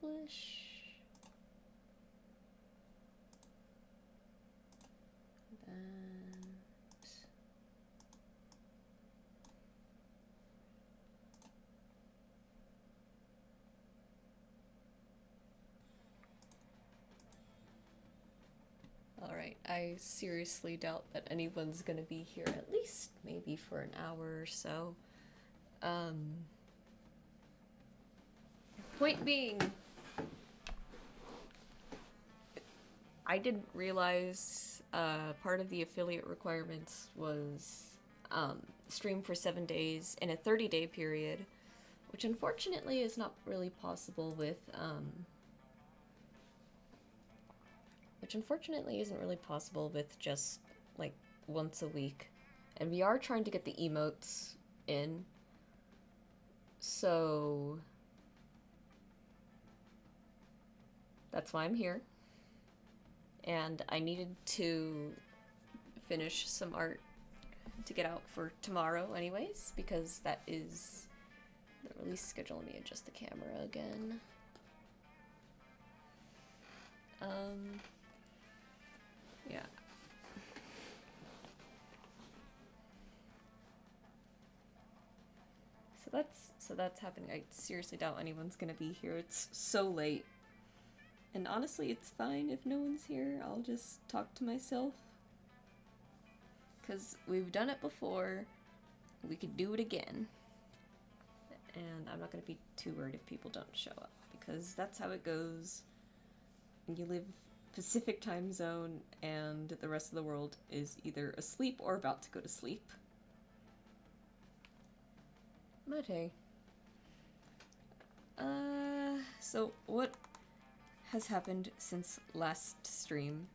publish. Then alright, I seriously doubt that anyone's gonna be here, at least maybe for an hour or so. Point being, I didn't realize part of the affiliate requirements was stream for 7 days in a 30-day period, which unfortunately is not really possible with which unfortunately isn't really possible with just like once a week. And we are trying to get the emotes in, so that's why I'm here. And I needed to finish some art to get out for tomorrow anyways, because that is the release schedule. Let me adjust the camera again. Yeah. So that's happening. I seriously doubt anyone's gonna be here. It's so late. And honestly, it's fine if no one's here. I'll just talk to myself. Because we've done it before. We could do it again. And I'm not going to be too worried if people don't show up. Because that's how it goes. You live Pacific time zone and the rest of the world is either asleep or about to go to sleep. But hey. So what has happened since last stream?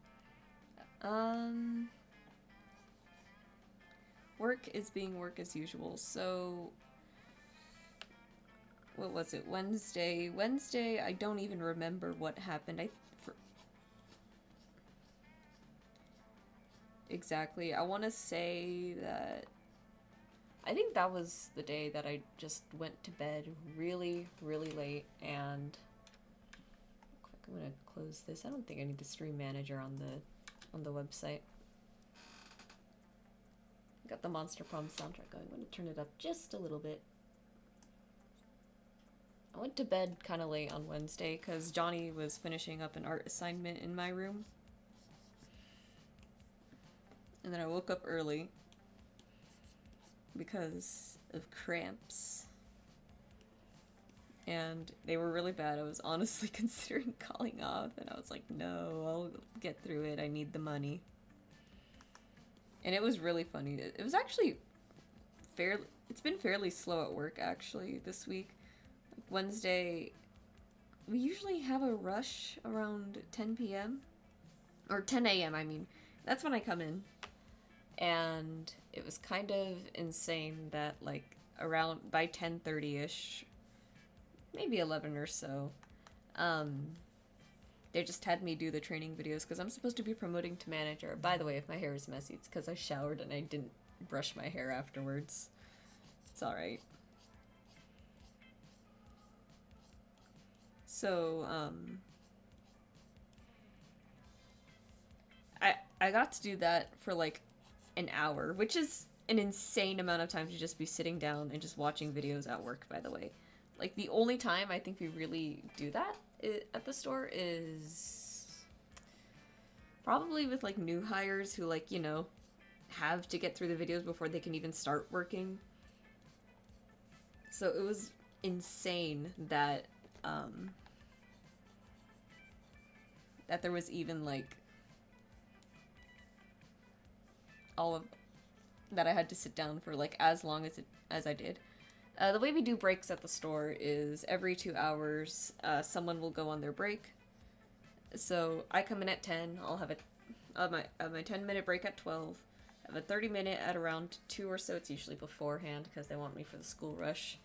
Work is being work as usual, so what was it? Wednesday, I don't even remember what happened. Exactly. I want to say that I think that was the day that I just went to bed really, really late, and quick, I'm gonna close this. I don't think I need the stream manager on the website. Got the Monster Prom soundtrack going. I'm gonna turn it up just a little bit. I went to bed kind of late on Wednesday because Johnny was finishing up an art assignment in my room. And then I woke up early because of cramps. And they were really bad. I was honestly considering calling off, and I was like, no, I'll get through it. I need the money. And it was really funny. It was actually it's been fairly slow at work actually this week. Wednesday, we usually have a rush around 10 p.m. or 10 a.m. I mean, that's when I come in. And it was kind of insane that like around by 10:30ish, maybe 11 or so, they just had me do the training videos because I'm supposed to be promoting to manager. By the way, if my hair is messy, it's because I showered and I didn't brush my hair afterwards. It's alright. So, I got to do that for like an hour, which is an insane amount of time to just be sitting down and just watching videos at work, by the way. Like, the only time I think we really do that at the store is probably with, like, new hires who, like, you know, have to get through the videos before they can even start working. So it was insane that, that there was even, like, all of that I had to sit down for, like, as long as I did. The way we do breaks at the store is every 2 hours, someone will go on their break. So I come in at 10, I'll have my 10-minute break at 12, I have a 30-minute at around 2 or so, it's usually beforehand because they want me for the school rush,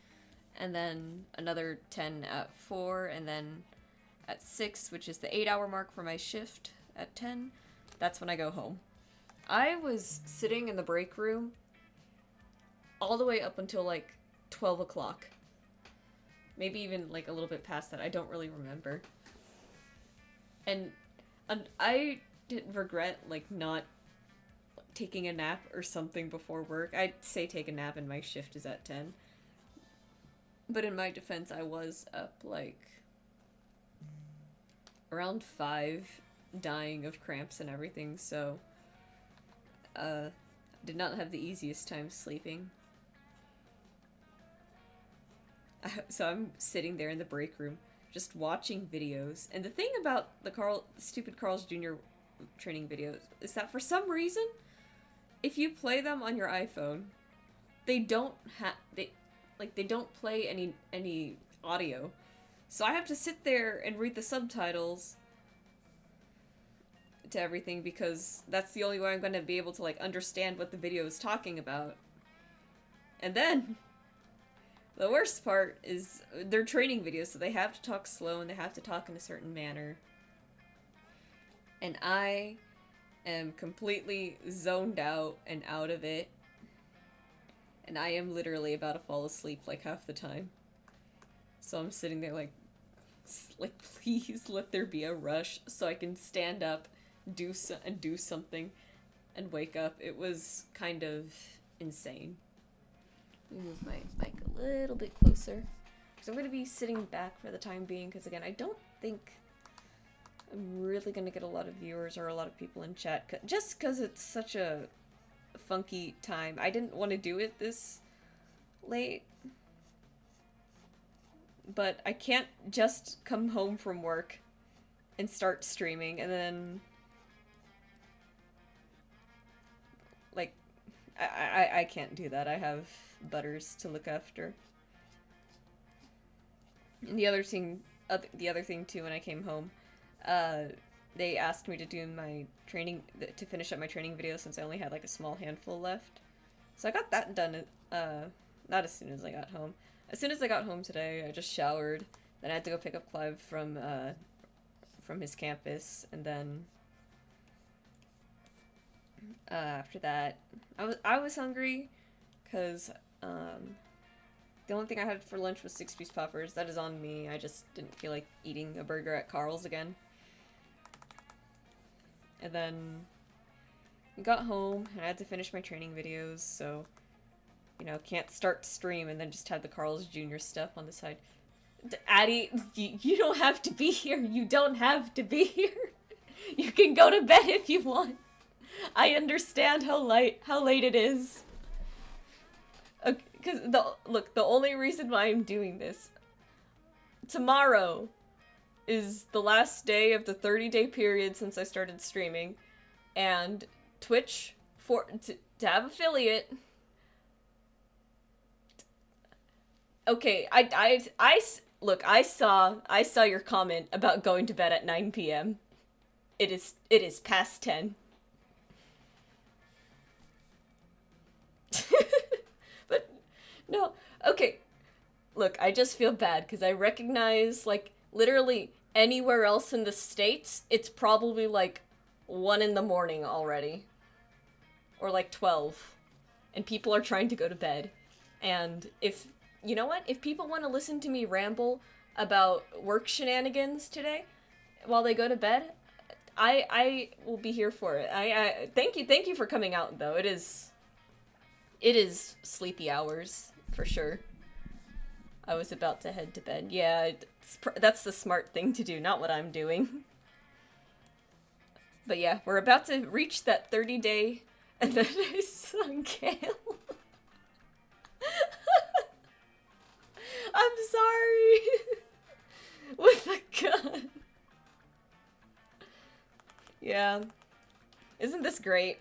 and then another 10 at 4, and then at 6, which is the 8-hour mark for my shift, at 10, that's when I go home. I was sitting in the break room all the way up until like 12 o'clock. Maybe even like a little bit past that. I don't really remember. And I didn't regret like not taking a nap or something before work. I'd say take a nap and my shift is at 10. But in my defense, I was up like around 5, dying of cramps and everything, so did not have the easiest time sleeping. So I'm sitting there in the break room just watching videos. And the thing about the stupid Carl's Jr. training videos is that for some reason, if you play them on your iPhone, they don't play any audio. So I have to sit there and read the subtitles to everything because that's the only way I'm going to be able to like understand what the video is talking about. And then the worst part is they're training videos, so they have to talk slow and they have to talk in a certain manner. And I am completely zoned out and out of it. And I am literally about to fall asleep like half the time. So I'm sitting there like please let there be a rush so I can stand up, do something, and wake up. It was kind of insane. Let me move my mic a little bit closer. Because I'm going to be sitting back for the time being, because again, I don't think I'm really going to get a lot of viewers or a lot of people in chat, just because it's such a funky time. I didn't want to do it this late, but I can't just come home from work and start streaming and then like I can't do that. I have Butters to look after. And the other thing too, when I came home, they asked me to do my training, to finish up my training video since I only had like a small handful left. So I got that done, not as soon as I got home. As soon as I got home today, I just showered. Then I had to go pick up Clive from his campus, and then after that, I was hungry, cause the only thing I had for lunch was 6-piece poppers. That is on me. I just didn't feel like eating a burger at Carl's again. And then I got home and I had to finish my training videos, so you know, can't start stream and then just have the Carl's Jr. stuff on the side. Addie, you don't have to be here. You don't have to be here. You can go to bed if you want. I understand how late it is. Because the only reason why I'm doing this, tomorrow is the last day of the 30-day period since I started streaming, and Twitch to have affiliate. Okay, look, I saw your comment about going to bed at 9 p.m. It is past 10. But no, okay. Look, I just feel bad because I recognize, like, literally anywhere else in the States, it's probably like 1 in the morning already. Or like 12. And people are trying to go to bed. And you know what? If people want to listen to me ramble about work shenanigans today while they go to bed, I will be here for it. I thank you for coming out though. It is sleepy hours for sure. I was about to head to bed. Yeah, that's the smart thing to do, not what I'm doing. But yeah, we're about to reach that 30-day, and then I saw Gale. I'm sorry. With a gun. Yeah. Isn't this great?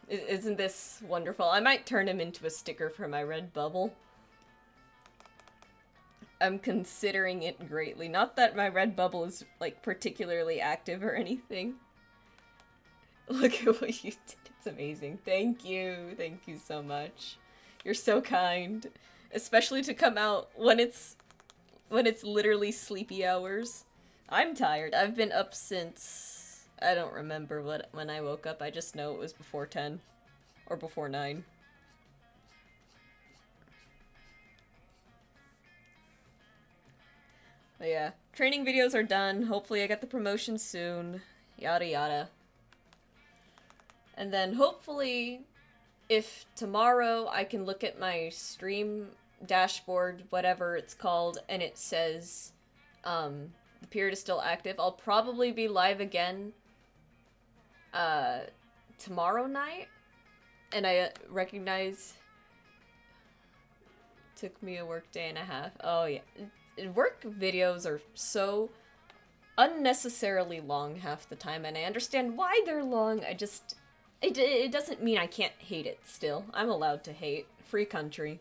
Isn't this wonderful? I might turn him into a sticker for my red bubble. I'm considering it greatly. Not that my red bubble is, like, particularly active or anything. Look at what you did. It's amazing. Thank you. Thank you so much. You're so kind. Especially to come out when it's literally sleepy hours. I'm tired. I've been up since... I don't remember when I woke up. I just know it was before 10. Or before 9. But yeah, training videos are done. Hopefully I get the promotion soon. Yada yada. And then hopefully, if tomorrow I can look at my stream dashboard, whatever it's called, and it says the period is still active, I'll probably be live again tomorrow night. And I recognize took me a work day and a half. Oh yeah. Work videos are so unnecessarily long half the time, and I understand why they're long. It doesn't mean I can't hate it still. I'm allowed to hate. Free country.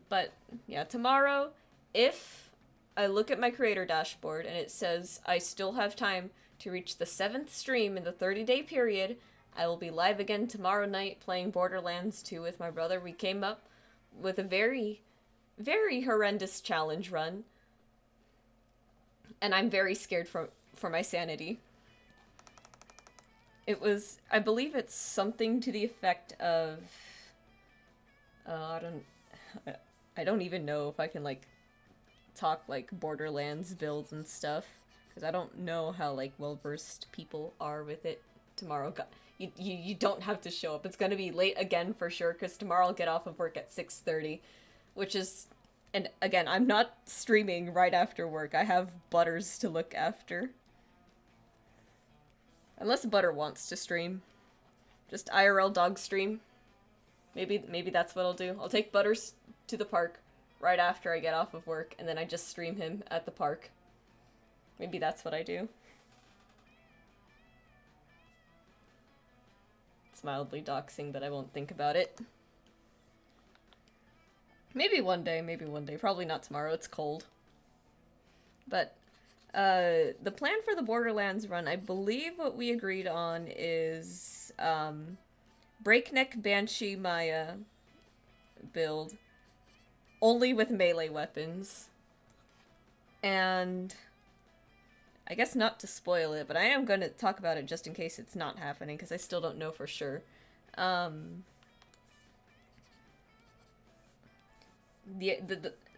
But yeah, tomorrow, if I look at my creator dashboard and it says I still have time to reach the 7th stream in the 30-day period, I will be live again tomorrow night playing Borderlands 2 with my brother. We came up with a very, very horrendous challenge run. And I'm very scared for my sanity. It was, I believe it's something to the effect of, I don't even know if I can, like, talk, like, Borderlands builds and stuff, because I don't know how, like, well-versed people are with it tomorrow. You don't have to show up. It's gonna be late again for sure, because tomorrow I'll get off of work at 6:30, which is, and again, I'm not streaming right after work. I have Butters to look after. Unless Butter wants to stream. Just IRL dog stream. Maybe that's what I'll do. I'll take Butters to the park right after I get off of work, and then I just stream him at the park. Maybe that's what I do. It's mildly doxing, but I won't think about it. Maybe one day. Probably not tomorrow, it's cold. But, the plan for the Borderlands run, I believe what we agreed on is, Breakneck Banshee Maya build, only with melee weapons. And I guess not to spoil it, but I am going to talk about it just in case it's not happening, because I still don't know for sure.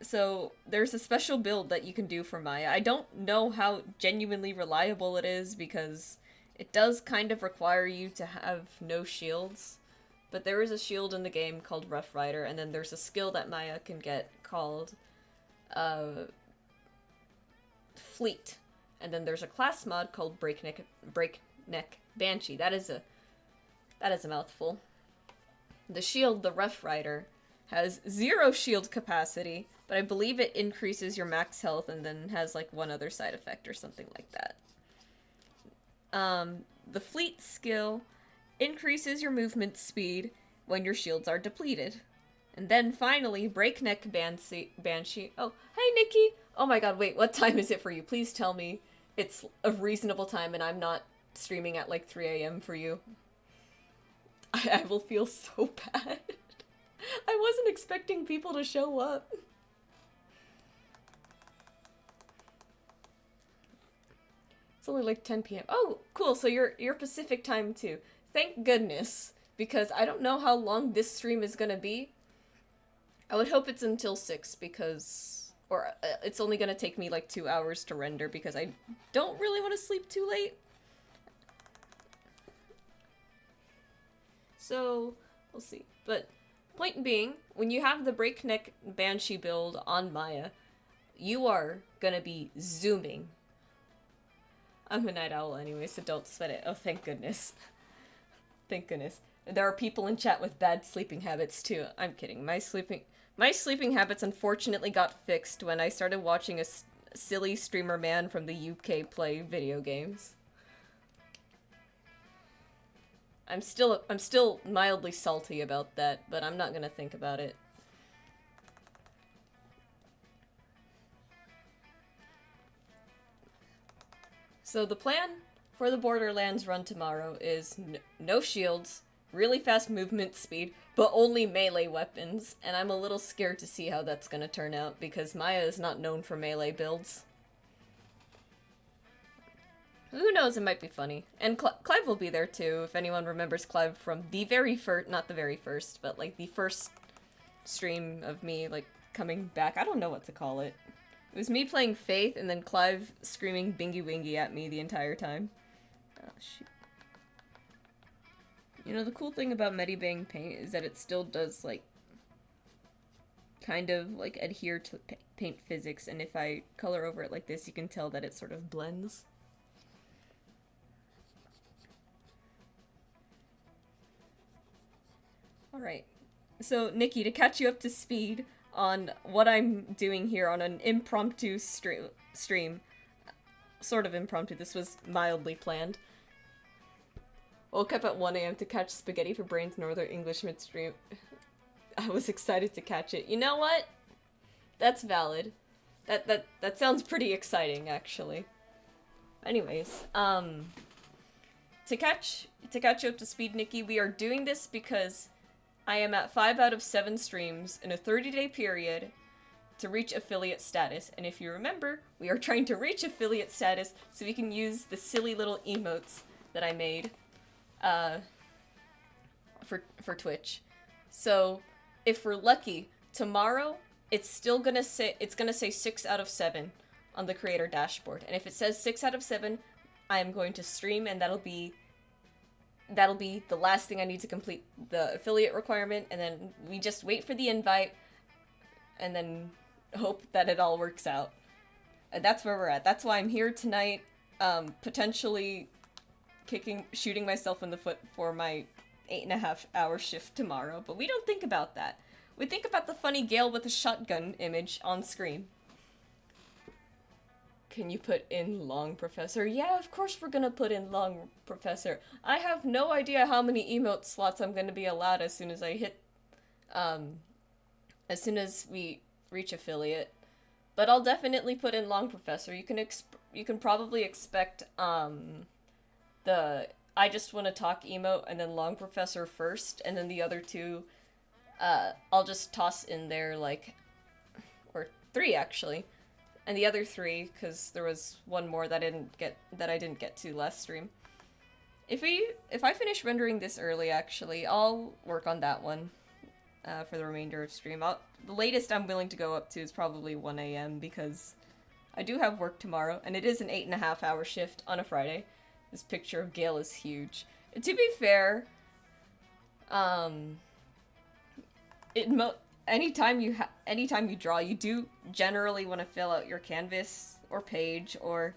So there's a special build that you can do for Maya. I don't know how genuinely reliable it is, because it does kind of require you to have no shields. But there is a shield in the game called Rough Rider, and then there's a skill that Maya can get called Fleet. And then there's a class mod called Breakneck Banshee. That is a mouthful. The shield, the Rough Rider, has 0 shield capacity, but I believe it increases your max health and then has like one other side effect or something like that. The Fleet skill increases your movement speed when your shields are depleted. And then finally, Breakneck Banshee. Oh, hey Nikki! Oh my god, wait, what time is it for you? Please tell me it's a reasonable time and I'm not streaming at like 3 a.m. for you. I will feel so bad. I wasn't expecting people to show up. It's only like 10 p.m. Oh, cool, so you're Pacific time too. Thank goodness, because I don't know how long this stream is gonna be. I would hope it's until 6, because... Or it's only gonna take me like 2 hours to render, because I don't really want to sleep too late. So, we'll see. But, point being, when you have the Breakneck Banshee build on Maya, you are gonna be zooming. I'm a night owl anyway, so don't sweat it. Oh, thank goodness. Thank goodness. There are people in chat with bad sleeping habits, too. I'm kidding. My sleeping habits unfortunately got fixed when I started watching a silly streamer man from the UK play video games. I'm still mildly salty about that, but I'm not gonna think about it. So the plan for the Borderlands run tomorrow is no shields, really fast movement speed, but only melee weapons, and I'm a little scared to see how that's gonna turn out, because Maya is not known for melee builds. Who knows, it might be funny. And Clive will be there too, if anyone remembers Clive from the very first, not the very first, but like the first stream of me, like, coming back. I don't know what to call it. It was me playing Faith and then Clive screaming Bingy Wingy at me the entire time. Oh, shoot. You know, the cool thing about Medibang paint is that it still does, like, kind of, like, adhere to paint physics, and if I color over it like this, you can tell that it sort of blends. Alright. So, Nikki, to catch you up to speed on what I'm doing here on an impromptu stream. Sort of impromptu, this was mildly planned. Woke up at 1 a.m. to catch Spaghetti for Brains Northern English midstream. I was excited to catch it. You know what? That's valid. That sounds pretty exciting, actually. Anyways, to catch you up to speed, Nikki, we are doing this because I am at 5 out of 7 streams in a 30-day period to reach affiliate status. And if you remember, we are trying to reach affiliate status so we can use the silly little emotes that I made for Twitch. So, if we're lucky, tomorrow it's still gonna say 6 out of 7 on the creator dashboard. And if it says 6 out of 7, I am going to stream, and that'll be the last thing I need to complete the affiliate requirement, and then we just wait for the invite and then hope that it all works out. And that's where we're at. That's why I'm here tonight, potentially shooting myself in the foot for my 8.5-hour shift tomorrow, but we don't think about that. We think about the funny Gale with a shotgun image on screen. Can you put in long, Professor? Yeah, of course we're gonna put in long, Professor. I have no idea how many emote slots I'm gonna be allowed as soon as I hit, as soon as we reach affiliate. But I'll definitely put in long, Professor. You can probably expect, the I just want to talk emote and then long Professor first, and then the other two, I'll just toss in there, like, or 3 actually. And the other 3, because there was one more that I didn't get to last stream. If I finish rendering this early, actually, I'll work on that one for the remainder of stream. The latest I'm willing to go up to is probably 1 a.m. because I do have work tomorrow, and it is an 8.5-hour shift on a Friday. This picture of Gale is huge. And to be fair, anytime you draw, you do generally want to fill out your canvas or page or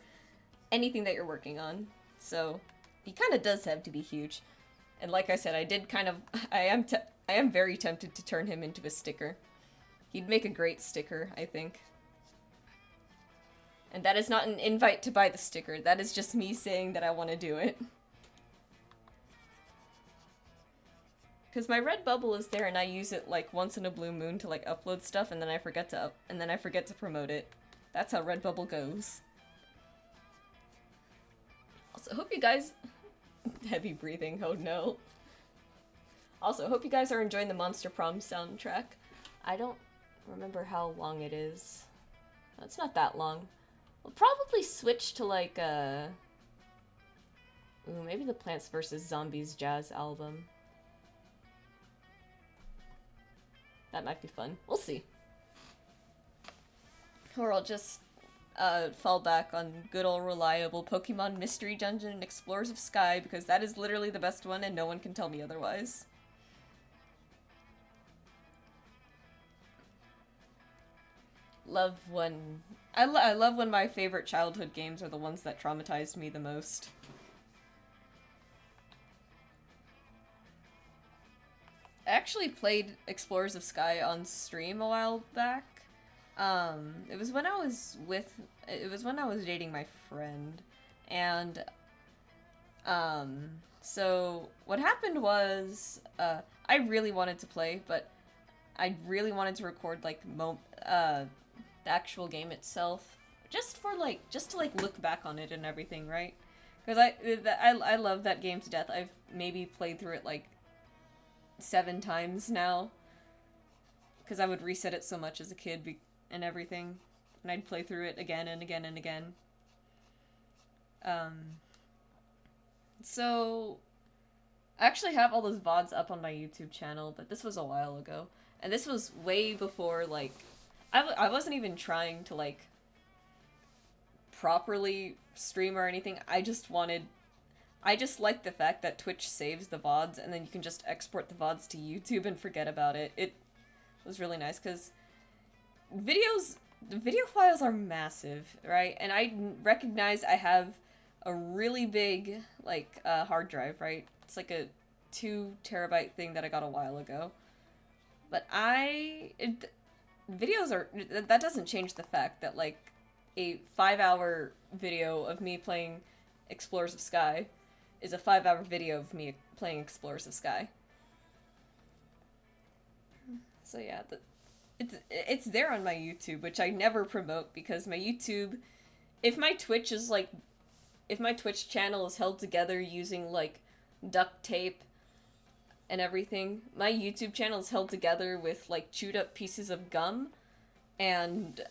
anything that you're working on. So he kind of does have to be huge. And like I said, I am very tempted to turn him into a sticker. He'd make a great sticker, I think. And that is not an invite to buy the sticker. That is just me saying that I want to do it. Because my red bubble is there and I use it like once in a blue moon to like upload stuff, and then I forget to promote it. That's how Redbubble goes. Also, hope you guys heavy breathing, oh no. Also, hope you guys are enjoying the Monster Prom soundtrack. I don't remember how long it is. It's not that long. We'll probably switch to like maybe the Plants vs. Zombies jazz album. That might be fun. We'll see. Or I'll just fall back on good old reliable Pokemon Mystery Dungeon and Explorers of Sky, because that is literally the best one and no one can tell me otherwise. I love when my favorite childhood games are the ones that traumatized me the most. I actually played Explorers of Sky on stream a while back. It was when I was dating my friend, and so what happened was I really wanted to play, but I really wanted to record like the actual game itself, just to look back on it and everything, right? Because I love that game to death. I've maybe played through it like 7 times now, because I would reset it so much as a kid and everything, and I'd play through it again and again and again. So I actually have all those VODs up on my YouTube channel, but this was a while ago, and this was way before, like, I wasn't even trying to, like, properly stream or anything. I just like the fact that Twitch saves the VODs and then you can just export the VODs to YouTube and forget about it. It was really nice because the video files are massive, right? And I recognize I have a really big, like, hard drive, right? It's like a 2 terabyte thing that I got a while ago. But videos are, that doesn't change the fact that, like, a 5-hour video of me playing Explorers of Sky is a 5-hour video of me playing Explorers of Sky. So yeah, it's there on my YouTube, which I never promote because my YouTube, if my Twitch channel is held together using, like, duct tape and everything, my YouTube channel is held together with, like, chewed up pieces of gum and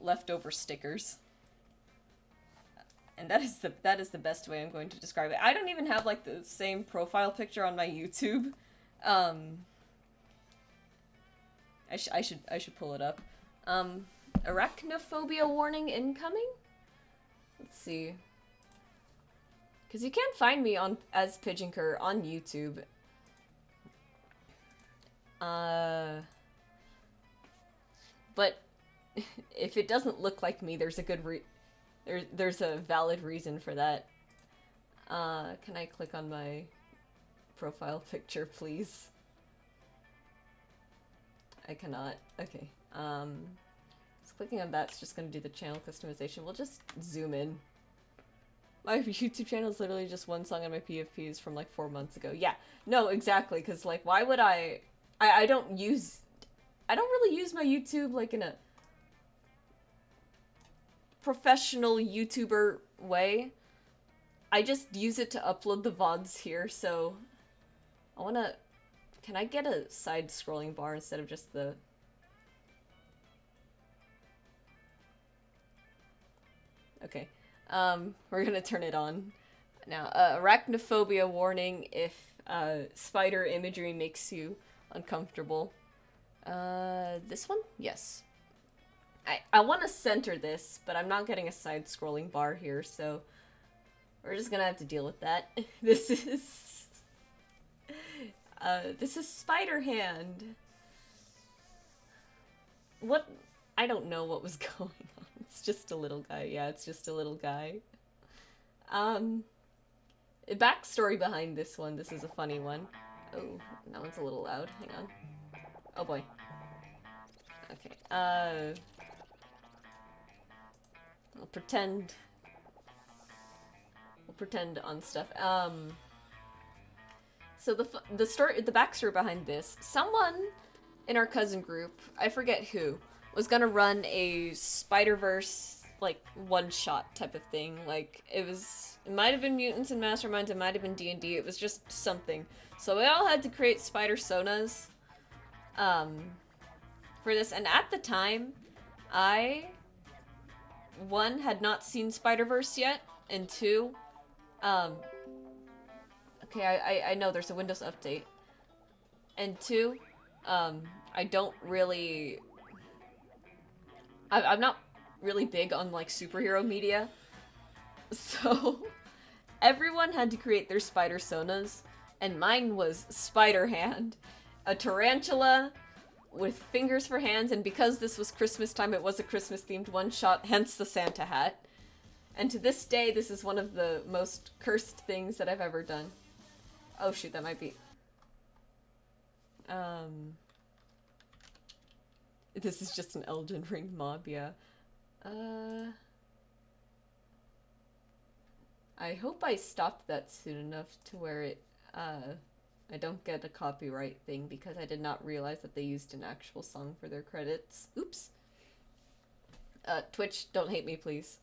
leftover stickers. And that is the best way I'm going to describe it. I don't even have, like, the same profile picture on my YouTube. I should pull it up. Arachnophobia warning incoming? Let's see. Because you can't find me as Pigeonker on YouTube. But if it doesn't look like me, there's a good there's a valid reason for that. Can I click on my profile picture, please? I cannot. Okay. So clicking on that's just gonna do the channel customization. We'll just zoom in. My YouTube channel is literally just one song on my PFPs from like 4 months ago. Yeah, no, exactly, because like, why would I don't really use my YouTube like in a professional YouTuber way. I just use it to upload the VODs here, so can I get a side-scrolling bar instead of just the... Okay. We're gonna turn it on. Now, arachnophobia warning if spider imagery makes you uncomfortable. This one? Yes. I want to center this, but I'm not getting a side-scrolling bar here, so we're just gonna have to deal with that. This is Spider Hand. What? I don't know what was going on. It's just a little guy. Yeah, it's just a little guy. Backstory behind this one. This is a funny one. Oh, that one's a little loud. Hang on. Oh boy. Okay. We'll pretend on stuff. So the backstory behind this, someone in our cousin group, I forget who, was gonna run a Spider-Verse, like, one-shot type of thing. Like, it might have been Mutants and Masterminds, it might have been D&D, it was just something. So we all had to create Spider-Sonas, for this, and at the time, I, 1, had not seen Spider-Verse yet, and 2, okay, I know there's a Windows update. And 2, I don't really... I'm not really big on, like, superhero media. So, everyone had to create their Spider-Sonas, and mine was Spider-Hand. A tarantula with fingers for hands, and because this was Christmas time, it was a Christmas-themed one-shot, hence the Santa hat. And to this day, this is one of the most cursed things that I've ever done. Oh shoot, that might be... This is just an Elden Ring mob, yeah. I hope I stopped that soon enough to where it, I don't get a copyright thing because I did not realize that they used an actual song for their credits. Oops. Twitch, don't hate me, please.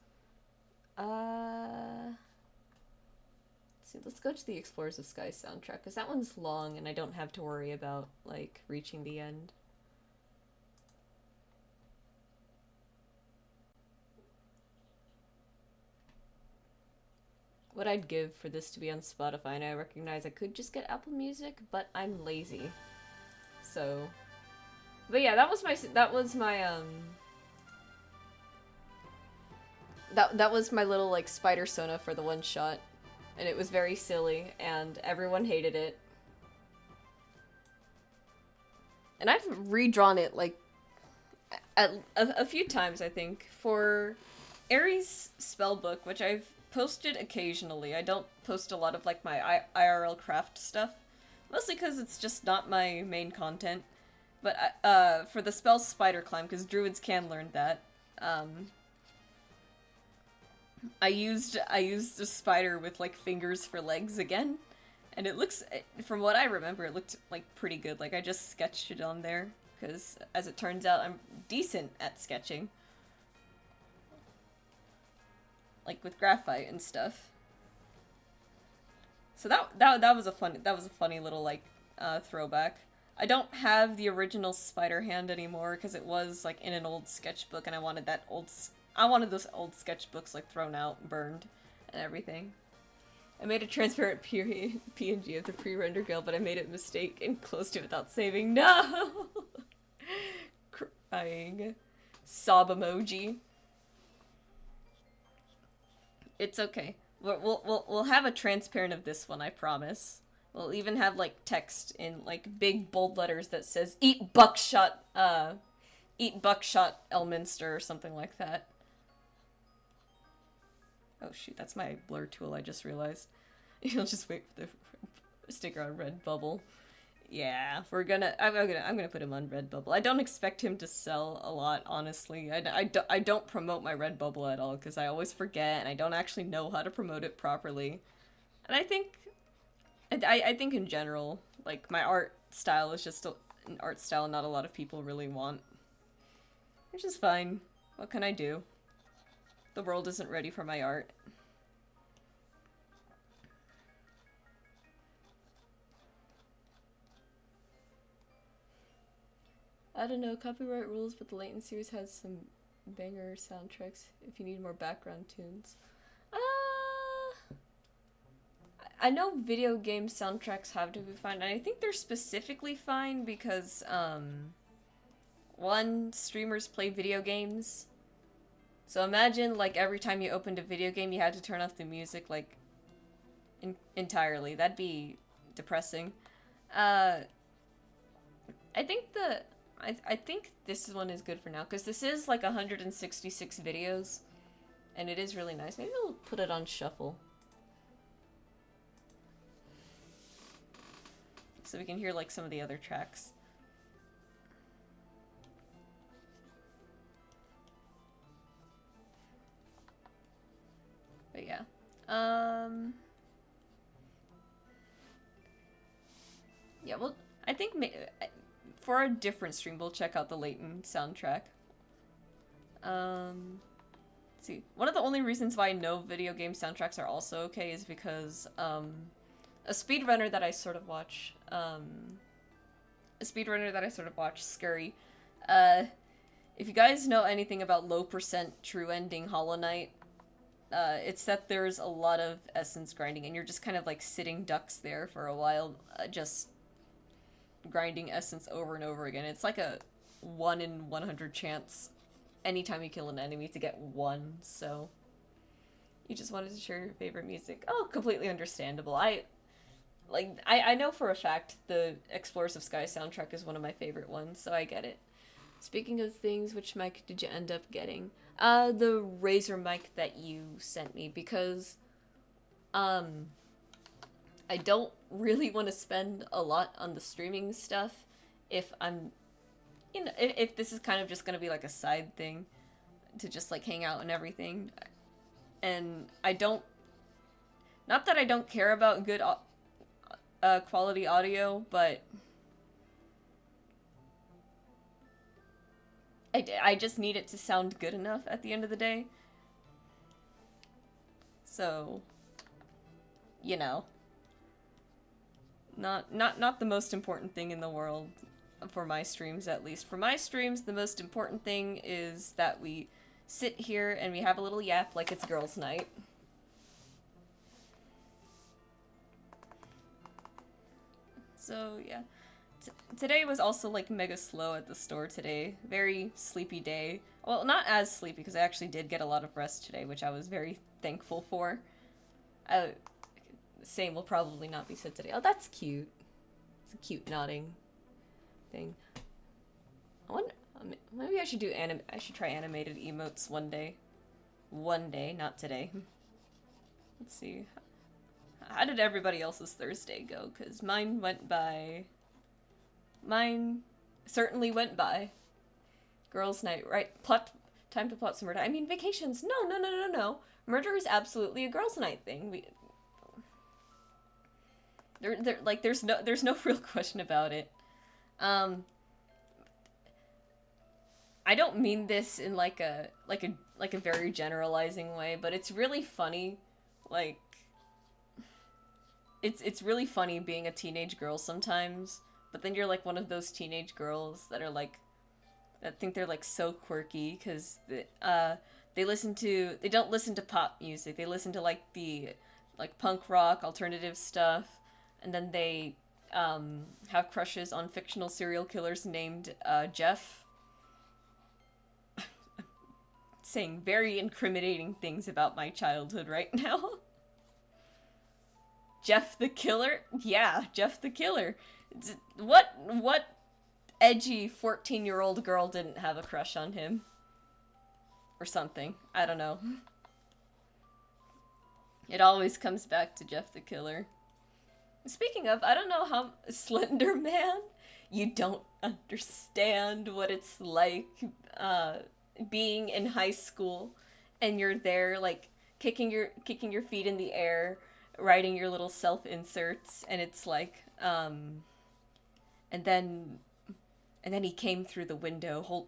Let's go to the Explorers of Sky soundtrack, because that one's long and I don't have to worry about, like, reaching the end. What I'd give for this to be on Spotify, and I recognize I could just get Apple Music, but I'm lazy. So... But yeah, that was my that was my little like spider sona for the one shot, and it was very silly, and everyone hated it. And I've redrawn it like a few times, I think, for Aries spellbook, which I've posted occasionally. I don't post a lot of like my IRL craft stuff, mostly because it's just not my main content. But for the spell spider climb, because druids can learn that, I used a spider with like fingers for legs again, and it looks, from what I remember, it looked like pretty good. Like I just sketched it on there because, as it turns out, I'm decent at sketching, like with graphite and stuff. So that was a funny little like throwback. I don't have the original spider hand anymore because it was like in an old sketchbook, and I wanted those old sketchbooks like thrown out, burned, and everything. I made a transparent PNG of the pre-render gale, but I made a mistake and closed it without saving. No! Crying. Sob emoji. It's okay. We'll have a transparent of this one, I promise. We'll even have like text in like big bold letters that says eat buckshot Elminster or something like that. Oh shoot, that's my blur tool, I just realized. You'll just wait for the sticker on Redbubble. Yeah, I'm gonna put him on Redbubble. I don't expect him to sell a lot, honestly. I don't promote my Redbubble at all because I always forget and I don't actually know how to promote it properly. And I think in general, like, my art style is just an art style not a lot of people really want. Which is fine. What can I do? The world isn't ready for my art. I don't know, copyright rules, but the Layton series has some banger soundtracks if you need more background tunes. I know video game soundtracks have to be fine, and I think they're specifically fine because, one, streamers play video games. So imagine, like, every time you opened a video game, you had to turn off the music, like, entirely. That'd be depressing. I think this one is good for now, because this is, like, 166 videos, and it is really nice. Maybe I'll put it on shuffle. So we can hear, like, some of the other tracks. But yeah. Yeah, well, I think for a different stream, we'll check out the Layton soundtrack. Let's see. One of the only reasons why I know video game soundtracks are also okay is because, a speedrunner that I sort of watch, Scurry, if you guys know anything about low percent true ending Hollow Knight, it's that there's a lot of essence grinding, and you're just kind of like sitting ducks there for a while, just grinding essence over and over again. It's like a 1 in 100 chance anytime you kill an enemy to get 1, so you just wanted to share your favorite music. Oh, completely understandable. I know for a fact the Explorers of Sky soundtrack is one of my favorite ones, so I get it. Speaking of things, which mic did you end up getting? The Razer mic that you sent me, because, I don't really want to spend a lot on the streaming stuff if I'm, if this is kind of just going to be like a side thing to just like hang out and everything. And not that I don't care about good quality audio, but I just need it to sound good enough at the end of the day. So, you know, not the most important thing in the world for my streams, at least. For my streams, the most important thing is that we sit here and we have a little yap like it's girls' night. So, yeah. Today was also like mega slow at the store today. Very sleepy day. Well, not as sleepy because I actually did get a lot of rest today, which I was very thankful for. Same will probably not be said today. Oh, that's cute. It's a cute nodding thing. I wonder, maybe I should do I should try animated emotes one day. One day, not today. Let's see. How did everybody else's Thursday go? Because mine went by. Mine certainly went by. Girls' night, right? Time to plot some murder. I mean, vacations. No. Murder is absolutely a girls' night thing. There's no real question about it. I don't mean this in like a very generalizing way, but it's really funny. Like, it's really funny being a teenage girl sometimes, but then you're like one of those teenage girls that are like, that think they're like so quirky because they don't listen to pop music. They listen to like the punk rock alternative stuff, and then they have crushes on fictional serial killers named Jeff. Saying very incriminating things about my childhood right now. Jeff the Killer? Yeah, Jeff the Killer. What edgy 14-year-old girl didn't have a crush on him? Or something. I don't know. It always comes back to Jeff the Killer. Speaking of, I don't know how... Slender Man? You don't understand what it's like, being in high school, and you're there, like, kicking your feet in the air, writing your little self-inserts, and it's like, and then he came through the window,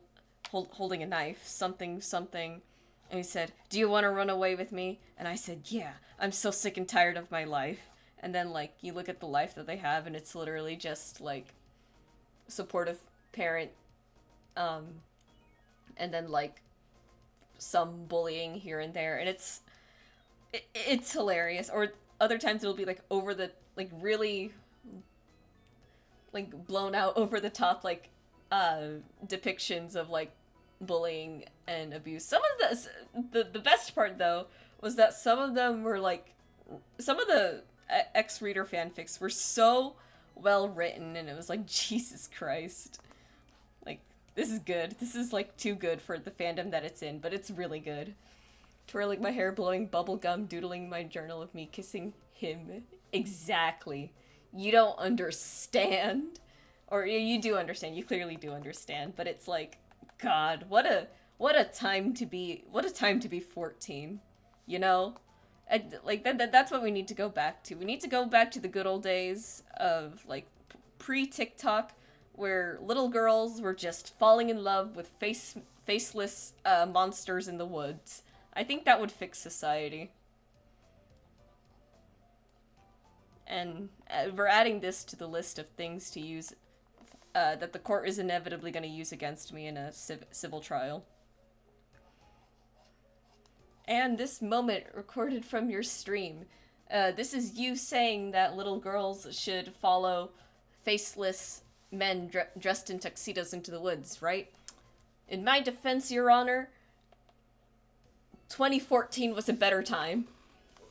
holding a knife, something, and he said, "Do you want to run away with me?" And I said, "Yeah, I'm so sick and tired of my life." And then, like, you look at the life that they have, and it's literally just, like, supportive parent, and then, like, some bullying here and there, and it's hilarious. Or other times it'll be, like, over the, like, really, like, blown out, over the top, like, depictions of, like, bullying and abuse. Some of the best part, though, was that some of them were, like, some of the ex-reader fanfics were so well written, and it was like, Jesus Christ. Like, this is good. This is, like, too good for the fandom that it's in, but it's really good. Twirling my hair, blowing bubblegum, doodling my journal of me kissing him. Exactly. You don't understand. Or you do understand. You clearly do understand. But it's like, God, what a time to be 14. You know? And, like, that's what we need to go back to. We need to go back to the good old days of, like, pre-TikTok, where little girls were just falling in love with faceless monsters in the woods. I think that would fix society. And we're adding this to the list of things to use, that the court is inevitably going to use against me in a civil trial. And this moment recorded from your stream. This is you saying that little girls should follow faceless men dressed in tuxedos into the woods, right? In my defense, Your Honor, 2014 was a better time.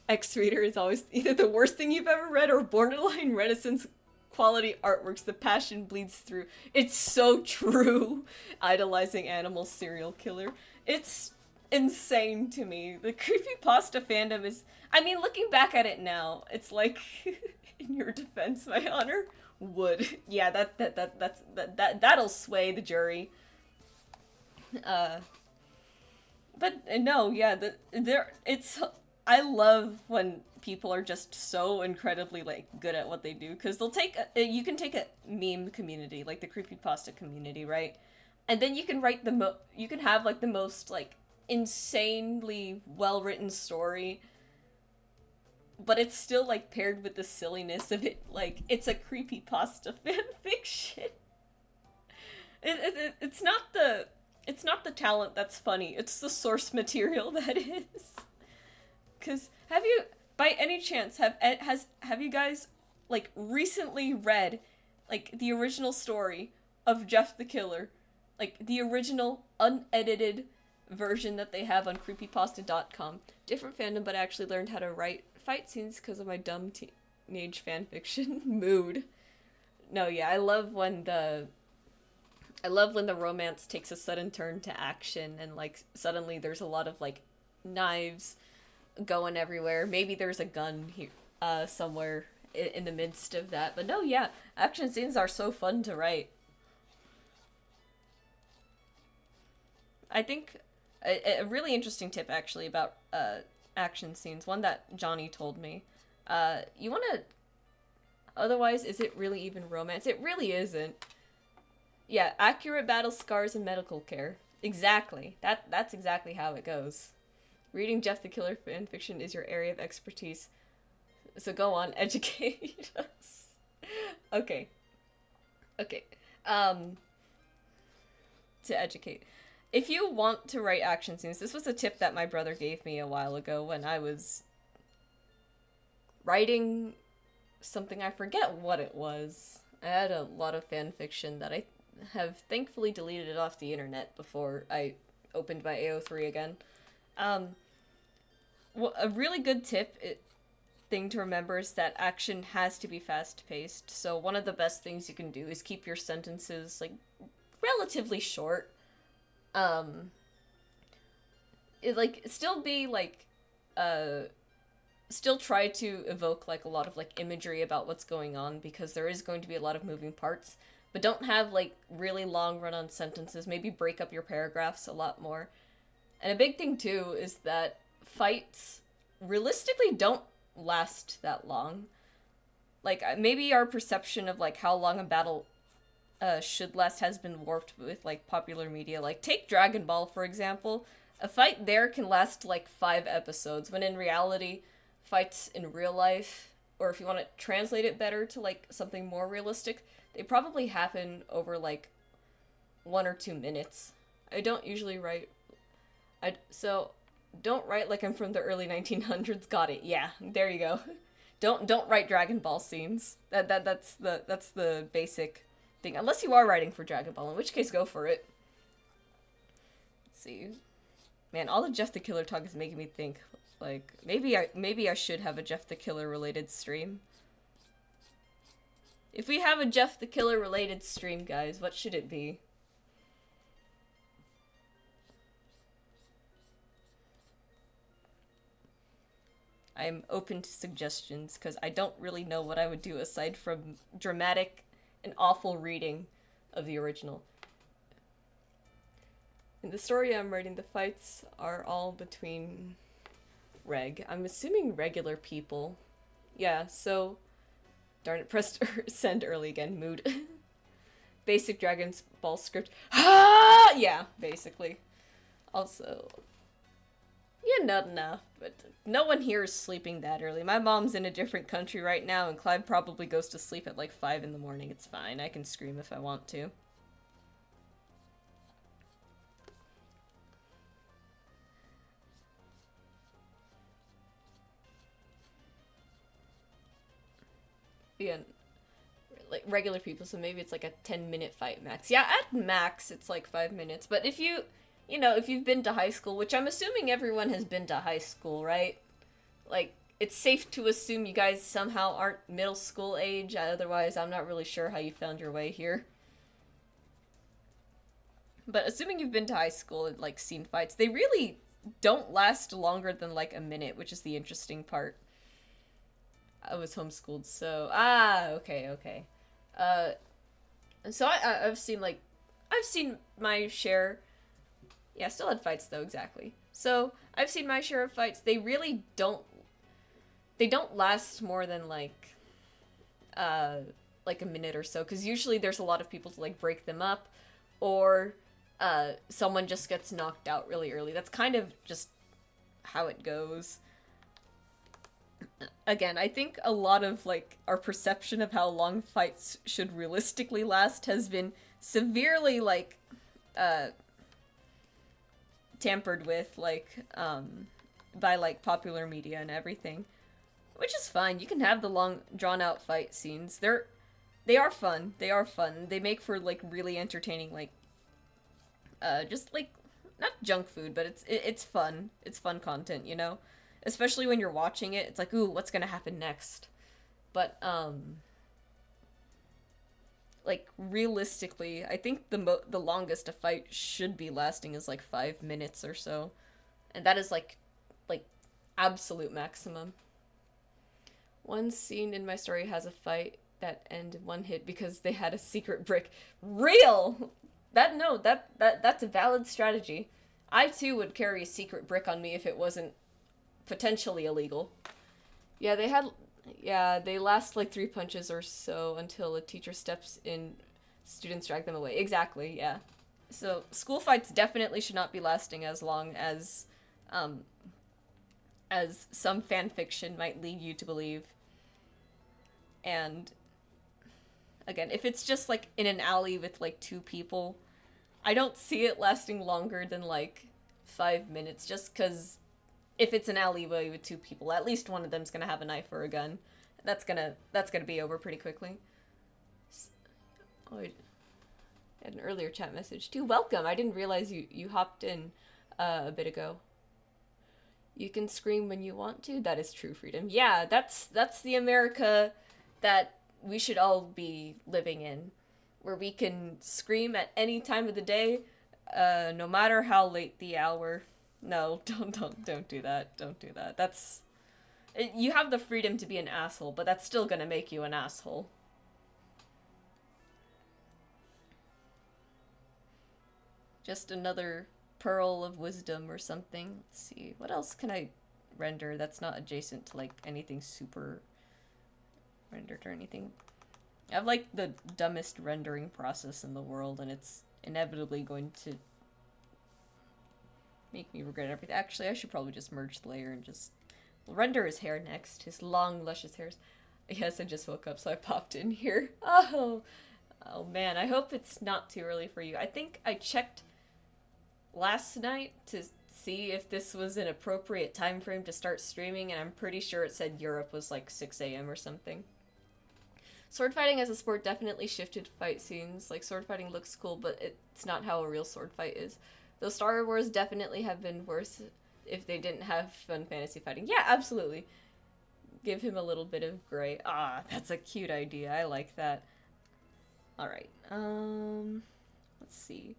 X-Reader is always either the worst thing you've ever read or borderline Renaissance quality artworks. The passion bleeds through. It's so true. Idolizing animal serial killer. It's insane to me. The creepypasta fandom is... I mean, looking back at it now, it's like, in your defense, my honor, would. Yeah, that'll sway the jury. But no, yeah, I love when people are just so incredibly, like, good at what they do, because they'll take, you can take a meme community, like the creepypasta community, right? And then you can write you can have, like, the most, like, insanely well-written story, but it's still, like, paired with the silliness of it, like, it's a creepypasta fanfiction. It's not the talent that's funny, it's the source material that is. Because have you, by any chance, have you guys, like, recently read, like the original story of Jeff the Killer, like the original unedited version that they have on creepypasta.com. Different fandom, but I actually learned how to write fight scenes because of my dumb teenage fanfiction mood. No, yeah, I love when the romance takes a sudden turn to action and like suddenly there's a lot of like knives going everywhere. Maybe there's a gun here somewhere in the midst of that. But no, yeah, action scenes are so fun to write. I think a really interesting tip actually about action scenes, one that Johnny told me. You want to otherwise is it really even romance? It really isn't. Yeah, accurate battle scars and medical care. Exactly. That's exactly how it goes. Reading Jeff the Killer fanfiction is your area of expertise. So go on, educate us. Okay. Okay. To educate. If you want to write action scenes, this was a tip that my brother gave me a while ago when I was writing something, I forget what it was. I had a lot of fan fiction that I have thankfully deleted it off the internet before I opened my AO3 again. Well, a really good thing to remember is that action has to be fast-paced, so one of the best things you can do is keep your sentences, like, relatively short. Still be, like, still try to evoke, like, a lot of, like, imagery about what's going on, because there is going to be a lot of moving parts, but don't have, like, really long run-on sentences. Maybe break up your paragraphs a lot more. And a big thing, too, is that fights realistically don't last that long. Like, maybe our perception of, like, how long a battle should last has been warped with, like, popular media. Like, take Dragon Ball, for example. A fight there can last, like, 5 episodes, when in reality, fights in real life, or if you want to translate it better to, like, something more realistic, they probably happen over, like, 1 or 2 minutes. I don't usually write... So, don't write like I'm from the early 1900s. Got it. Yeah, there you go. Don't write Dragon Ball scenes. That's the basic thing. Unless you are writing for Dragon Ball, in which case go for it. Let's see. Man, all the Jeff the Killer talk is making me think. Like, maybe I should have a Jeff the Killer related stream. If we have a Jeff the Killer related stream, guys, what should it be? I'm open to suggestions, because I don't really know what I would do aside from dramatic and awful reading of the original. In the story I'm writing, the fights are all between I'm assuming regular people. Yeah, so... Darn it, pressed send early again, mood. Basic Dragon Ball script. Ah! Yeah, basically. Also... Yeah, not enough, but no one here is sleeping that early. My mom's in a different country right now, and Clive probably goes to sleep at like 5 in the morning. It's fine. I can scream if I want to. Yeah, like regular people, so maybe it's like a 10-minute fight max. Yeah, at max, it's like 5 minutes, but if if you've been to high school, which I'm assuming everyone has been to high school, right? Like, it's safe to assume you guys somehow aren't middle school age, otherwise I'm not really sure how you found your way here. But assuming you've been to high school and, like, seen fights, they really don't last longer than, like, a minute, which is the interesting part. I was homeschooled, so... okay. So I've seen my share... Yeah, still had fights, though, exactly. So, I've seen my share of fights. They really don't... They don't last more than, like a minute or so, because usually there's a lot of people to, like, break them up, or someone just gets knocked out really early. That's kind of just how it goes. Again, I think a lot of, like, our perception of how long fights should realistically last has been severely, like, tampered with, like, by, like, popular media and everything. Which is fine. You can have the long, drawn-out fight scenes. They are fun. They are fun. They make for like really entertaining, like just like not junk food, but it's fun. It's fun content, you know? Especially when you're watching it, it's like, ooh, what's gonna happen next? But like realistically, I think the longest a fight should be lasting is like 5 minutes or so, and that is like absolute maximum. One scene in my story has a fight that ended one hit because they had a secret brick. Real. That no, that's a valid strategy. I too would carry a secret brick on me if it wasn't potentially illegal. Yeah, they had. Yeah, they last like 3 punches or so until a teacher steps in. Students drag them away. Exactly. Yeah. So school fights definitely should not be lasting as long um, as some fan fiction might lead you to believe. And again, if it's just like in an alley with like two people, I don't see it lasting longer than like 5 minutes. Just because if it's an alleyway with two people, at least one of them's gonna have a knife or a gun. That's gonna be over pretty quickly. Oh, I had an earlier chat message too. Welcome. I didn't realize you hopped in a bit ago. You can scream when you want to. That is true freedom. Yeah, that's the America that we should all be living in, where we can scream at any time of the day, no matter how late the hour. No, don't do that. Don't do that. You have the freedom to be an asshole, but that's still gonna make you an asshole. Just another pearl of wisdom or something. Let's see. What else can I render that's not adjacent to like anything super rendered or anything? I have like the dumbest rendering process in the world, and it's inevitably going to make me regret everything. Actually, I should probably just merge the layer and just render his hair next. His long, luscious hairs. Yes, I just woke up, so I popped in here. Oh man, I hope it's not too early for you. I think I checked last night to see if this was an appropriate time frame to start streaming, and I'm pretty sure it said Europe was like 6 a.m. or something. Sword fighting as a sport definitely shifted fight scenes. Like, sword fighting looks cool, but it's not how a real sword fight is. Though Star Wars definitely have been worse if they didn't have fun fantasy fighting. Yeah, absolutely. Give him a little bit of gray. Ah, that's a cute idea. I like that. Alright, let's see.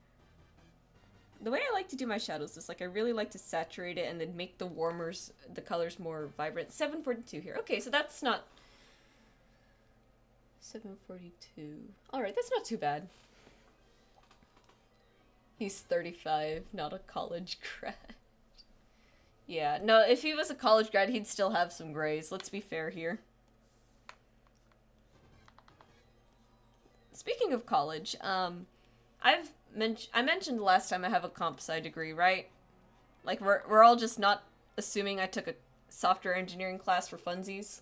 The way I like to do my shadows is, like, I really like to saturate it and then make the colors more vibrant. 742 here. Okay, so that's not... 742. Alright, that's not too bad. He's 35, not a college grad. Yeah, no, if he was a college grad, he'd still have some grays. Let's be fair here. Speaking of college, I mentioned last time I have a comp sci degree, right? Like, we're all just not assuming I took a software engineering class for funsies.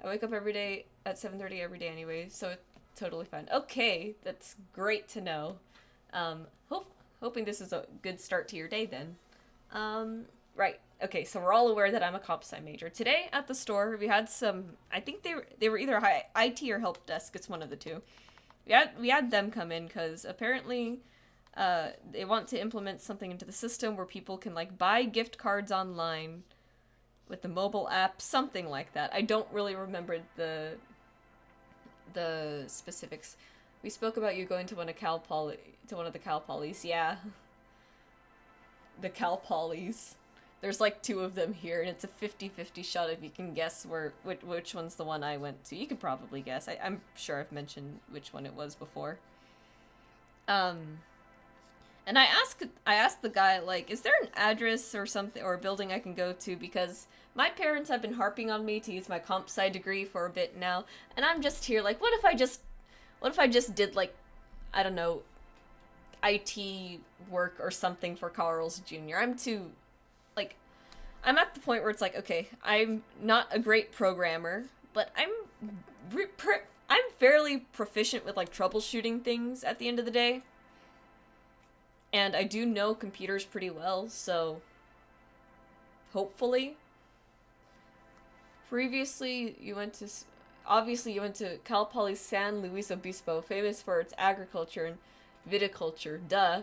I wake up every day at 7:30 every day anyway, so it's totally fine. Okay, that's great to know. Hoping this is a good start to your day then. Right. Okay, so we're all aware that I'm a comp sci major. Today at the store, we had some, I think they were either IT or help desk, it's one of the two. We had them come in because apparently they want to implement something into the system where people can like buy gift cards online with the mobile app, something like that. I don't really remember the specifics. We spoke about you going to one of the Cal Polys. Yeah. The Cal Polys. There's like 2 of them here, and it's a 50-50 shot if you can guess which one's the one I went to. You can probably guess. I'm sure I've mentioned which one it was before. And I asked the guy, like, is there an address or something, or a building I can go to, because my parents have been harping on me to use my comp sci degree for a bit now, and I'm just here, like, what if I just did, like, I don't know, IT work or something for Carl's Jr. I'm at the point where it's like, okay, I'm not a great programmer, but I'm fairly proficient with, like, troubleshooting things at the end of the day. And I do know computers pretty well, so hopefully. Previously, you went to... obviously you went to Cal Poly San Luis Obispo, famous for its agriculture and viticulture. Duh.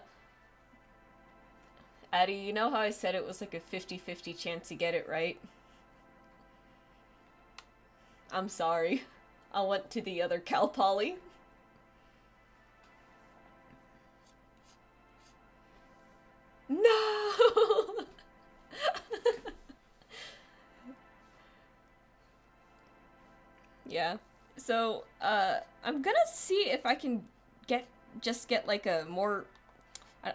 Addie, you know how I said it was like a 50-50 chance to get it right? I'm sorry. I went to the other Cal Poly. No! Yeah. So, I'm gonna see if I can get like a more.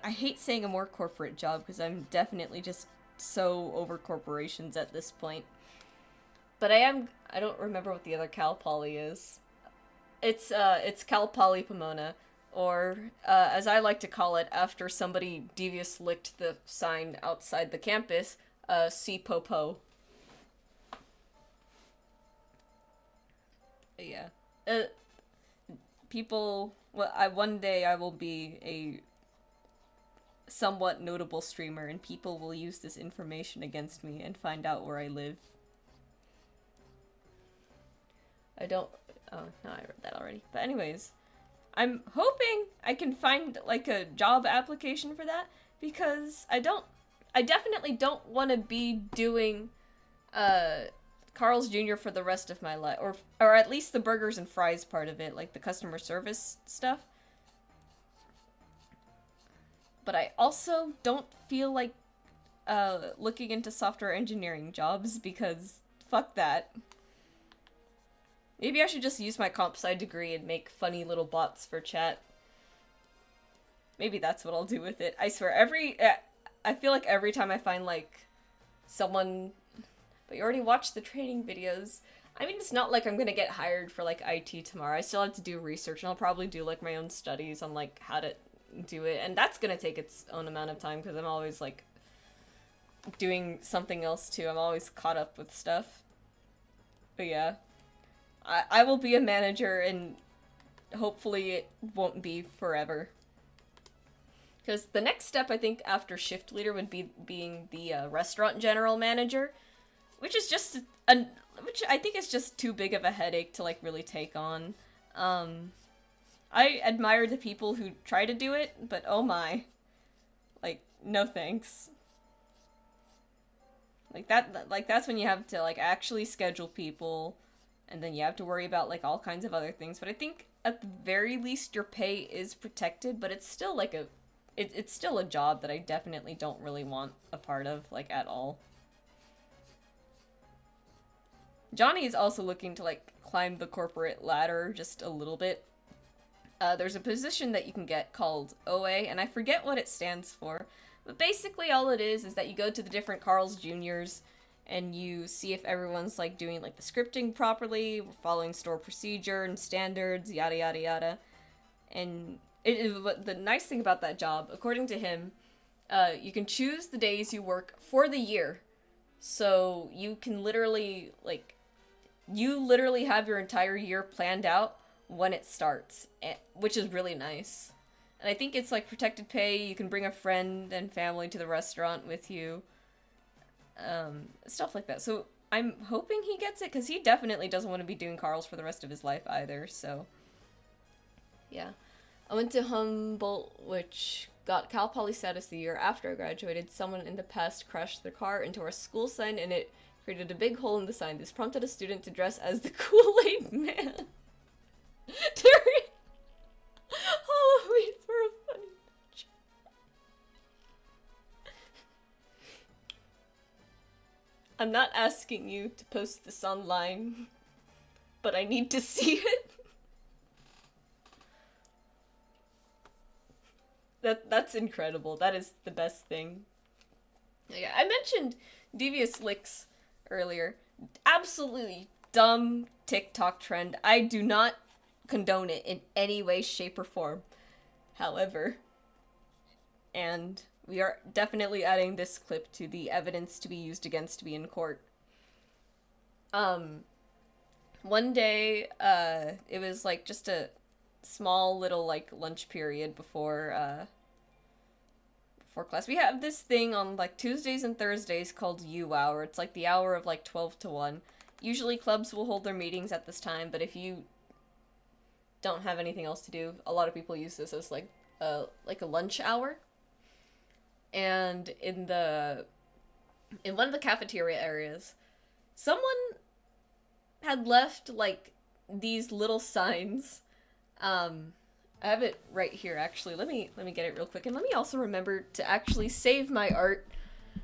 I hate saying a more corporate job because I'm definitely just so over corporations at this point. But I am. I don't remember what the other Cal Poly is. It's Cal Poly Pomona, or as I like to call it, after somebody devious licked the sign outside the campus, C Popo. Yeah. Uh, people. Well, one day I will be a somewhat notable streamer, and people will use this information against me and find out where I live. I don't. Oh no, I read that already. But anyways, I'm hoping I can find like a job application for that because I definitely don't want to be doing Carl's Jr. for the rest of my life, or at least the burgers and fries part of it, like the customer service stuff. But I also don't feel like looking into software engineering jobs because fuck that. Maybe I should just use my comp sci degree and make funny little bots for chat. Maybe that's what I'll do with it. I swear, I feel like every time I find, like, someone... But you already watched the training videos. I mean, it's not like I'm gonna get hired for, like, IT tomorrow. I still have to do research, and I'll probably do, like, my own studies on, like, how to do it. And that's gonna take its own amount of time, because I'm always, like, doing something else, too. I'm always caught up with stuff. But yeah. I will be a manager, and hopefully it won't be forever. Because the next step, I think, after shift leader would be being the restaurant general manager, which is just which I think is just too big of a headache to like really take on. I admire the people who try to do it, but oh my, like no thanks. Like that's when you have to like actually schedule people. And then you have to worry about, like, all kinds of other things. But I think, at the very least, your pay is protected. But it's still, like, it's still a job that I definitely don't really want a part of, like, at all. Johnny is also looking to, like, climb the corporate ladder just a little bit. There's a position that you can get called OA, and I forget what it stands for. But basically all it is that you go to the different Carl's Jr.'s, and you see if everyone's, like, doing, like, the scripting properly, following store procedure and standards, yada yada yada. And the nice thing about that job, according to him, you can choose the days you work for the year. So you can literally, like, you literally have your entire year planned out when it starts, which is really nice. And I think it's, like, protected pay, you can bring a friend and family to the restaurant with you. Stuff like that. So I'm hoping he gets it, because he definitely doesn't want to be doing Carl's for the rest of his life either, so yeah. I went to Humboldt, which got Cal Poly status the year after I graduated. Someone in the past crashed their car into our school sign, and it created a big hole in the sign. This prompted a student to dress as the Kool-Aid Man during Halloween for a funny picture. I'm not asking you to post this online, but I need to see it. That's incredible. That is the best thing. Yeah, I mentioned Devious Licks earlier. Absolutely dumb TikTok trend. I do not condone it in any way, shape, or form. However, and we are definitely adding this clip to the evidence to be used against me in court. One day, it was like just a small little like lunch period before class. We have this thing on like Tuesdays and Thursdays called U Hour. It's like the hour of like 12 to 1. Usually clubs will hold their meetings at this time, but if you don't have anything else to do, a lot of people use this as like a lunch hour. And in one of the cafeteria areas, someone had left like these little signs. I have it right here actually. Let me get it real quick, and let me also remember to actually save my art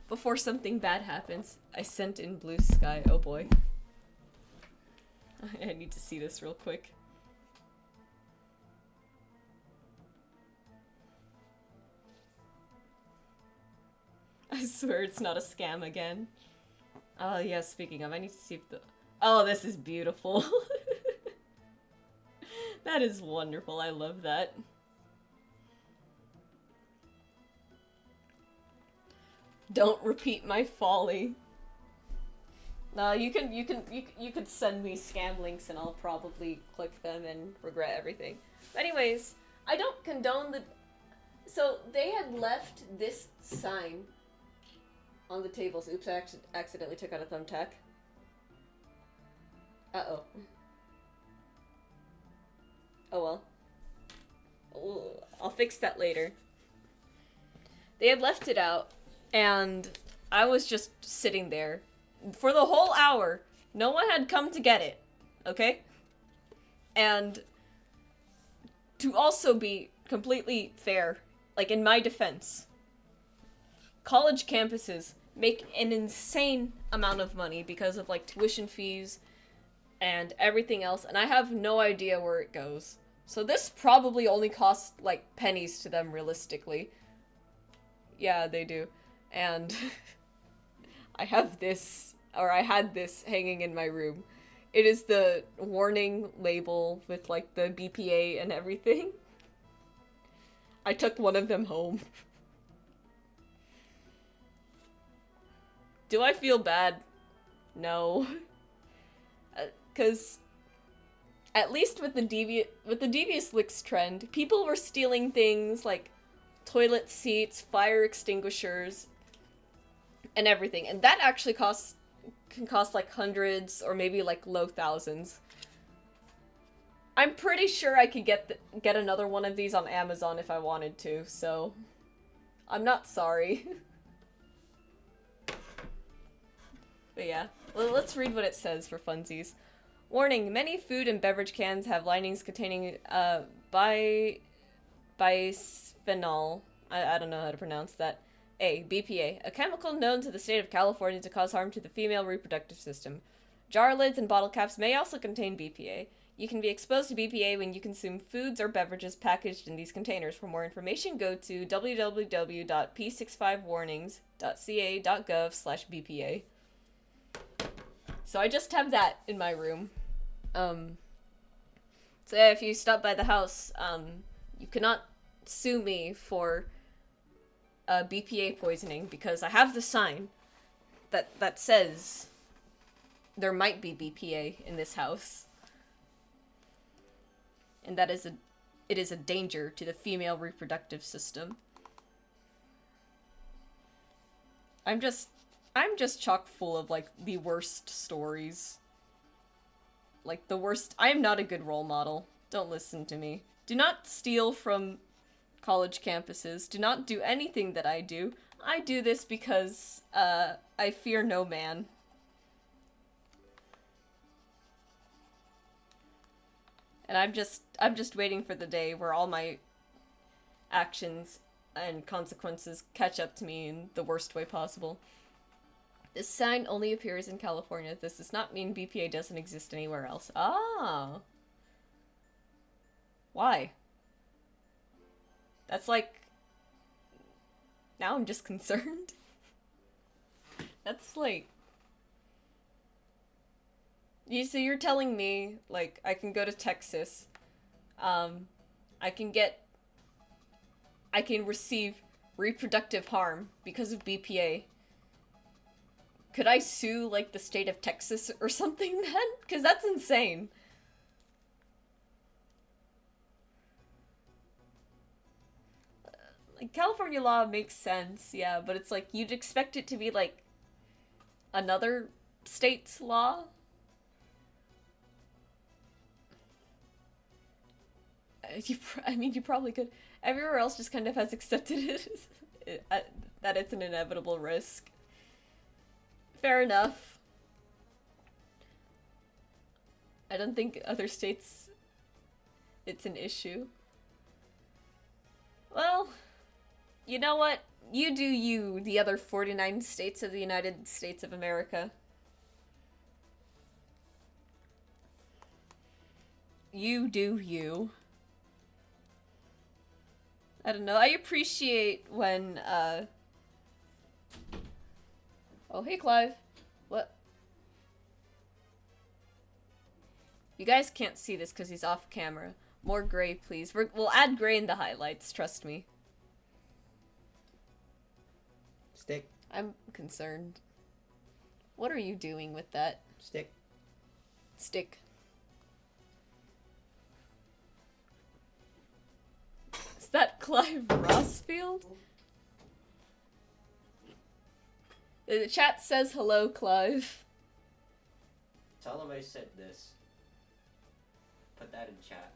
before something bad happens. I sent in blue sky. Oh boy. I need to see this real quick. I swear it's not a scam again. Oh yeah, speaking of, I need to see if the... Oh, this is beautiful. That is wonderful. I love that. Don't repeat my folly. No, you could send me scam links and I'll probably click them and regret everything. But anyways, I don't condone the... So they had left this sign on the tables. Oops, I accidentally took out a thumbtack. Uh-oh. Oh well. I'll fix that later. They had left it out, and I was just sitting there. For the whole hour, no one had come to get it, okay? And to also be completely fair, like in my defense, college campuses make an insane amount of money because of like tuition fees and everything else, and I have no idea where it goes. So this probably only costs like pennies to them realistically. Yeah, they do. And I had this hanging in my room. It is the warning label with like the BPA and everything. I took one of them home. Do I feel bad? No. Because at least with the devious licks trend, people were stealing things like toilet seats, fire extinguishers, and everything. And that actually can cost like hundreds or maybe like low thousands. I'm pretty sure I could get another one of these on Amazon if I wanted to, so I'm not sorry. But yeah, well, let's read what it says for funsies. Warning, many food and beverage cans have linings containing bisphenol. I don't know how to pronounce that. A. BPA, a chemical known to the state of California to cause harm to the female reproductive system. Jar lids and bottle caps may also contain BPA. You can be exposed to BPA when you consume foods or beverages packaged in these containers. For more information, go to www.p65warnings.ca.gov/BPA. So I just have that in my room. So yeah, if you stop by the house, you cannot sue me for BPA poisoning because I have the sign that says there might be BPA in this house. And it is a danger to the female reproductive system. I'm just chock full of like the worst stories. Like the worst. I am not a good role model. Don't listen to me. Do not steal from college campuses. Do not do anything that I do. I do this because I fear no man. And I'm just waiting for the day where all my actions and consequences catch up to me in the worst way possible. This sign only appears in California. This does not mean BPA doesn't exist anywhere else. Ah. Why? That's like... Now I'm just concerned. That's like... So you're telling me, like, I can go to Texas, I can receive reproductive harm because of BPA. Could I sue, like, the state of Texas or something then? Because that's insane. Like, California law makes sense, yeah, but it's like, you'd expect it to be, like, another state's law? I mean, you probably could. Everywhere else just kind of has accepted that it's an inevitable risk. Fair enough. I don't think other states it's an issue. Well, you know what? You do you, the other 49 states of the United States of America. You do you. I don't know. I appreciate when, Oh, hey, Clive. What? You guys can't see this because he's off camera. More gray, please. We'll add gray in the highlights, trust me. Stick. I'm concerned. What are you doing with that? Stick. Stick. Is that Clive Rossfield? The chat says hello, Clive. Tell him I said this. Put that in chat.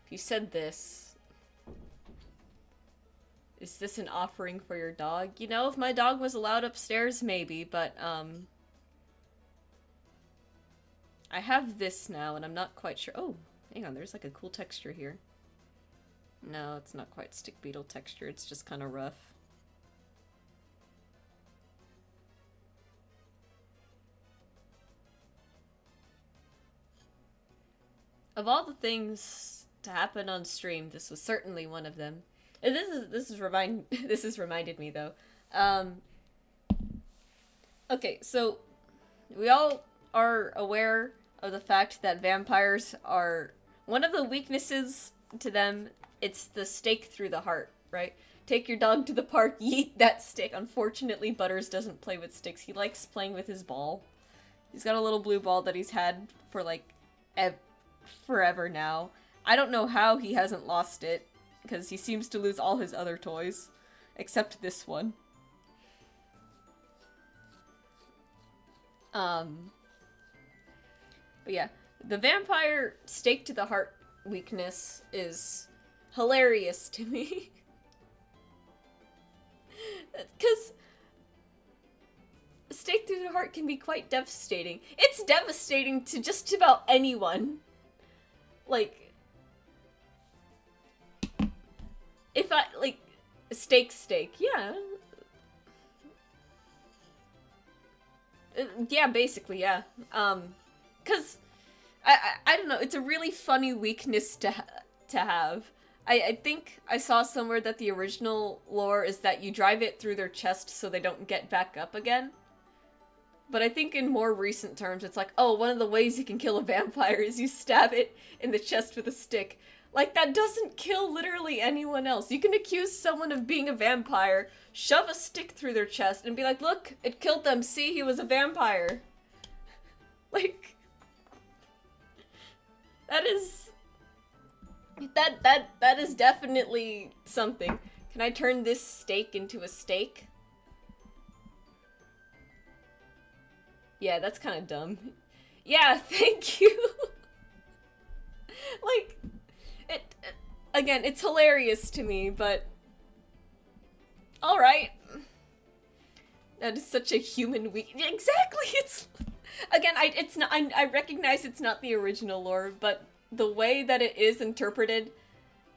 He said this. Is this an offering for your dog? You know, if my dog was allowed upstairs, maybe, but, I have this now, and I'm not quite sure. Oh, hang on, there's like a cool texture here. No, it's not quite stick beetle texture, it's just kind of rough. Of all the things to happen on stream, this was certainly one of them. And this is reminded me though. Okay, so we all are aware of the fact that vampires are one of the weaknesses to them. It's the stake through the heart, right? Take your dog to the park, yeet that stick. Unfortunately, Butters doesn't play with sticks. He likes playing with his ball. He's got a little blue ball that he's had for like forever now. I don't know how he hasn't lost it, because he seems to lose all his other toys, except this one. But yeah, the vampire stake to the heart weakness is hilarious to me. Because stake through the heart can be quite devastating. It's devastating to just about anyone. Like, if I, like, steak, yeah. Yeah, basically, yeah. Cause, I don't know, it's a really funny weakness to have. I think I saw somewhere that the original lore is that you drive it through their chest so they don't get back up again. But I think in more recent terms, it's like, oh, one of the ways you can kill a vampire is you stab it in the chest with a stick. Like, that doesn't kill literally anyone else. You can accuse someone of being a vampire, shove a stick through their chest, and be like, look, it killed them, see, he was a vampire. Like, that is... That is definitely something. Can I turn this steak into a steak? Yeah, that's kind of dumb. Yeah, thank you. Like, again, it's hilarious to me, but alright. That is such a human exactly, it's... Again, it's not, I recognize it's not the original lore, but the way that it is interpreted,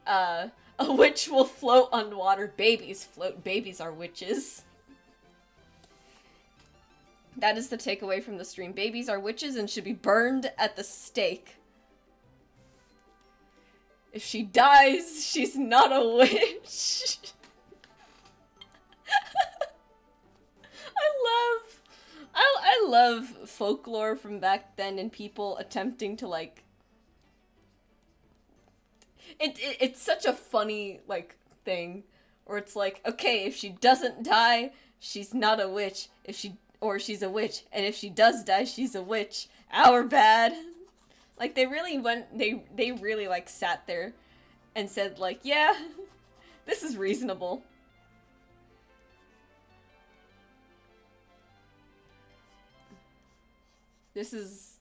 a witch will float on water. Babies float. Babies are witches. That is the takeaway from the stream. Babies are witches and should be burned at the stake. If she dies, she's not a witch. I love folklore from back then and people attempting to, like... It's such a funny, like, thing. Where it's like, okay, if she doesn't die, she's not a witch. Or she's a witch. And if she does die, she's a witch. Our bad. Like, they really they really, like, sat there and said, like, yeah, this is reasonable. This is...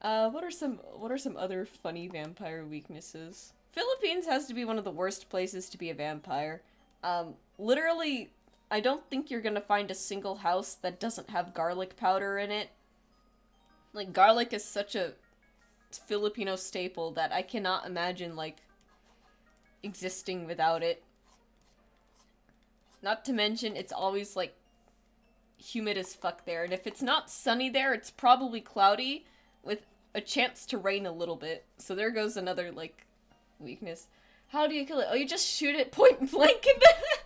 yeah. What are some other funny vampire weaknesses? Philippines has to be one of the worst places to be a vampire. Literally, I don't think you're gonna find a single house that doesn't have garlic powder in it. Like, garlic is such a Filipino staple that I cannot imagine, like, existing without it. Not to mention, it's always, like, humid as fuck there. And if it's not sunny there, it's probably cloudy with a chance to rain a little bit. So there goes another, like, weakness. How do you kill it? Oh, you just shoot it point blank in the head.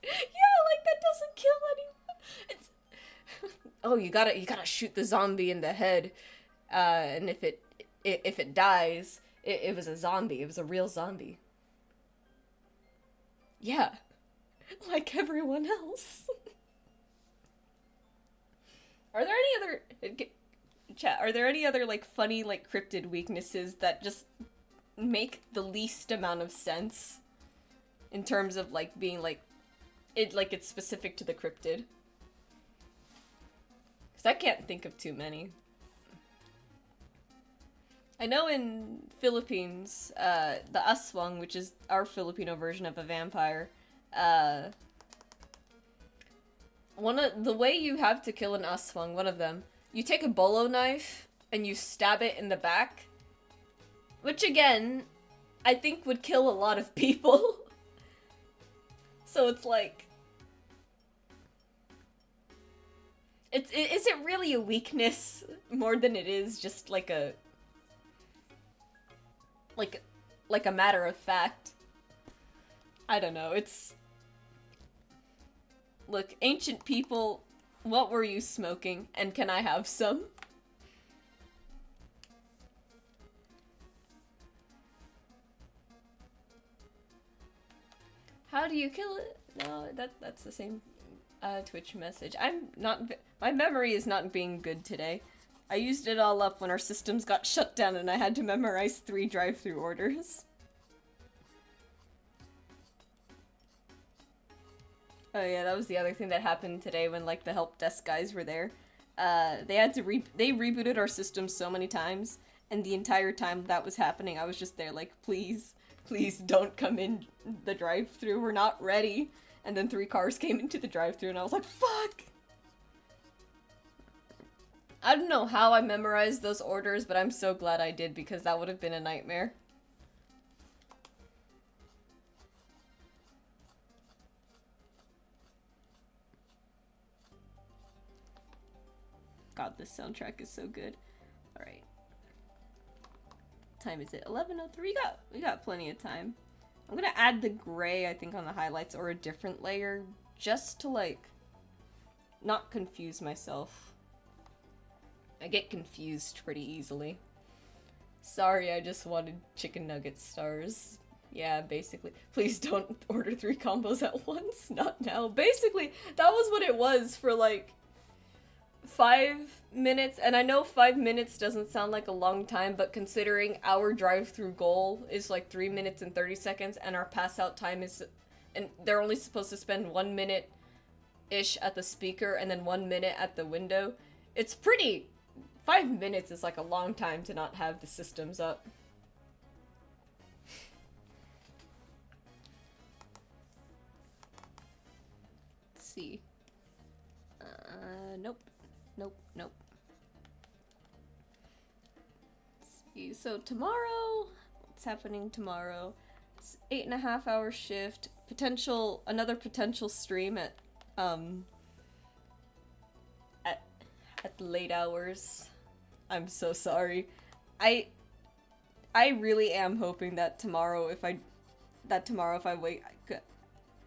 Yeah, like, that doesn't kill anyone. It's... Oh, you gotta shoot the zombie in the head. And if it dies, it was a zombie. It was a real zombie. Yeah. Like everyone else. Are there any other... Chat, are there any other, like, funny, like, cryptid weaknesses that just make the least amount of sense? In terms of, like, being, like, it's specific to the cryptid? Because I can't think of too many. I know in Philippines, the aswang, which is our Filipino version of a vampire, the way you have to kill an aswang, one of them, you take a bolo knife and you stab it in the back, which again, I think would kill a lot of people. So it's like, is it really a weakness more than it is just like a matter of fact? I don't know, it's... Look, ancient people, what were you smoking? And can I have some? How do you kill it? No, that's the same Twitch message. My memory is not being good today. I used it all up when our systems got shut down and I had to memorize 3 drive-thru orders. Oh yeah, that was the other thing that happened today when, like, the help desk guys were there. They rebooted our system so many times, and the entire time that was happening, I was just there like, please don't come in the drive-thru, we're not ready. And then 3 cars came into the drive-thru and I was like, fuck! I don't know how I memorized those orders, but I'm so glad I did because that would have been a nightmare. God, this soundtrack is so good. Alright. Time is it? 11:03? We got plenty of time. I'm gonna add the gray, I think, on the highlights or a different layer just to, like, not confuse myself. I get confused pretty easily. Sorry, I just wanted chicken nugget stars. Yeah, basically. Please don't order 3 combos at once. Not now. Basically, that was what it was for, like, 5 minutes. And I know 5 minutes doesn't sound like a long time, but considering our drive-through goal is, like, 3 minutes and 30 seconds, and our pass-out time is... And they're only supposed to spend 1 minute-ish at the speaker, and then 1 minute at the window. It's pretty... 5 minutes is, like, a long time to not have the systems up. Let's see. Nope. Nope. Let's see. So tomorrow, what's happening tomorrow? It's 8.5 hour shift. Another potential stream at late hours. I'm so sorry. I really am hoping that tomorrow, if I wake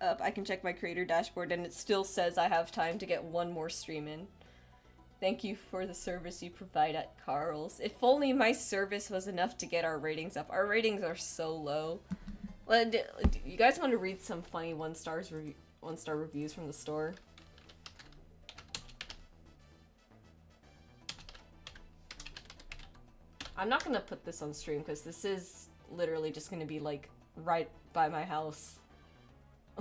up, I can check my creator dashboard and it still says I have time to get 1 more stream in. Thank you for the service you provide at Carl's. If only my service was enough to get our ratings up. Our ratings are so low. You guys want to read some funny 1-star reviews from the store? I'm not gonna put this on stream because this is literally just gonna be, like, right by my house.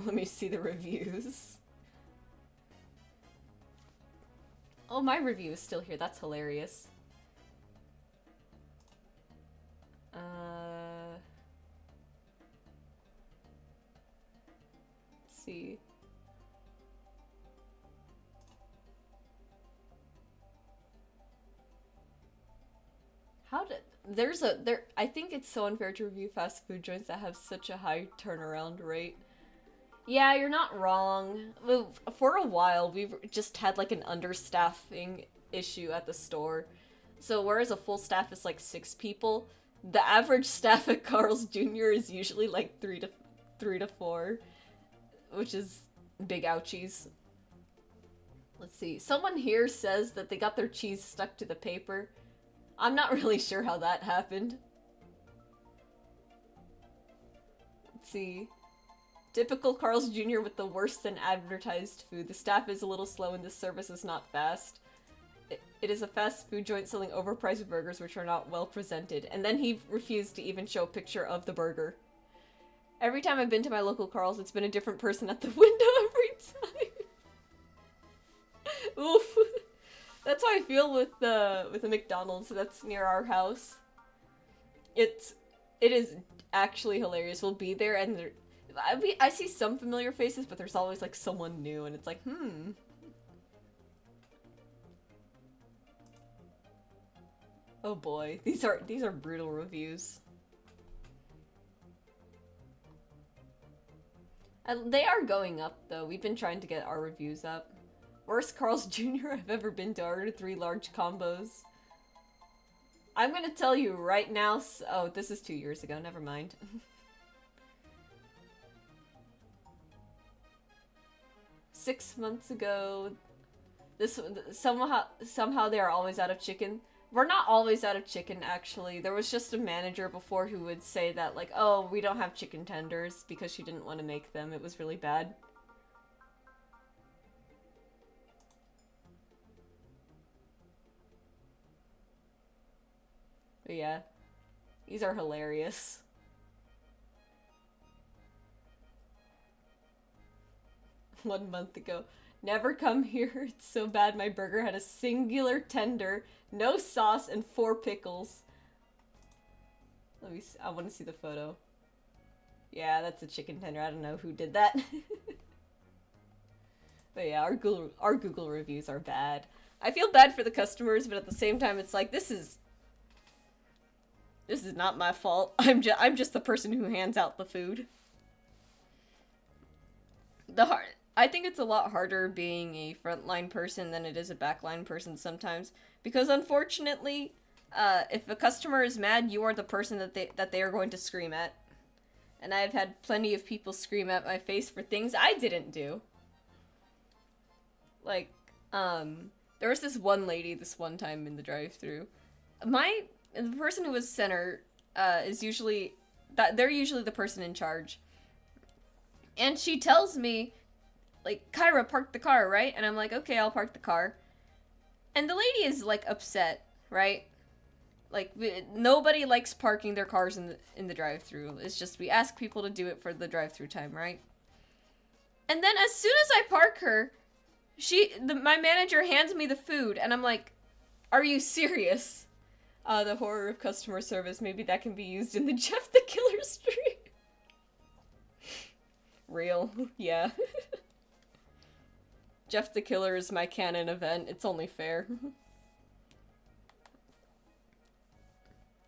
Let me see the reviews. Oh, my review is still here. That's hilarious. Uh, let's see. How did there? I think it's so unfair to review fast food joints that have such a high turnaround rate. Yeah, you're not wrong. Well, for a while, we've just had like an understaffing issue at the store. So whereas a full staff is like 6 people, the average staff at Carl's Jr. is usually like 3 to 4, which is big ouchies. Let's see. Someone here says that they got their cheese stuck to the paper. I'm not really sure how that happened. Let's see. Typical Carl's Jr. with the worse than advertised food. The staff is a little slow and the service is not fast. It is a fast food joint selling overpriced burgers which are not well presented. And then he refused to even show a picture of the burger. Every time I've been to my local Carl's, it's been a different person at the window every time. Oof. That's how I feel with the McDonald's that's near our house. It is actually hilarious. We'll be there and I see some familiar faces, but there's always like someone new, and it's like, Oh boy, these are brutal reviews. They are going up though. We've been trying to get our reviews up. Worst Carl's Jr. I've ever been to. Ordered 3 large combos. I'm gonna tell you right now. Oh, this is 2 years ago. Never mind. 6 months ago. This somehow they are always out of chicken. We're not always out of chicken, actually. There was just a manager before who would say that, like, oh, we don't have chicken tenders because she didn't want to make them. It was really bad. But yeah, these are hilarious. One month ago. Never come here. It's so bad my burger had a singular tender, no sauce, and 4 pickles. Let me see. I want to see the photo. Yeah, that's a chicken tender. I don't know who did that. But yeah, our Google reviews are bad. I feel bad for the customers, but at the same time, it's like, this is not my fault. I'm just the person who hands out the food. I think it's a lot harder being a frontline person than it is a backline person sometimes, because unfortunately, if a customer is mad, you are the person that they are going to scream at. And I've had plenty of people scream at my face for things I didn't do. Like, there was this one lady this one time in the drive-thru. The person who was center is usually they're usually the person in charge. And she tells me, like, Kyra, park the car, right? And I'm like, okay, I'll park the car. And the lady is, like, upset, right? Like, nobody likes parking their cars in the drive-thru. It's just we ask people to do it for the drive-thru time, right? And then as soon as I park her, my manager hands me the food, and I'm like, are you serious? The horror of customer service. Maybe that can be used in the Jeff the Killer stream. Real, yeah. Jeff the Killer is my canon event. It's only fair.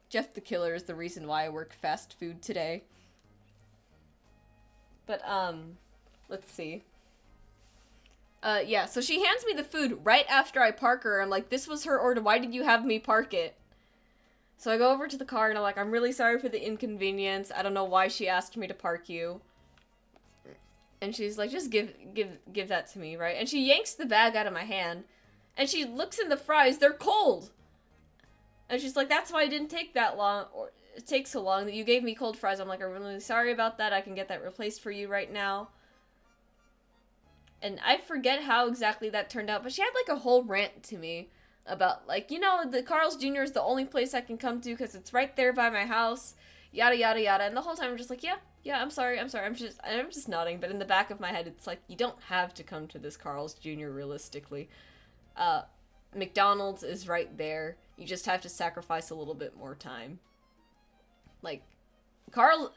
Jeff the Killer is the reason why I work fast food today. But, let's see. Yeah, so she hands me the food right after I park her. I'm like, this was her order. Why did you have me park it? So I go over to the car and I'm like, I'm really sorry for the inconvenience. I don't know why she asked me to park you. And she's like, just give that to me, right? And she yanks the bag out of my hand. And she looks in the fries. They're cold. And she's like, that's why it didn't take that long, or it takes so long that you gave me cold fries. I'm like, I'm really sorry about that. I can get that replaced for you right now. And I forget how exactly that turned out, but she had, like, a whole rant to me about, like, you know, the Carl's Jr. is the only place I can come to because it's right there by my house, yada, yada, yada. And the whole time I'm just like, yeah, I'm sorry. I'm just nodding, but in the back of my head, it's like, you don't have to come to this Carl's Jr. realistically. McDonald's is right there. You just have to sacrifice a little bit more time. Like, I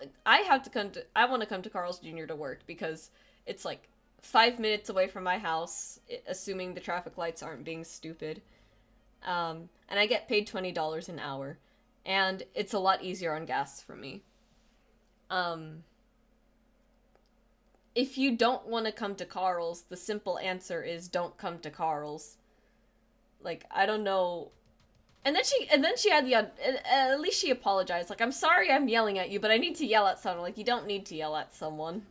want to come to Carl's Jr. to work because it's like 5 minutes away from my house, assuming the traffic lights aren't being stupid. And I get paid $20 an hour, and it's a lot easier on gas for me. Um, if you don't want to come to Carl's, the simple answer is don't come to Carl's. Like, I don't know. And then she had the at least she apologized. Like, I'm sorry I'm yelling at you, but I need to yell at someone. Like, you don't need to yell at someone.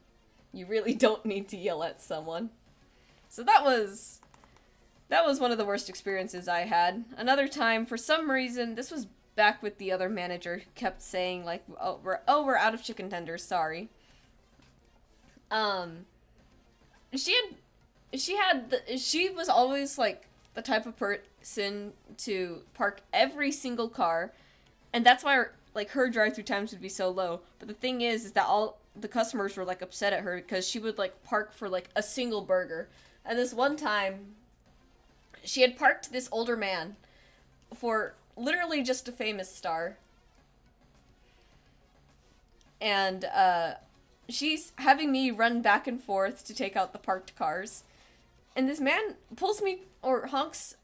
You really don't need to yell at someone. So that was one of the worst experiences I had. Another time, for some reason, this was back with the other manager, kept saying like, we're out of chicken tenders, sorry. Um she was always like the type of person to park every single car, and that's why her drive-through times would be so low. But the thing is that all the customers were like upset at her because she would like park for like a single burger. And this one time, she had parked this older man for literally just a famous star. And she's having me run back and forth to take out the parked cars. And this man pulls me or honks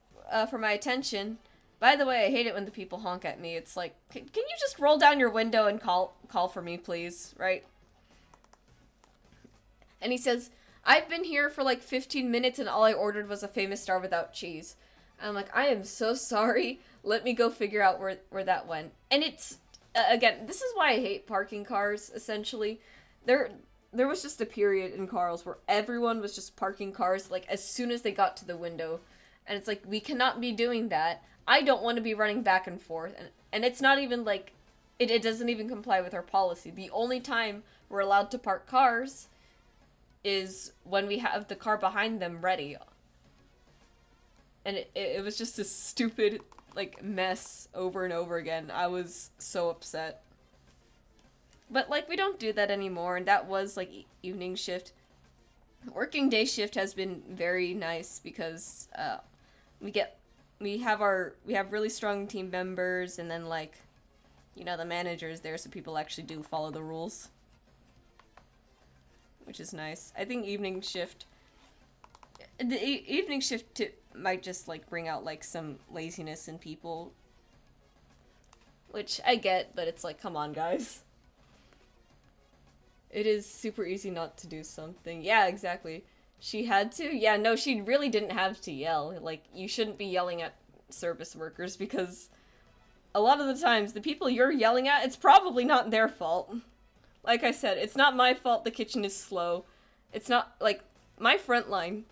for my attention. By the way, I hate it when the people honk at me. It's like, can you just roll down your window and call for me, please? Right? And he says, I've been here for like 15 minutes and all I ordered was a famous star without cheese. I'm like, I am so sorry. Let me go figure out where that went. And it's, again, this is why I hate parking cars, essentially. There was just a period in Carl's where everyone was just parking cars, like, as soon as they got to the window. And it's like, we cannot be doing that. I don't want to be running back and forth. And it's not even like, it doesn't even comply with our policy. The only time we're allowed to park cars is when we have the car behind them ready. And it was just a stupid, like, mess over and over again. I was so upset. But, like, we don't do that anymore, and that was, like, evening shift. Working day shift has been very nice because we have really strong team members, and then, like, you know, the manager's there, so people actually do follow the rules, which is nice. I think evening shift might just like bring out like some laziness in people, which I get, but it's like, come on, guys. It is super easy not to do something. Yeah, exactly. She had to? Yeah, no, she really didn't have to yell. Like, you shouldn't be yelling at service workers because a lot of the times the people you're yelling at, it's probably not their fault. Like I said, it's not my fault the kitchen is slow. It's not, like, my front line,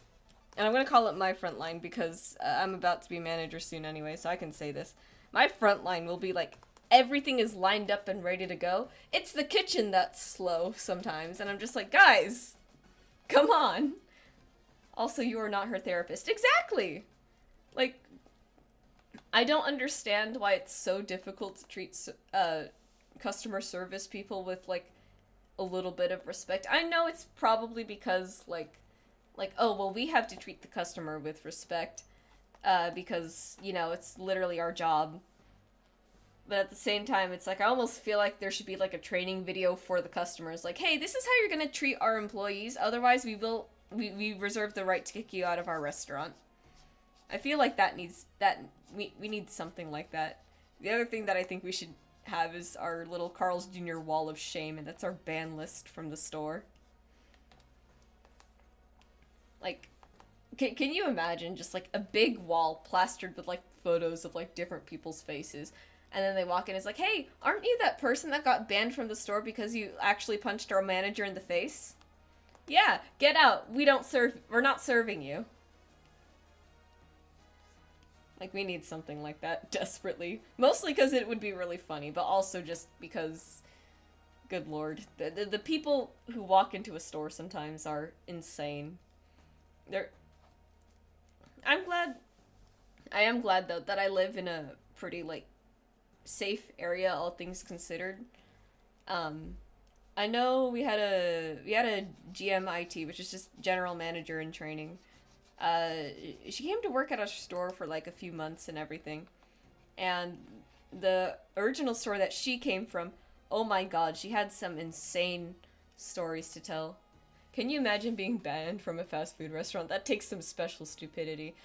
and I'm gonna call it my front line because I'm about to be manager soon anyway, so I can say this. My front line will be like, everything is lined up and ready to go. It's the kitchen that's slow sometimes, and I'm just like, guys, come on. Also, you are not her therapist. Exactly! Like, I don't understand why it's so difficult to treat customer service people with, like, a little bit of respect. I know it's probably because, like, oh, well, we have to treat the customer with respect, because, you know, it's literally our job. But at the same time, it's like, I almost feel like there should be, like, a training video for the customers. Like, hey, this is how you're gonna treat our employees, otherwise we reserve the right to kick you out of our restaurant. I feel like we need something like that. The other thing that I think we should have is our little Carl's Jr. wall of shame, and that's our ban list from the store. Like, can you imagine just, like, a big wall plastered with, like, photos of, like, different people's faces, and then they walk in and it's like, hey, aren't you that person that got banned from the store because you actually punched our manager in the face? Yeah, get out. We're not serving you. Like, we need something like that desperately. Mostly because it would be really funny, but also just because, good lord, the people who walk into a store sometimes are insane. I am glad though that I live in a pretty, like, safe area, all things considered. I know we had a GMIT, which is just general manager in training. She came to work at our store for like a few months and everything. And the original store that she came from Oh my god, she had some insane stories to tell. Can you imagine being banned from a fast food restaurant? That takes some special stupidity.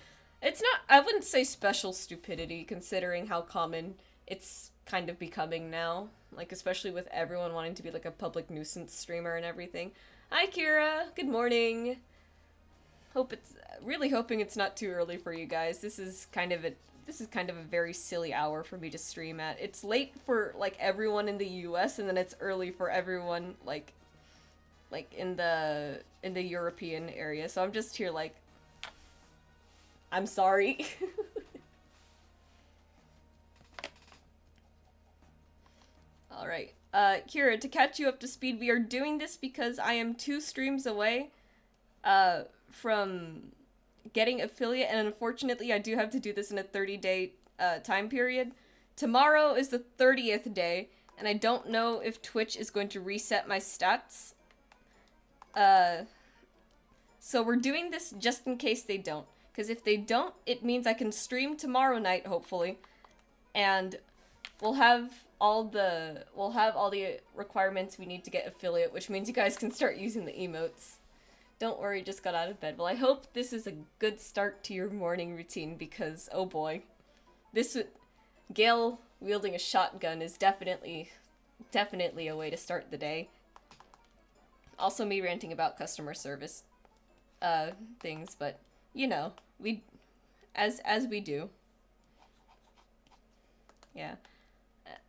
It's not, I wouldn't say special stupidity, considering how common it's kind of becoming now. Like, especially with everyone wanting to be like a public nuisance streamer and everything. Hi, Kira. Good morning. Hope it's, really hoping it's not too early for you guys. This is kind of a very silly hour for me to stream at. It's late for like everyone in the US, and then it's early for everyone like in the European area. So I'm just here like, I'm sorry. All right. Kira, to catch you up to speed, we are doing this because I am 2 streams away from getting affiliate, and unfortunately I do have to do this in a 30-day time period. Tomorrow is the 30th day, and I don't know if Twitch is going to reset my stats. So we're doing this just in case they don't. Because if they don't, it means I can stream tomorrow night, hopefully. And we'll have all the requirements we need to get affiliate, which means you guys can start using the emotes. Don't worry, just got out of bed. Well, I hope this is a good start to your morning routine, because, oh boy. Gale wielding a shotgun is definitely a way to start the day. Also me ranting about customer service things, but you know, as we do. Yeah.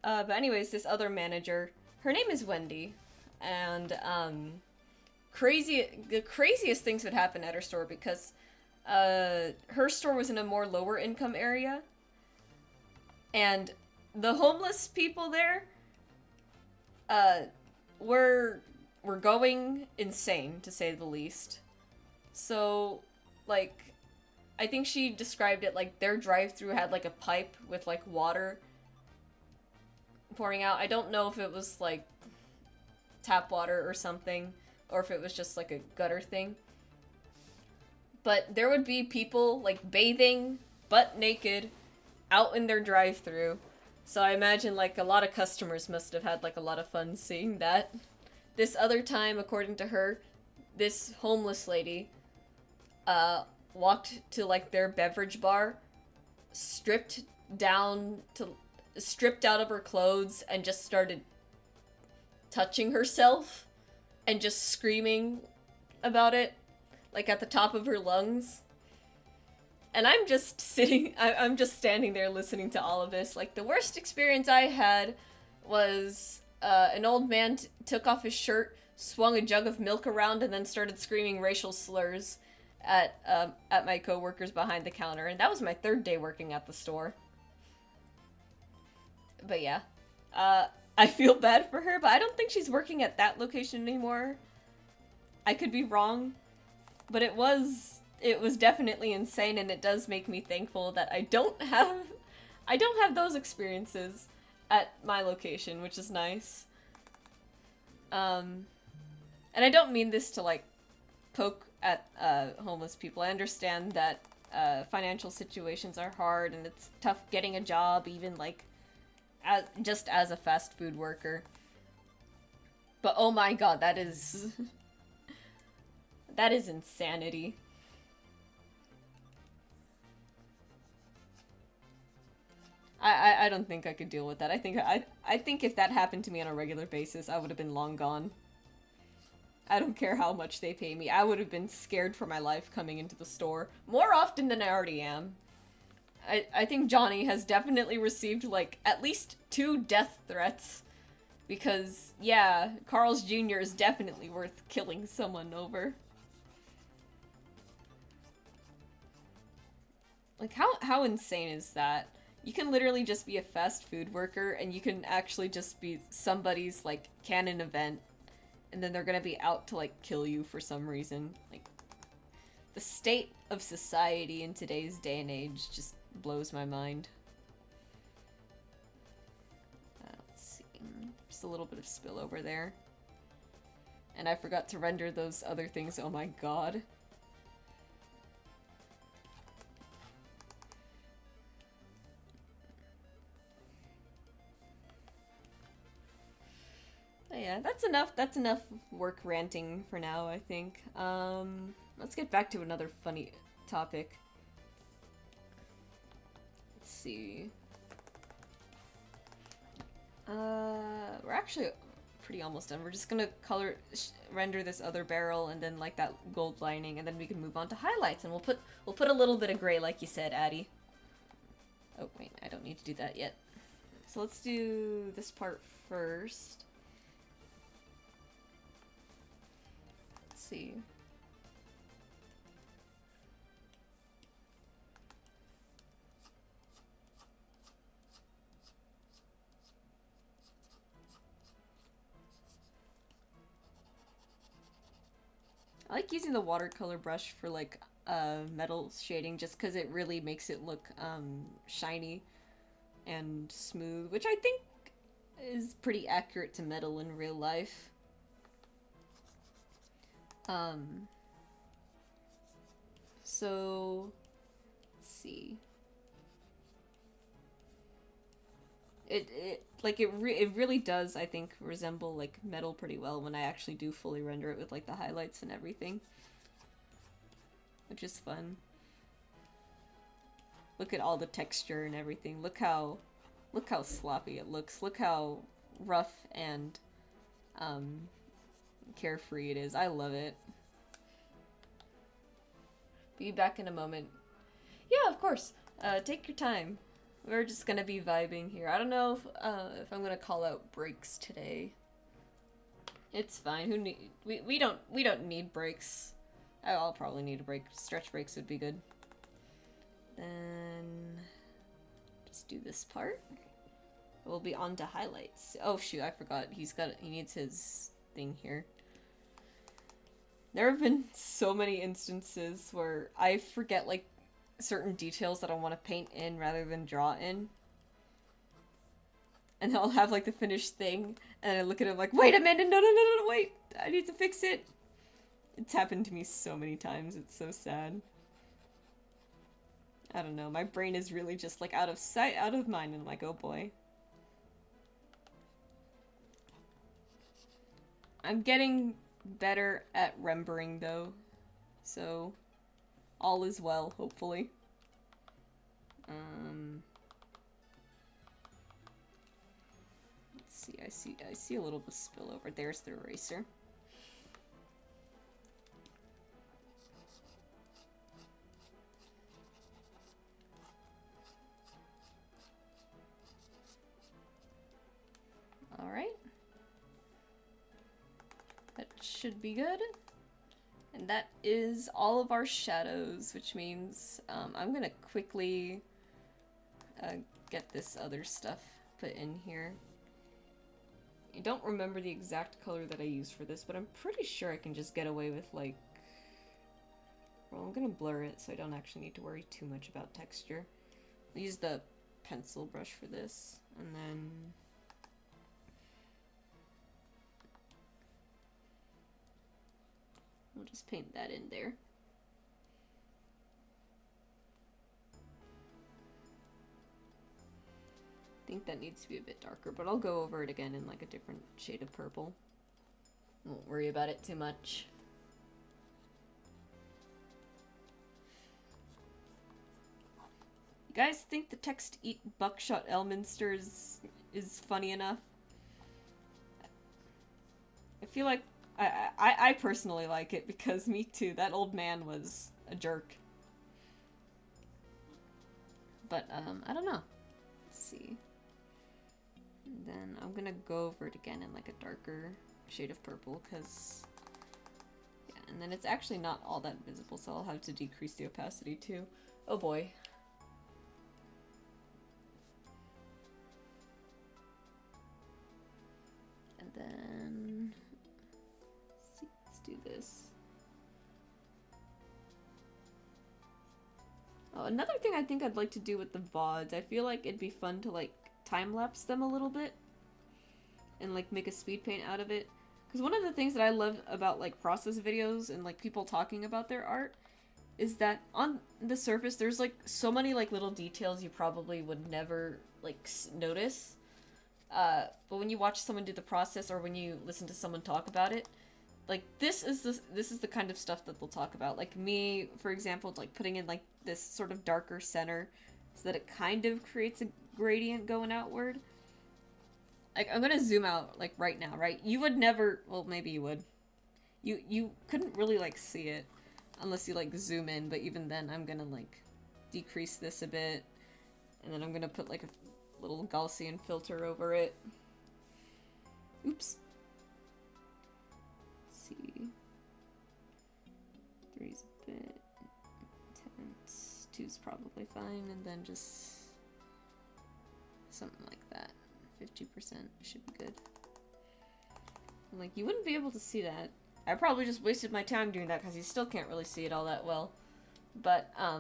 But anyways, this other manager, her name is Wendy, and the craziest things would happen at her store, because her store was in a more lower income area, and the homeless people there were going insane, to say the least. So, like, I think she described it like their drive-thru had like a pipe with like water pouring out. I don't know if it was like tap water or something, or if it was just like a gutter thing. But there would be people like bathing, butt naked, out in their drive-thru. So I imagine like a lot of customers must have had like a lot of fun seeing that. This other time, according to her, this homeless lady walked to like their beverage bar, stripped out of her clothes, and just started touching herself and just screaming about it, like at the top of her lungs. And I'm just I'm just standing there listening to all of this. Like, the worst experience I had was an old man took off his shirt, swung a jug of milk around, and then started screaming racial slurs at my coworkers behind the counter. And that was my 3rd day working at the store. But yeah, I feel bad for her, but I don't think she's working at that location anymore. I could be wrong, but it was definitely insane, and it does make me thankful that I don't have those experiences at my location, which is nice. And I don't mean this to like poke at homeless people. I understand that financial situations are hard, and it's tough getting a job, even like just as a fast food worker. But oh my god, that is insanity. I don't think I could deal with that. I think if that happened to me on a regular basis, I would have been long gone. I don't care how much they pay me. I would have been scared for my life coming into the store more often than I already am. I think Johnny has definitely received like at least 2 death threats, because yeah, Carl's Jr. is definitely worth killing someone over. Like, how insane is that? You can literally just be a fast food worker, and you can actually just be somebody's, like, canon event, and then they're gonna be out to, like, kill you for some reason. Like, the state of society in today's day and age just blows my mind. Let's see. Just a little bit of spillover there. And I forgot to render those other things. Oh my god. yeah, that's enough. That's enough work ranting for now, I think. Let's get back to another funny topic. Let's see. We're actually pretty almost done. We're just gonna render this other barrel and then like that gold lining, and then we can move on to highlights, and we'll put a little bit of gray like you said, Addie. Oh wait, I don't need to do that yet. So let's do this part first. Let's see. I like using the watercolor brush for like metal shading just because it really makes it look shiny and smooth, which I think is pretty accurate to metal in real life. So let's see. It really does, I think, resemble like metal pretty well when I actually do fully render it with like the highlights and everything, which is fun. Look at all the texture and everything. Look how sloppy it looks. Look how rough and carefree it is. I love it. Be back in a moment. Yeah, of course. Take your time. We're just gonna be vibing here. I don't know if I'm gonna call out breaks today. It's fine. We don't need breaks. I'll probably need a break. Stretch breaks would be good. Then just do this part. We'll be on to highlights. Oh shoot, I forgot. He needs his thing here. There have been so many instances where I forget like certain details that I want to paint in rather than draw in. And I'll have like the finished thing and I look at it like, wait a minute, no, wait, I need to fix it. It's happened to me so many times, it's so sad. I don't know, my brain is really just like out of sight, out of mind, and I'm like, oh boy. I'm getting better at remembering though, so all is well, hopefully. Let's see, I see a little bit of spillover. There's the eraser. Alright. That should be good. And that is all of our shadows, which means I'm gonna quickly get this other stuff put in here. I don't remember the exact color that I used for this, but I'm pretty sure I can just get away with like... Well, I'm gonna blur it so I don't actually need to worry too much about texture. I'll use the pencil brush for this, and then... We'll just paint that in there. I think that needs to be a bit darker, but I'll go over it again in like a different shade of purple. Won't worry about it too much. You guys think the text "Eat Buckshot Elminster" is funny enough? I feel like I personally like it because me too, that old man was a jerk. But, I don't know. Let's see. And then I'm gonna go over it again in like a darker shade of purple because... Yeah, and then it's actually not all that visible, so I'll have to decrease the opacity too. Oh boy. And then... Let's do this. Oh, another thing I think I'd like to do with the VODs, I feel like it'd be fun to like time-lapse them a little bit and like make a speed paint out of it. Because one of the things that I love about like process videos and like people talking about their art is that on the surface there's like so many like little details you probably would never like notice. But when you watch someone do the process or when you listen to someone talk about it, like this is the kind of stuff that they'll talk about. Like me, for example, like putting in like this sort of darker center so that it kind of creates a gradient going outward. Like I'm gonna zoom out like right now, right? You would never, well maybe you would. You couldn't really like see it unless you like zoom in, but even then I'm gonna like decrease this a bit and then I'm gonna put like a little Gaussian filter over it. Oops. Let's see. 3's a bit intense. 2's probably fine, and then just something like that. 50% should be good. I'm like, you wouldn't be able to see that. I probably just wasted my time doing that because you still can't really see it all that well. But, I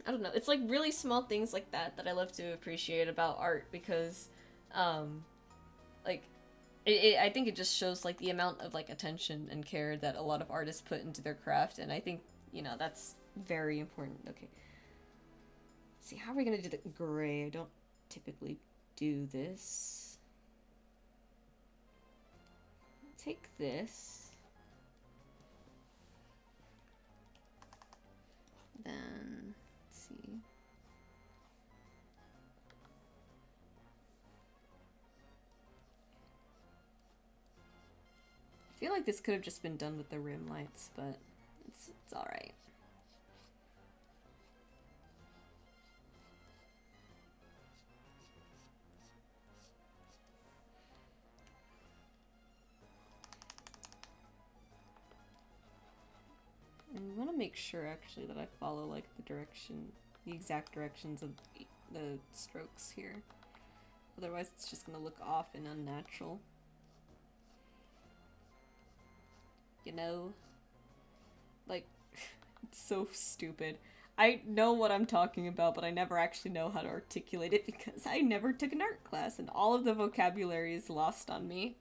don't know. It's like really small things like that that I love to appreciate about art because, like, I think it just shows like the amount of like attention and care that a lot of artists put into their craft, and I think, you know, that's very important. Okay. Let's see, how are we gonna do the gray? I don't typically do this. Take this. Then, let's see. I feel like this could have just been done with the rim lights, but it's alright. And I want to make sure actually that I follow like the exact directions of the strokes here. Otherwise it's just gonna look off and unnatural. You know? Like, it's so stupid. I know what I'm talking about, but I never actually know how to articulate it because I never took an art class and all of the vocabulary is lost on me.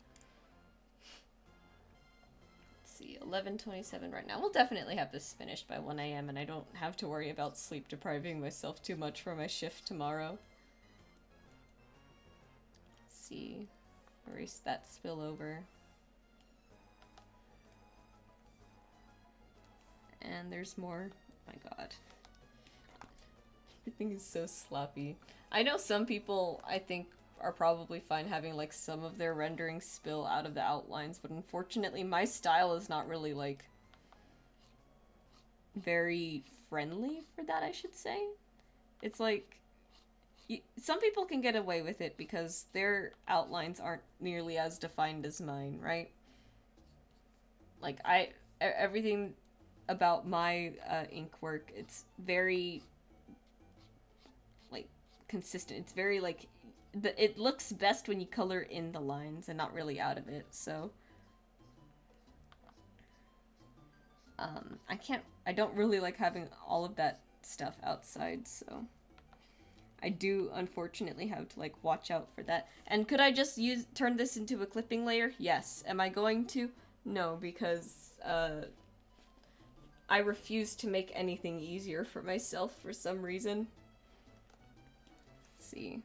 Let's see, 11:27 right now. We'll definitely have this finished by 1 a.m. and I don't have to worry about sleep depriving myself too much for my shift tomorrow. Let's see. Erase that spillover. And there's more. Oh my god. Everything is so sloppy. I know some people, I think, are probably fine having like some of their rendering spill out of the outlines, but unfortunately my style is not really like very friendly for that, I should say. It's like some people can get away with it because their outlines aren't nearly as defined as mine, right? Like everything about my ink work, it's very like consistent. It's very like it looks best when you color in the lines and not really out of it. So I don't really like having all of that stuff outside, so I do unfortunately have to like watch out for that. And could I just turn this into a clipping layer? Yes. Am I going to? No, because I refuse to make anything easier for myself for some reason. Let's see.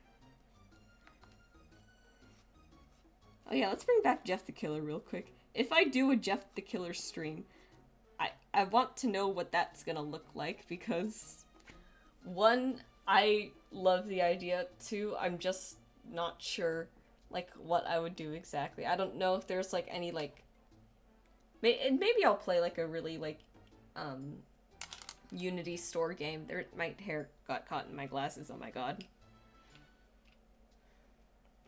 Oh yeah, let's bring back Jeff the Killer real quick. If I do a Jeff the Killer stream, I want to know what that's gonna look like because 1, I love the idea. 2, I'm just not sure like what I would do exactly. I don't know if there's like any like maybe I'll play like a really like Unity store game. My hair got caught in my glasses. Oh my god.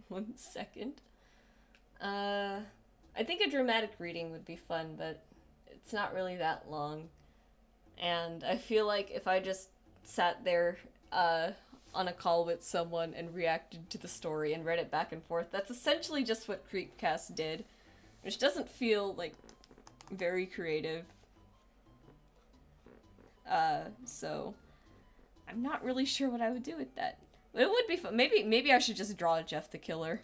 1 second. I think a dramatic reading would be fun, but it's not really that long. And I feel like if I just sat there on a call with someone and reacted to the story and read it back and forth, that's essentially just what Creepcast did, which doesn't feel like very creative. So I'm not really sure what I would do with that. But it would be fun. Maybe I should just draw Jeff the Killer.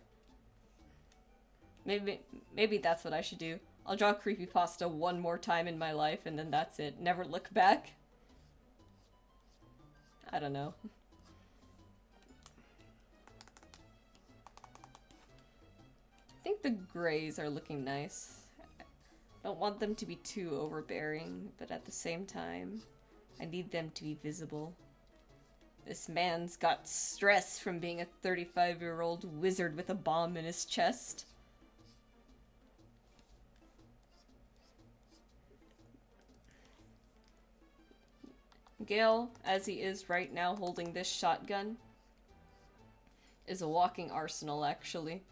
Maybe that's what I should do. I'll draw creepypasta 1 more time in my life and then that's it. Never look back. I don't know. think the grays are looking nice. Don't want them to be too overbearing, but at the same time, I need them to be visible. This man's got stress from being a 35-year-old wizard with a bomb in his chest. Gale, as he is right now holding this shotgun, is a walking arsenal, actually.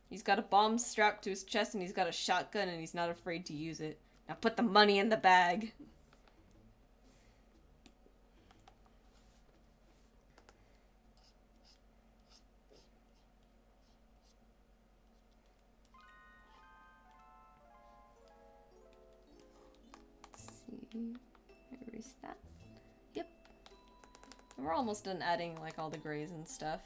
He's got a bomb strapped to his chest and he's got a shotgun and he's not afraid to use it. Now put the money in the bag. Let's see. Erase that. Yep. And we're almost done adding like all the grays and stuff.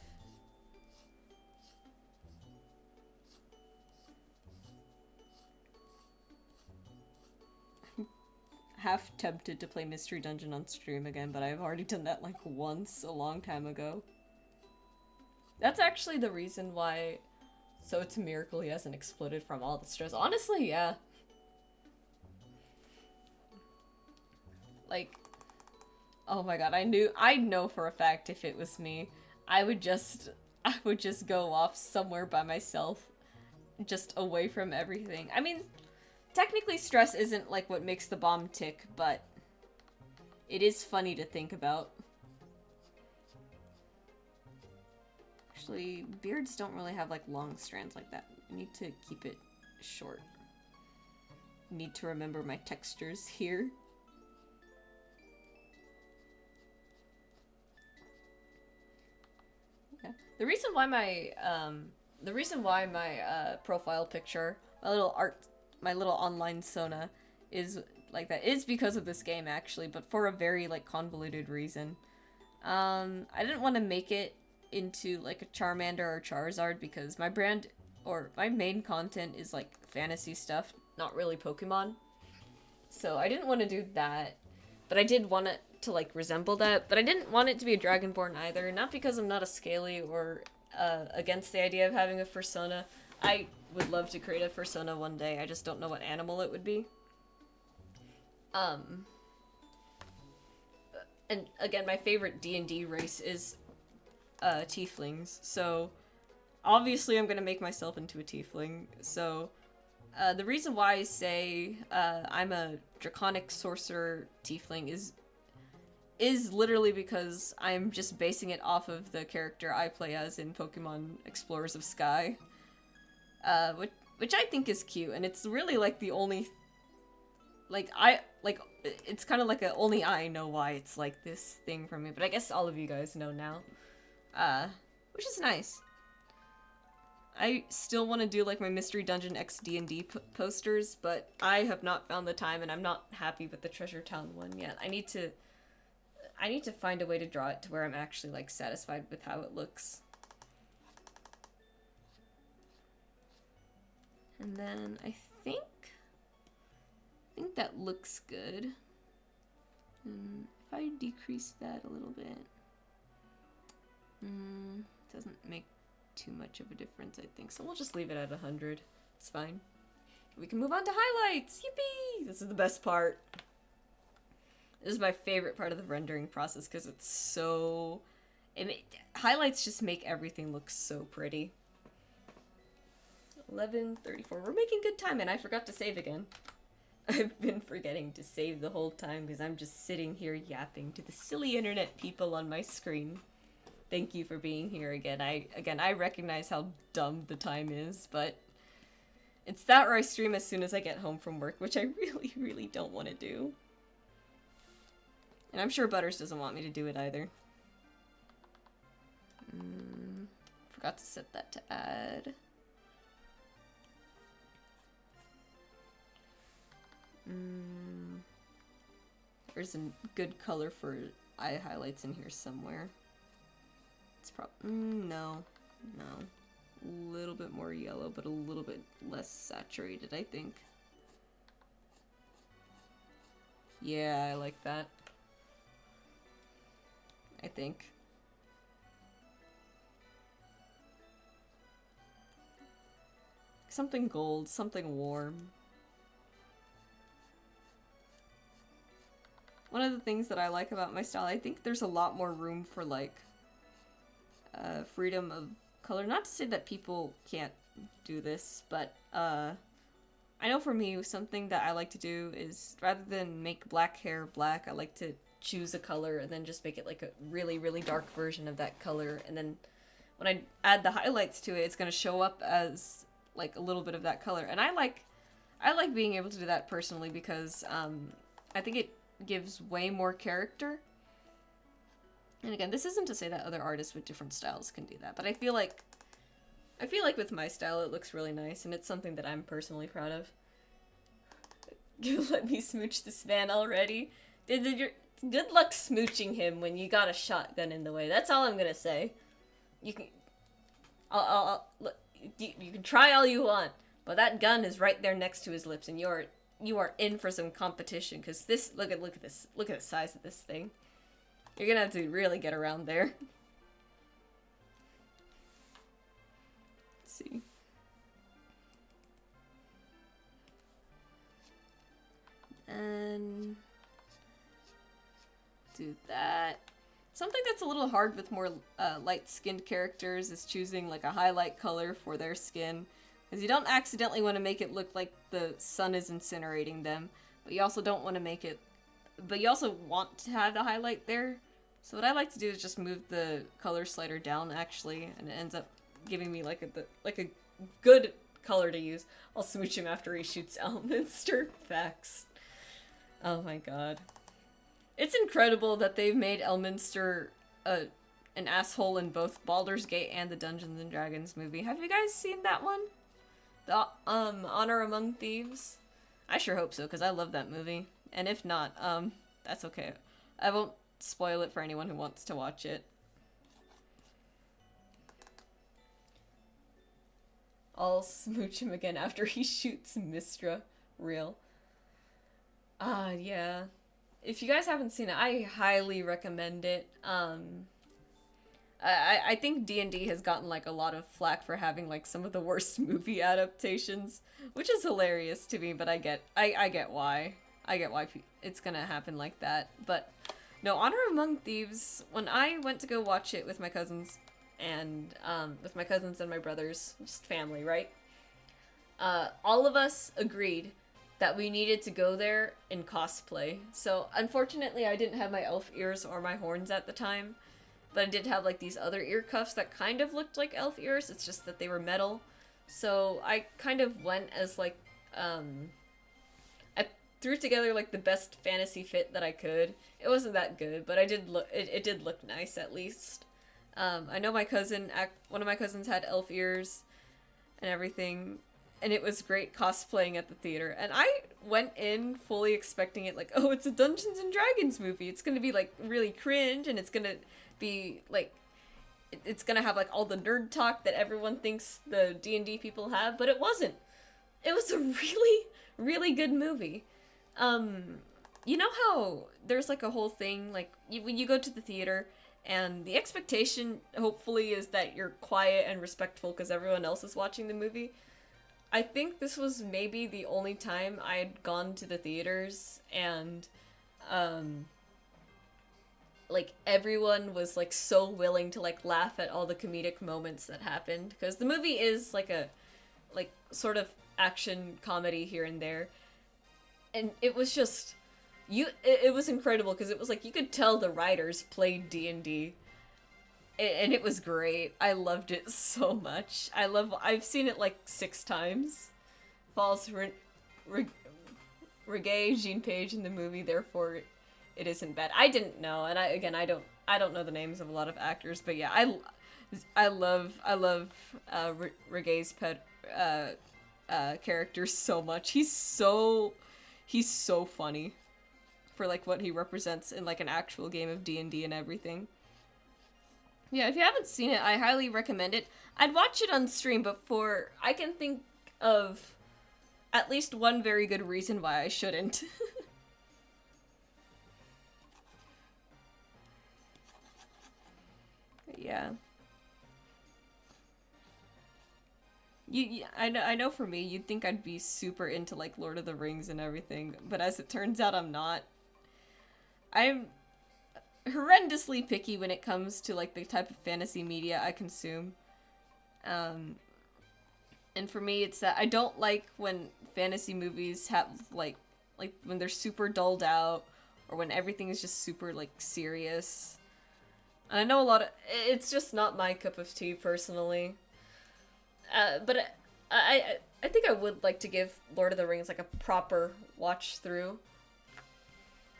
Half tempted to play Mystery Dungeon on stream again, but I've already done that like once a long time ago. That's actually the reason why So It's a Miracle he hasn't exploded from all the stress. Honestly, yeah. Like, oh my god, I know for a fact if it was me, I would just go off somewhere by myself, just away from everything. I mean, technically stress isn't like what makes the bomb tick, but it is funny to think about. Actually, beards don't really have like long strands like that. I need to keep it short. Need to remember my textures here. Yeah. The reason why my profile picture, my little online Sona is like that is because of this game actually, but for a very like convoluted reason. I didn't want to make it into like a Charmander or Charizard because my brand or my main content is like fantasy stuff, not really Pokemon. So I didn't want to do that, but I did want it to like resemble that, but I didn't want it to be a Dragonborn either, not because I'm not a Scaly or against the idea of having a fursona. I would love to create a fursona one day, I just don't know what animal it would be. And again, my favorite D&D race is tieflings, so obviously I'm gonna make myself into a tiefling. So the reason why I say I'm a draconic sorcerer tiefling is literally because I'm just basing it off of the character I play as in Pokemon Explorers of Sky, which I think is cute, and it's really like the only it's kind of like only I know why it's like this thing for me, but I guess all of you guys know now. Which is nice. I still want to do like my Mystery Dungeon X D&D posters, but I have not found the time and I'm not happy with the Treasure Town one yet. I need to find a way to draw it to where I'm actually like satisfied with how it looks. And then I think that looks good. And if I decrease that a little bit, doesn't make too much of a difference, I think. So we'll just leave it at 100. It's fine. We can move on to highlights. Yippee! This is the best part. This is my favorite part of the rendering process because it's so... highlights just make everything look so pretty. 11:34. We're making good time, and I forgot to save again. I've been forgetting to save the whole time because I'm just sitting here yapping to the silly internet people on my screen. Thank you for being here again. I recognize how dumb the time is, but it's that or I stream as soon as I get home from work, which I really, really don't want to do. And I'm sure Butters doesn't want me to do it either. Forgot to set that to add. There's a good color for eye highlights in here somewhere. It's probably no. A little bit more yellow, but a little bit less saturated, I think. Yeah, I like that. I think. something gold, something warm. One of the things that I like about my style, I think there's a lot more room for, like, freedom of color. Not to say that people can't do this, but, I know for me, something that I like to do is, rather than make black hair black, I like to choose a color and then just make it, like, a really, really dark version of that color, and then when I add the highlights to it, it's gonna show up as, like, a little bit of that color. And I like being able to do that personally because, I think it gives way more character. And again, this isn't to say that other artists with different styles can do that, but I feel like with my style it looks really nice, and it's something that I'm personally proud of. You let me smooch this man already? Good luck smooching him when you got a shotgun in the way. That's all I'm gonna say. You can, you can try all you want, but that gun is right there next to his lips, and you are in for some competition. Cause this, look at the size of this thing. You're gonna have to really get around there. Let's see. And do that. Something that's a little hard with more light-skinned characters is choosing like a highlight color for their skin, because you don't accidentally want to make it look like the sun is incinerating them, but you also don't want to make it, but you also want to have the highlight there. So what I like to do is just move the color slider down actually, and it ends up giving me like a good color to use. I'll smooch him after he shoots Elminster. Facts. Oh my god. It's incredible that they've made Elminster an asshole in both Baldur's Gate and the Dungeons and Dragons movie. Have you guys seen that one? The Honor Among Thieves? I sure hope so, because I love that movie. And if not, that's okay. I won't spoil it for anyone who wants to watch it. I'll smooch him again after he shoots Mistra. Real. Yeah. If you guys haven't seen it, I highly recommend it. I think D&D has gotten like a lot of flack for having like some of the worst movie adaptations, which is hilarious to me, but I get why. I get why it's gonna happen like that. But no, Honor Among Thieves, when I went to go watch it with my cousins and my brothers, just family, right? All of us agreed that we needed to go there in cosplay. So unfortunately I didn't have my elf ears or my horns at the time, but I did have like these other ear cuffs that kind of looked like elf ears, it's just that they were metal. So I kind of went as like, I threw together like the best fantasy fit that I could. It wasn't that good, but it did look nice at least. I know one of my cousins had elf ears and everything, and it was great cosplaying at the theater. And I went in fully expecting it like, oh, it's a Dungeons and Dragons movie. It's gonna be like really cringe, and it's gonna be like, it's gonna have like all the nerd talk that everyone thinks the D&D people have, but it wasn't. It was a really, really good movie. You know how there's like a whole thing, like when you go to the theater and the expectation hopefully is that you're quiet and respectful because everyone else is watching the movie? I think this was maybe the only time I had gone to the theaters and, like, everyone was, like, so willing to, like, laugh at all the comedic moments that happened. Because the movie is, like, a, like, sort of action comedy here and there. And it was just, it was incredible because it was, like, you could tell the writers played D&D. And it was great. I loved it so much. I've seen it like 6 times. Falls Reggae, Jean Page in the movie, therefore it isn't bad. I didn't know, and I don't know the names of a lot of actors, but yeah, I love Reggae's character so much. He's so funny for like what he represents in like an actual game of D&D and everything. Yeah, if you haven't seen it, I highly recommend it. I'd watch it on stream, but I can think of at least one very good reason why I shouldn't. Yeah. I know for me, you'd think I'd be super into like Lord of the Rings and everything, but as it turns out, I'm not. I'm horrendously picky when it comes to like the type of fantasy media I consume. Um, and for me, it's that I don't like when fantasy movies have like when they're super dulled out or when everything is just super like serious. And I know a lot of it's just not my cup of tea personally. But I think I would like to give Lord of the Rings like a proper watch through.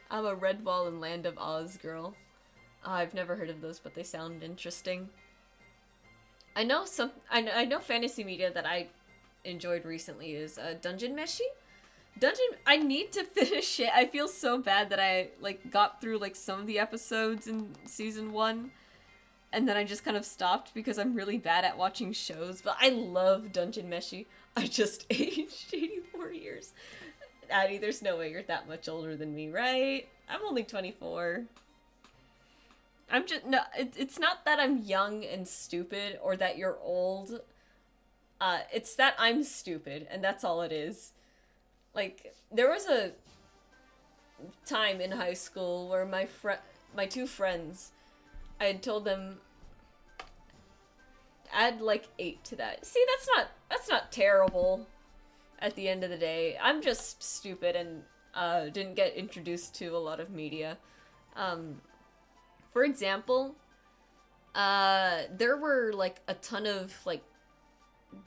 I'm a Redwall and Land of Oz girl. I've never heard of those, but they sound interesting. I know fantasy media that I enjoyed recently is Dungeon Meshi. I need to finish it. I feel so bad that I like got through like some of the episodes in season 1 and then I just kind of stopped because I'm really bad at watching shows, but I love Dungeon Meshi. I just aged 84 years. Addie, there's no way you're that much older than me, right? I'm only 24. I'm just no. It's not that I'm young and stupid or that you're old. It's that I'm stupid, and that's all it is. Like there was a time in high school where my two friends, I had told them add like 8 to that. See, that's not terrible. At the end of the day, I'm just stupid and didn't get introduced to a lot of media. For example, there were like a ton of like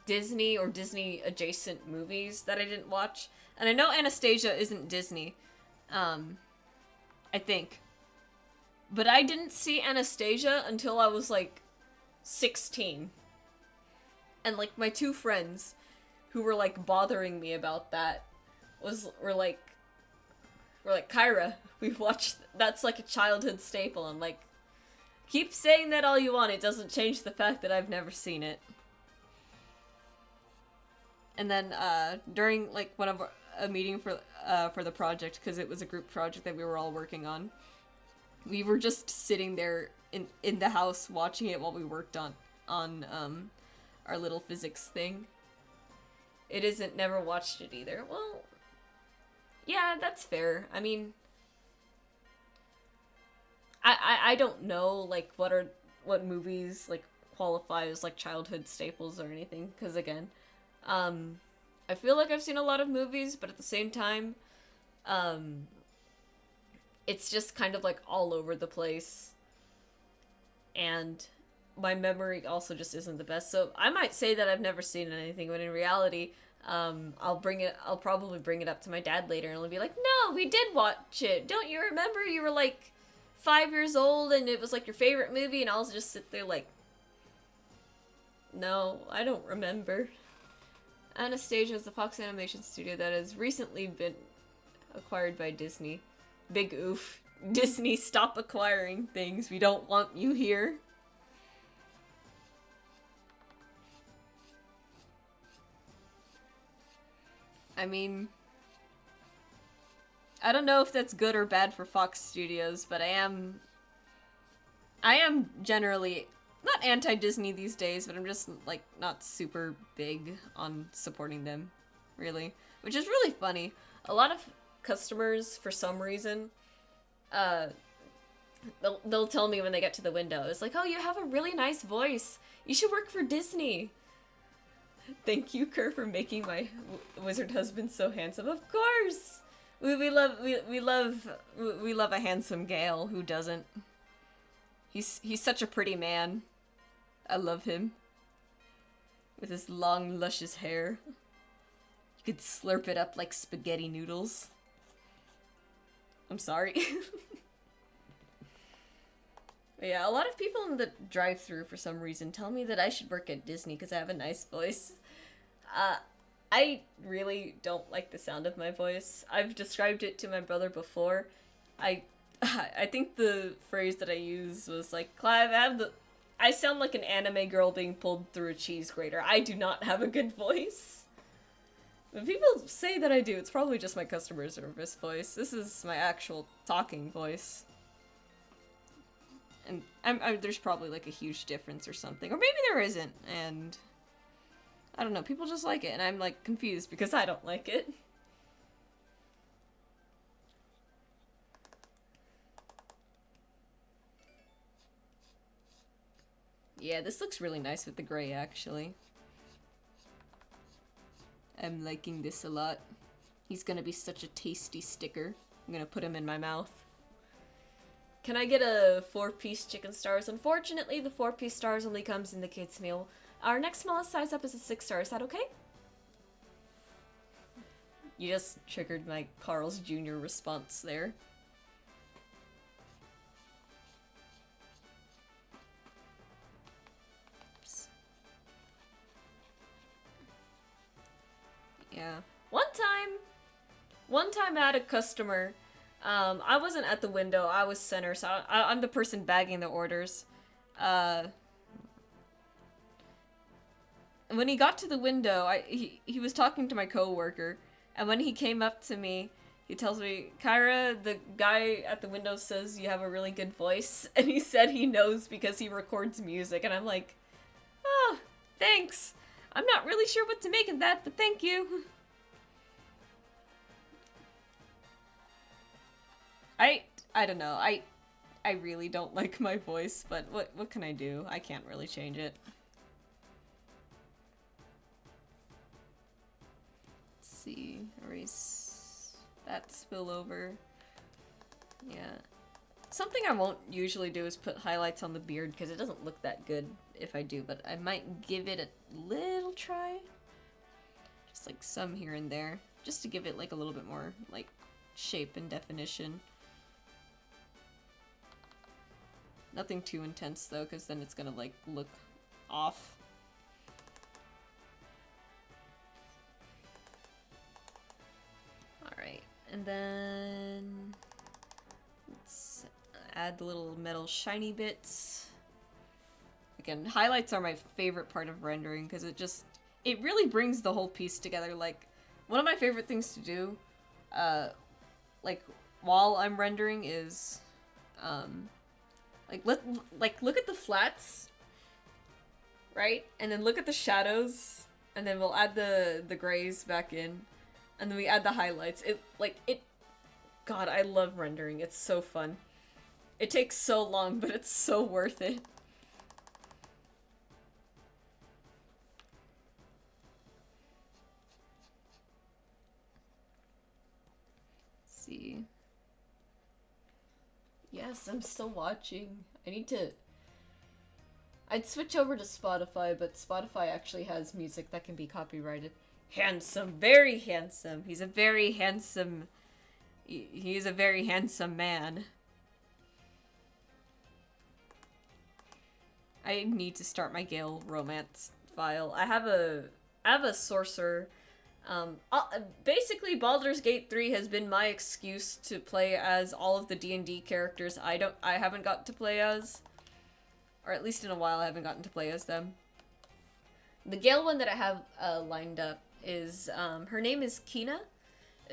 Disney or Disney adjacent movies that I didn't watch. And I know Anastasia isn't Disney. I think. But I didn't see Anastasia until I was like 16. And like my two friends who were like bothering me about that were like Kyra, we've watched that's like a childhood staple. I'm like, keep saying that all you want, it doesn't change the fact that I've never seen it. And then during like one of a meeting for the project, because it was a group project that we were all working on, we were just sitting there in the house watching it while we worked on our little physics thing. It isn't never watched it either. Well, yeah, that's fair. I mean, I don't know like what movies like qualify as like childhood staples or anything, because again, I feel like I've seen a lot of movies, but at the same time, it's just kind of like all over the place, and my memory also just isn't the best. So I might say that I've never seen anything, but in reality, I'll probably bring it up to my dad later, and he'll be like, "No, we did watch it. Don't you remember? You were like 5 years old, and it was like your favorite movie." And I'll just sit there like, "No, I don't remember." Anastasia is the Fox Animation Studio that has recently been acquired by Disney. Big oof. Disney, stop acquiring things. We don't want you here. I mean, I don't know if that's good or bad for Fox Studios, but I am generally not anti-Disney these days, but I'm just like not super big on supporting them, really, which is really funny. A lot of customers, for some reason, they'll tell me when they get to the window, it's like, "Oh, you have a really nice voice. You should work for Disney." Thank you, Kerr, for making my wizard husband so handsome. Of course, we love a handsome Gale. Who doesn't? He's such a pretty man. I love him. With his long, luscious hair. You could slurp it up like spaghetti noodles. I'm sorry. But yeah, a lot of people in the drive-thru for some reason tell me that I should work at Disney because I have a nice voice. I really don't like the sound of my voice. I've described it to my brother before. I think the phrase that I used was like, "Clive, I sound like an anime girl being pulled through a cheese grater. I do not have a good voice." But people say that I do. It's probably just my customer service voice. This is my actual talking voice. And there's probably like a huge difference or something. Or maybe there isn't, and I don't know, people just like it, and I'm like confused because I don't like it. Yeah, this looks really nice with the gray, actually. I'm liking this a lot. He's gonna be such a tasty sticker. I'm gonna put him in my mouth. Can I get a 4-piece chicken stars? Unfortunately, the 4-piece stars only comes in the kids' meal. Our next smallest size up is a 6-star. Is that okay? You just triggered my Carl's Jr. response there. Oops. Yeah. One time I had a customer. I wasn't at the window. I was center, so I'm the person bagging the orders. When he got to the window, he was talking to my coworker, and when he came up to me, he tells me, "Kyra, the guy at the window says you have a really good voice," and he said he knows because he records music, and I'm like, "Oh, thanks. I'm not really sure what to make of that, but thank you." I don't know. I really don't like my voice, but what can I do? I can't really change it. Let's see. Erase that spillover. Yeah. Something I won't usually do is put highlights on the beard because it doesn't look that good if I do, but I might give it a little try. Just like some here and there, just to give it like a little bit more like shape and definition. Nothing too intense though, because then it's gonna like look off. Alright, and then let's add the little metal shiny bits. Again, highlights are my favorite part of rendering because it really brings the whole piece together. Like, one of my favorite things to do, like while I'm rendering is, look at the flats, right? And then look at the shadows, and then we'll add the grays back in, and then we add the highlights. God, I love rendering. It's so fun. It takes so long, but it's so worth it. Let's see. Yes, I'm still watching. I'd switch over to Spotify, but Spotify actually has music that can be copyrighted. Handsome, very handsome. He's a very handsome... He is a very handsome man. I need to start my Gale romance file. I have a sorcerer. Basically, Baldur's Gate 3 has been my excuse to play as all of the D&D characters I haven't got to play as. Or at least in a while I haven't gotten to play as them. The Gale one that I have lined up is, her name is Kina.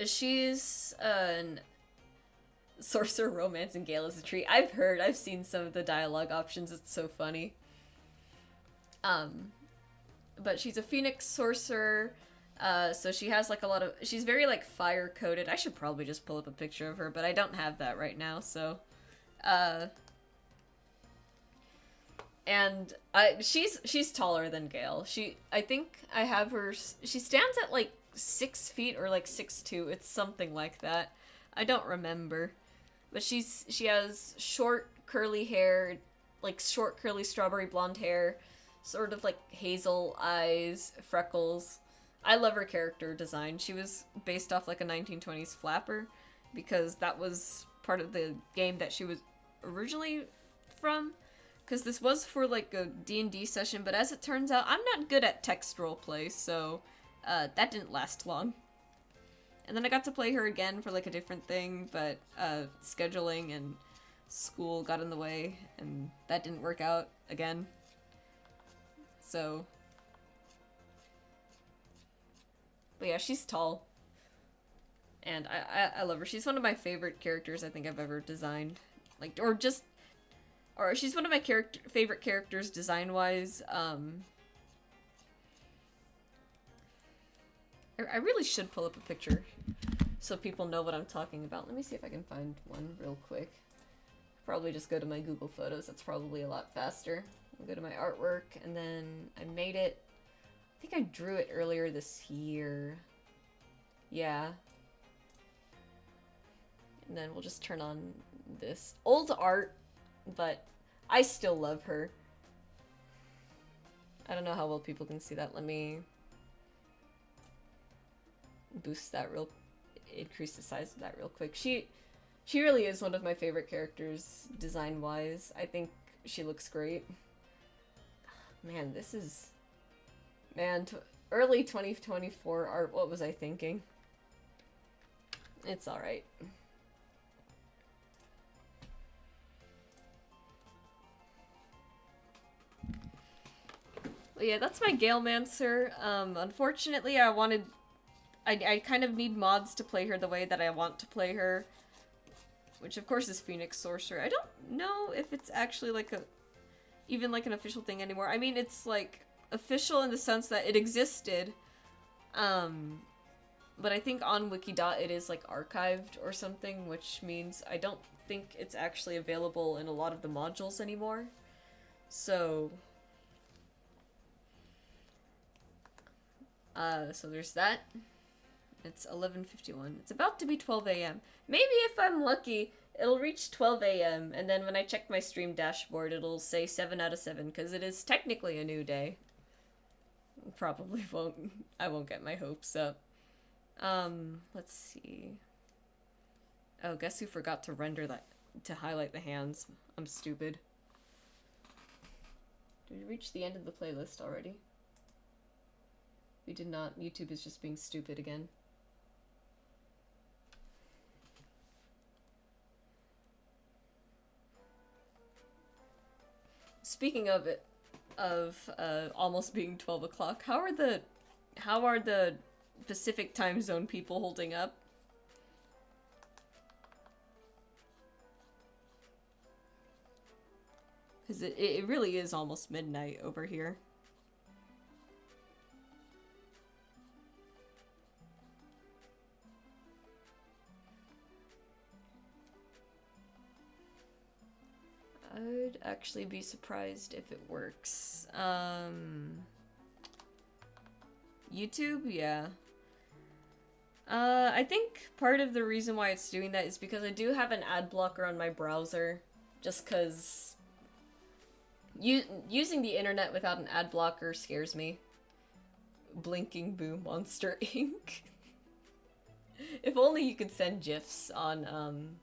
She's an sorcerer romance and Gale is a tree. I've seen some of the dialogue options, it's so funny. But she's a phoenix sorcerer, so she has like she's very like fire coded. I should probably just pull up a picture of her, but I don't have that right now, so, and she's taller than Gale. I think I have her, she stands at like 6 feet or like 6'2". It's something like that. I don't remember. But she has short curly hair, like short curly strawberry blonde hair, sort of like hazel eyes, freckles. I love her character design. She was based off like a 1920s flapper because that was part of the game that she was originally from. Because this was for like a D&D session, but as it turns out, I'm not good at text roleplay, so that didn't last long. And then I got to play her again for like a different thing, but scheduling and school got in the way, and that didn't work out again. So, but yeah, she's tall, and I love her. She's one of my favorite characters I think I've ever designed, like, or she's one of my favorite characters design-wise. I really should pull up a picture so people know what I'm talking about. Let me see if I can find one real quick. Probably just go to my Google Photos. That's probably a lot faster. I'll go to my artwork, and then I made it. I think I drew it earlier this year. Yeah. And then we'll just turn on this old art, but I still love her. I don't know how well people can see that. Let me boost that increase the size of that real quick. She really is one of my favorite characters design-wise. I think she looks great. Man, this is... Man, early 2024 art, what was I thinking? It's alright. Well, yeah, that's my Galemancer. Unfortunately, I kind of need mods to play her the way that I want to play her. Which, of course, is Phoenix Sorcerer. I don't know if it's actually, like, even, like, an official thing anymore. I mean, it's, like, official in the sense that it existed. But I think on Wikidot it is, like, archived or something, which means I don't think it's actually available in a lot of the modules anymore. So... so there's that. It's 11:51. It's about to be 12 a.m. Maybe if I'm lucky, it'll reach 12 a.m. and then when I check my stream dashboard, it'll say 7 out of 7 because it is technically a new day. Probably won't. I won't get my hopes up. Let's see. Oh, guess who forgot to render that to highlight the hands? I'm stupid. Did we reach the end of the playlist already? We did not. YouTube is just being stupid again. Speaking of it, almost being 12 o'clock, how are the Pacific time zone people holding up? Because it really is almost midnight over here. I'd actually be surprised if it works. YouTube? Yeah. I think part of the reason why it's doing that is because I do have an ad blocker on my browser. Just because using the internet without an ad blocker scares me. Blinking Boo Monster Inc. If only you could send GIFs on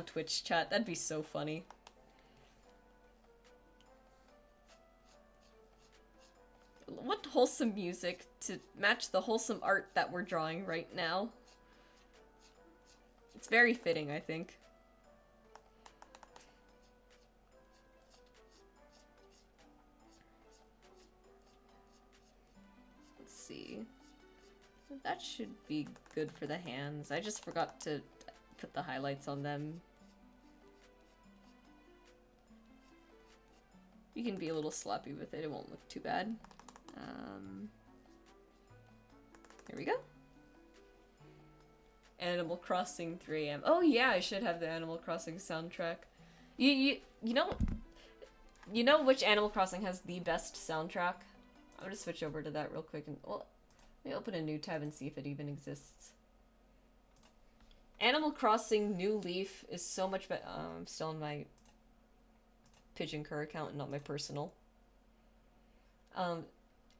Twitch chat, that'd be so funny. What wholesome music to match the wholesome art that we're drawing right now. It's very fitting, I think. Let's see. That should be good for the hands. I just forgot to put the highlights on them. You can be a little sloppy with it, it won't look too bad. Here we go. Animal Crossing 3 AM. Oh yeah, I should have the Animal Crossing soundtrack. You know which Animal Crossing has the best soundtrack? I'm gonna switch over to that real quick and well, let me open a new tab and see if it even exists. Animal Crossing New Leaf is so much better. I'm still in my Pigeon Cur account and not my personal.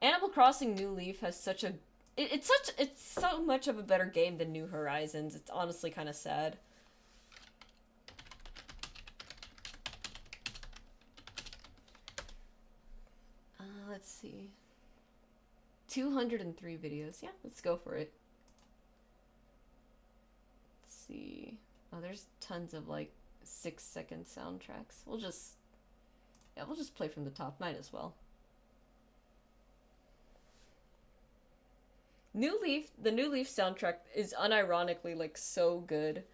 Animal Crossing New Leaf has such a it's so much of a better game than New Horizons. It's honestly kind of sad. Let's see. 203 videos. Yeah, let's go for it. Let's see. Oh, there's tons of like 6-second soundtracks. We'll just play from the top. Might as well. The New Leaf soundtrack is unironically like so good.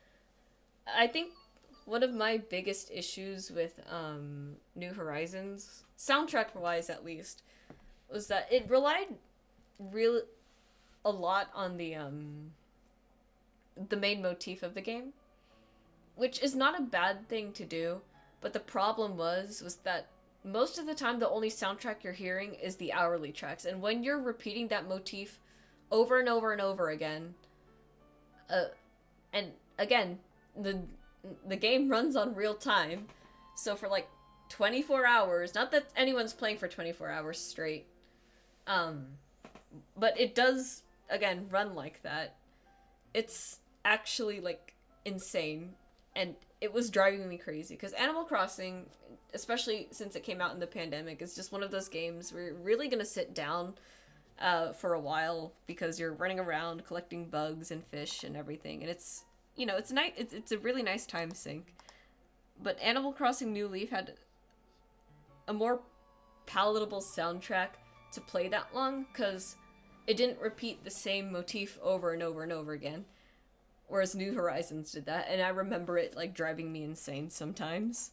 I think one of my biggest issues with New Horizons, soundtrack wise at least, was that it relied a lot on the main motif of the game, which is not a bad thing to do, but the problem was that most of the time the only soundtrack you're hearing is the hourly tracks, and when you're repeating that motif over and over and over again, uh, and again, the game runs on real time, so for like 24 hours, not that anyone's playing for 24 hours straight, um, but it does, again, run like that. It's actually, like, insane, and it was driving me crazy, because Animal Crossing, especially since it came out in the pandemic, is just one of those games where you're really gonna sit down for a while, because you're running around collecting bugs and fish and everything, and it's, you know, it's nice. It's a really nice time sink. But Animal Crossing New Leaf had a more palatable soundtrack to play that long, because it didn't repeat the same motif over and over and over again. Whereas New Horizons did that, and I remember it, like, driving me insane sometimes.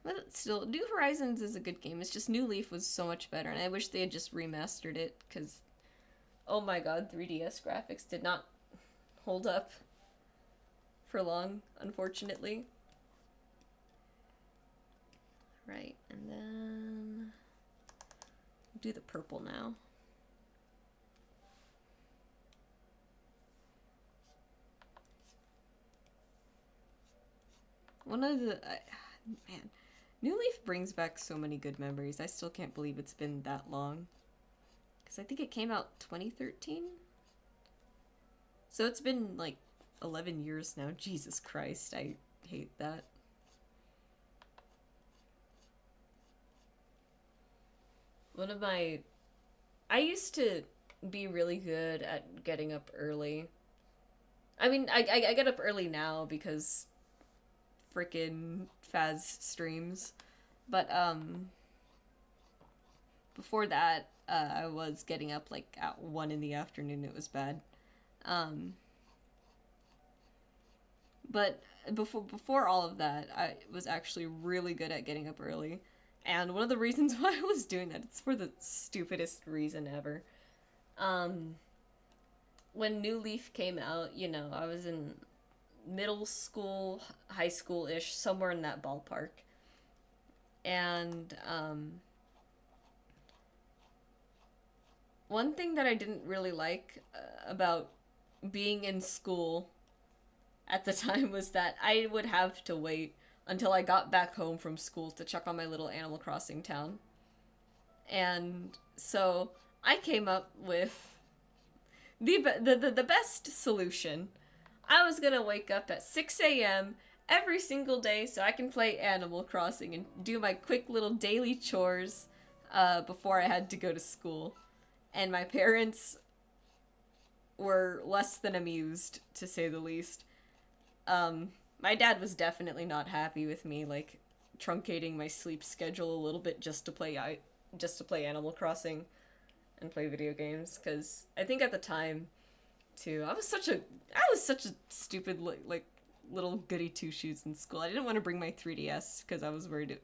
But still, New Horizons is a good game. It's just New Leaf was so much better, and I wish they had just remastered it, because, oh my god, 3DS graphics did not hold up for long, unfortunately. Right, and then do the purple now. One of the man, New Leaf brings back so many good memories. I still can't believe it's been that long, because I think it came out 2013. So it's been like 11 years now. Jesus Christ, I hate that. One of my... I used to be really good at getting up early. I mean, I get up early now because frickin' Faz streams. But, before that, I was getting up, like, at 1 in the afternoon. It was bad. But before all of that, I was actually really good at getting up early. And one of the reasons why I was doing that, it's for the stupidest reason ever. When New Leaf came out, you know, I was in middle school, high school-ish, somewhere in that ballpark. And, one thing that I didn't really like about being in school at the time was that I would have to wait until I got back home from school to check on my little Animal Crossing town. And so I came up with the best solution. I was gonna wake up at 6 a.m. every single day so I can play Animal Crossing and do my quick little daily chores before I had to go to school. And my parents were less than amused, to say the least. My dad was definitely not happy with me, like, truncating my sleep schedule a little bit just to play Animal Crossing and play video games, because I think at the time, too, I was such a stupid, like little goody two-shoes in school. I didn't want to bring my 3DS, because I was worried,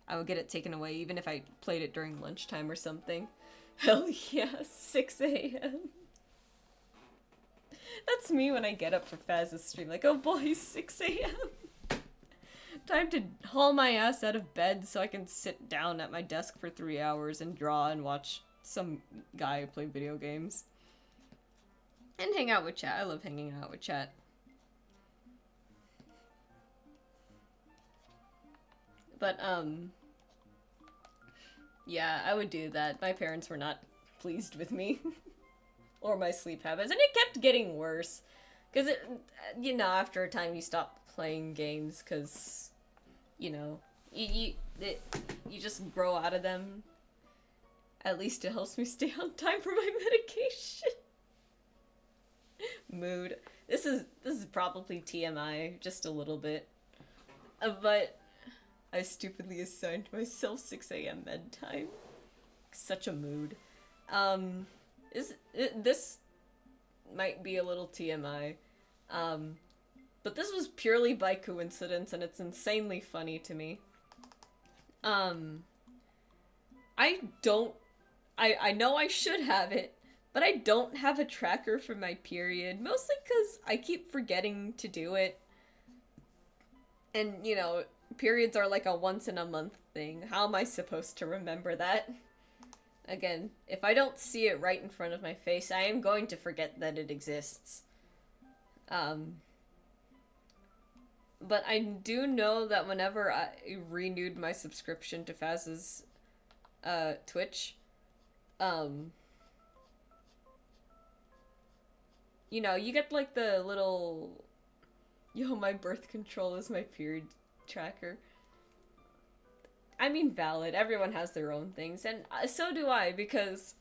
I would get it taken away, even if I played it during lunchtime or something. Hell yeah, 6 a.m. That's me when I get up for Faz's stream. Like, oh boy, 6 a.m. Time to haul my ass out of bed so I can sit down at my desk for 3 hours and draw and watch some guy play video games. And hang out with chat. I love hanging out with chat. But, yeah, I would do that. My parents were not pleased with me. Or my sleep habits. And it kept getting worse. Because, you know, after a time you stop playing games because, you know, you just grow out of them. At least it helps me stay on time for my medication. Mood. This is probably TMI, just a little bit. But I stupidly assigned myself 6 a.m. med time. Such a mood. This might be a little TMI. But this was purely by coincidence, and it's insanely funny to me. I don't... I know I should have it, but I don't have a tracker for my period, mostly because I keep forgetting to do it. And, you know, periods are like a once-in-a-month thing. How am I supposed to remember that? Again, if I don't see it right in front of my face, I am going to forget that it exists. But I do know that whenever I renewed my subscription to Faz's Twitch, you know, you get like the little, yo, my birth control is my period tracker. I mean, valid. Everyone has their own things, and so do I, because,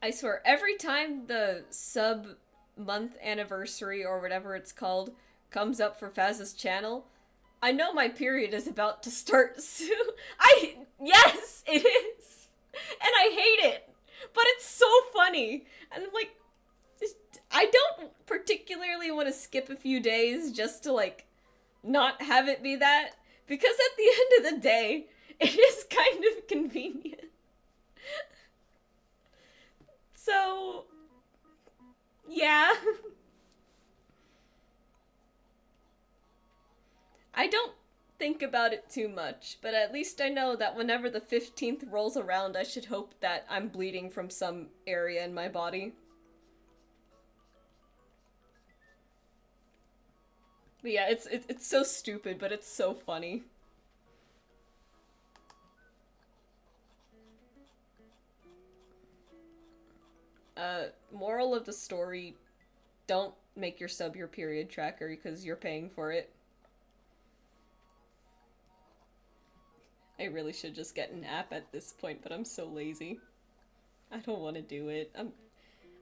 I swear, every time the sub-month anniversary, or whatever it's called, comes up for Faz's channel, I know my period is about to start soon. Yes, it is! And I hate it! But it's so funny! And I'm like, I don't particularly want to skip a few days just to, like, not have it be that, because at the end of the day, it is kind of convenient. So, yeah. I don't think about it too much, but at least I know that whenever the 15th rolls around, I should hope that I'm bleeding from some area in my body. But yeah, it's so stupid, but it's so funny. Moral of the story, don't make your sub your period tracker because you're paying for it. I really should just get an app at this point, but I'm so lazy. I don't want to do it.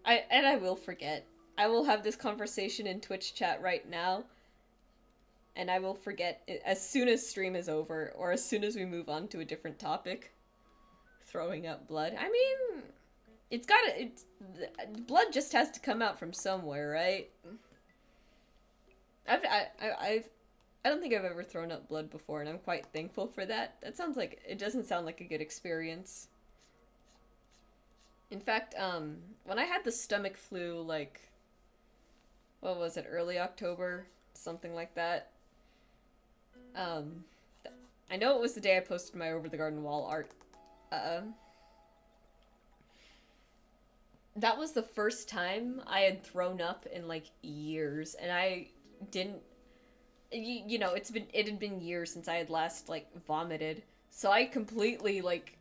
I will forget. I will have this conversation in Twitch chat right now, and I will forget it as soon as stream is over, or as soon as we move on to a different topic. Throwing up blood. I mean, blood just has to come out from somewhere, right? I don't think I've ever thrown up blood before, and I'm quite thankful for that. It doesn't sound like a good experience. In fact, when I had the stomach flu, like, what was it, early October? Something like that. I know it was the day I posted my Over the Garden Wall art. That was the first time I had thrown up in, like, years, and I didn't... You know, it had been years since I had last, like, vomited, so I completely, like,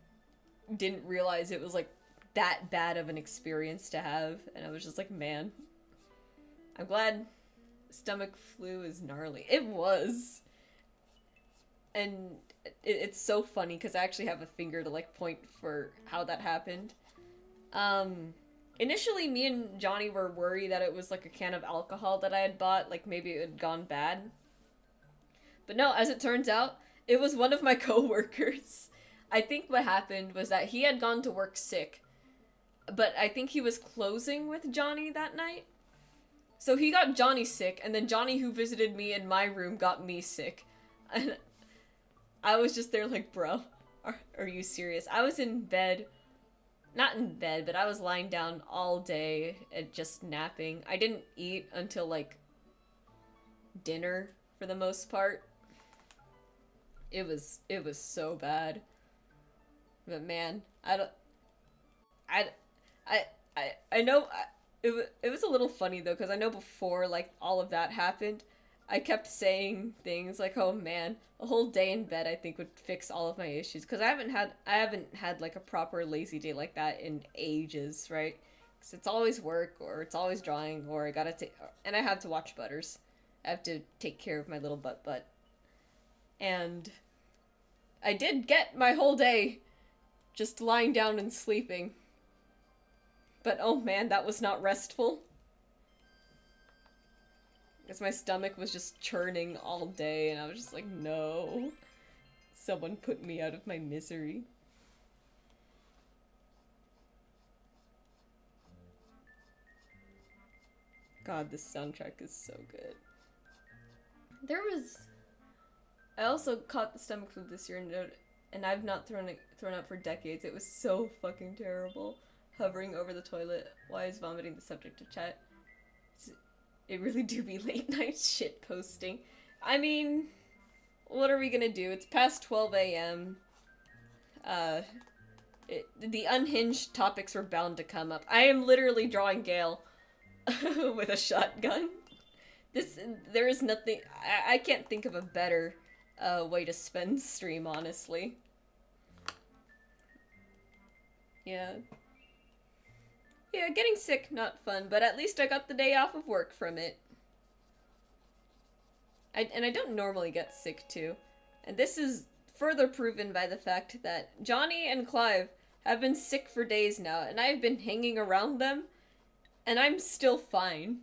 didn't realize it was, like, that bad of an experience to have, and I was just like, man, I'm glad stomach flu is gnarly. It was. And it's so funny, because I actually have a finger to, like, point for how that happened. Initially, me and Johnny were worried that it was, like, a can of alcohol that I had bought, like, maybe it had gone bad. But no, as it turns out, it was one of my coworkers. I think what happened was that he had gone to work sick, but I think he was closing with Johnny that night. So he got Johnny sick, and then Johnny, who visited me in my room, got me sick. And I was just there like, bro, are you serious? I was in bed, not in bed, but I was lying down all day and just napping. I didn't eat until, like, dinner for the most part. It was so bad. But man, I know, it was a little funny though, because I know before, like, all of that happened, I kept saying things like, oh man, a whole day in bed I think would fix all of my issues, because I haven't had like a proper lazy day like that in ages, right? Because it's always work, or it's always drawing, or and I have to watch Butters. I have to take care of my little butt. And I did get my whole day just lying down and sleeping. But oh man, that was not restful. Because my stomach was just churning all day, and I was just like, no. Someone put me out of my misery. God, this soundtrack is so good. I also caught the stomach flu this year, and I've not thrown up for decades. It was so fucking terrible. Hovering over the toilet while I was vomiting the subject of chat. It really do be late night shit posting. I mean, what are we gonna do? It's past 12 a.m. The unhinged topics were bound to come up. I am literally drawing Gale with a shotgun. There is nothing. I can't think of a better way to spend stream, honestly. Yeah. Yeah, getting sick, not fun, but at least I got the day off of work from it. And I don't normally get sick, too. And this is further proven by the fact that Johnny and Clive have been sick for days now, and I've been hanging around them, and I'm still fine.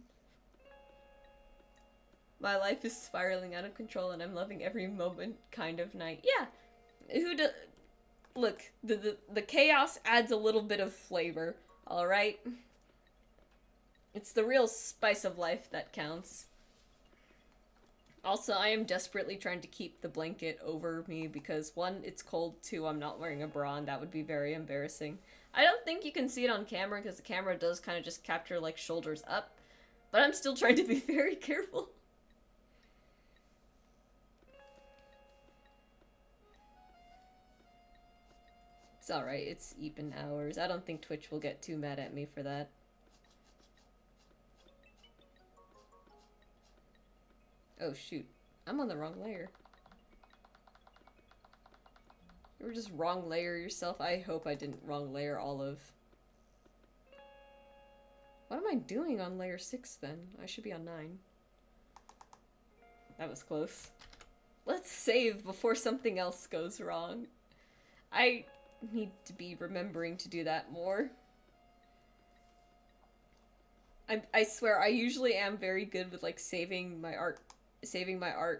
My life is spiraling out of control, and I'm loving every moment kind of night. Yeah, look, the chaos adds a little bit of flavor, alright? It's the real spice of life that counts. Also, I am desperately trying to keep the blanket over me because, one, it's cold, two, I'm not wearing a bra, and that would be very embarrassing. I don't think you can see it on camera because the camera does kind of just capture, like, shoulders up, but I'm still trying to be very careful. It's alright, it's even hours. I don't think Twitch will get too mad at me for that. Oh shoot, I'm on the wrong layer. You were just wrong layer yourself? I hope I didn't wrong layer Olive. What am I doing on layer 6 then? I should be on 9. That was close. Let's save before something else goes wrong. I need to be remembering to do that more. I swear, I usually am very good with, like, saving my art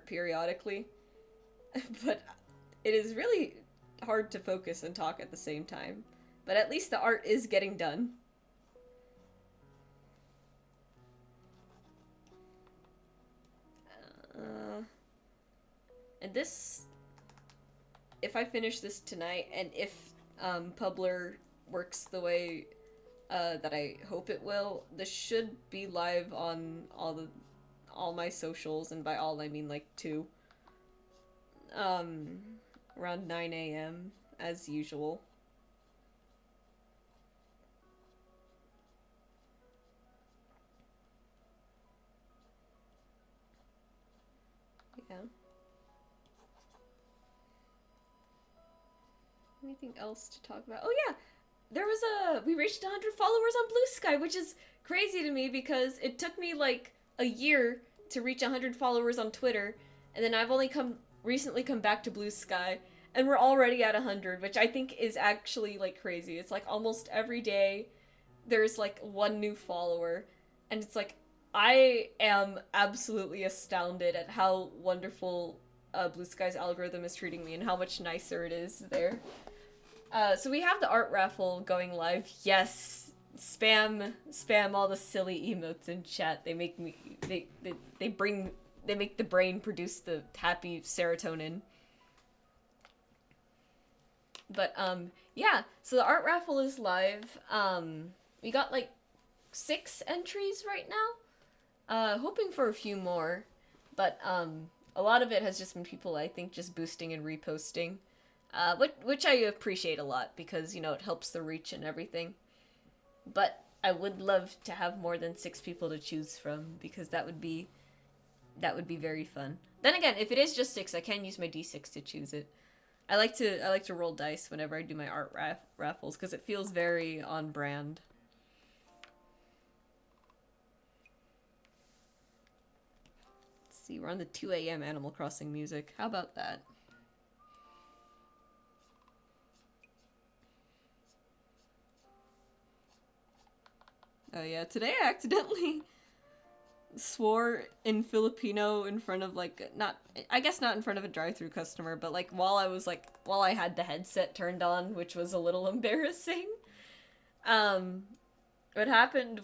periodically. But it is really hard to focus and talk at the same time. But at least the art is getting done. And this, if I finish this tonight, and if Publer works the way that I hope it will, this should be live on all my socials, and by all I mean like 2. Around 9 a.m. as usual. Yeah. Anything else to talk about? Oh yeah! We reached 100 followers on Blue Sky, which is crazy to me because it took me like a year to reach 100 followers on Twitter, and then I've only recently come back to Blue Sky, and we're already at 100, which I think is actually like crazy. It's like almost every day there's like one new follower, and it's like I am absolutely astounded at how wonderful Blue Sky's algorithm is treating me and how much nicer it is there. So we have the art raffle going live. Yes, spam all the silly emotes in chat. They make me they make the brain produce the happy serotonin. But yeah, so the art raffle is live. We got like 6 entries right now. Hoping for a few more, but a lot of it has just been people I think just boosting and reposting. Which I appreciate a lot because, you know, it helps the reach and everything. But I would love to have more than 6 people to choose from because that would be very fun. Then again, if it is just 6, I can use my D6 to choose it. I like to roll dice whenever I do my art raffles because it feels very on brand. Let's see, we're on the 2 a.m. Animal Crossing music. How about that? Oh yeah, today I accidentally swore in Filipino in front of like, not in front of a drive-through customer, but like while I had the headset turned on, which was a little embarrassing. What happened,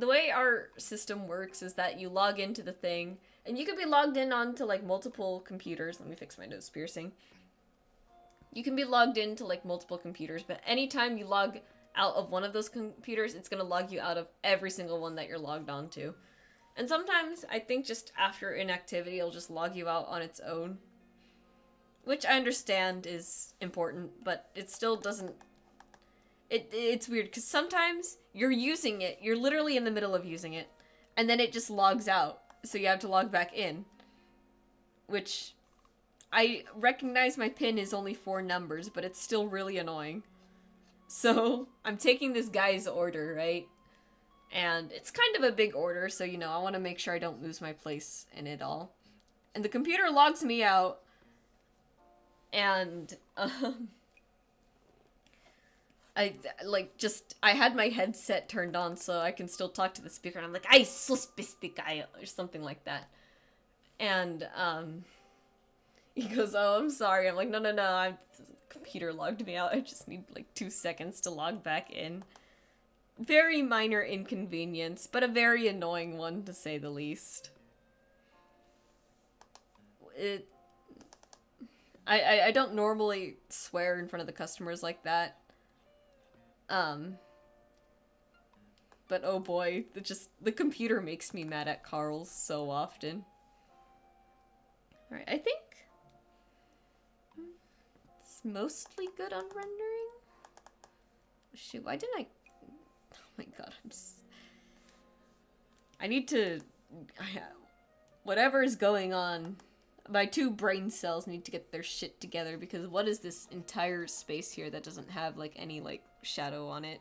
the way our system works is that you log into the thing, and you could be logged in onto like multiple computers. Let me fix my nose piercing. You can be logged into like multiple computers, but anytime you log out of one of those computers, it's gonna log you out of every single one that you're logged onto. And sometimes I think just after inactivity, it'll just log you out on its own, which I understand is important, but it still doesn't. It's weird because sometimes you're using it, you're literally in the middle of using it, and then it just logs out, so you have to log back in. Which, I recognize my PIN is only 4 numbers, but it's still really annoying. So, I'm taking this guy's order, right? And it's kind of a big order, so you know, I want to make sure I don't lose my place in it all. And the computer logs me out, and, I had my headset turned on so I can still talk to the speaker, and I'm like, I suspicious, or something like that. And, he goes, oh, I'm sorry. I'm like, no, the computer logged me out. I just need, like, 2 seconds to log back in. Very minor inconvenience, but a very annoying one, to say the least. I don't normally swear in front of the customers like that. But oh boy, the computer makes me mad at Carl's so often. Alright, I think it's mostly good on rendering. Shoot, why didn't I... Oh my god, I need to... Whatever is going on, my 2 brain cells need to get their shit together, because what is this entire space here that doesn't have, like, any, like, shadow on it?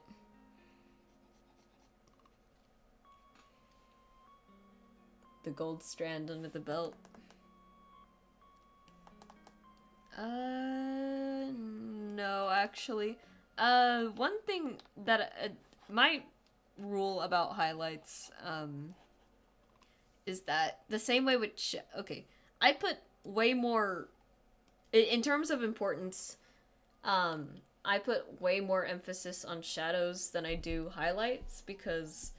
The gold strand under the belt. No, actually. One thing that, my rule about highlights, is that the same way with, okay, I put way more, in terms of importance, I put way more emphasis on shadows than I do highlights, because,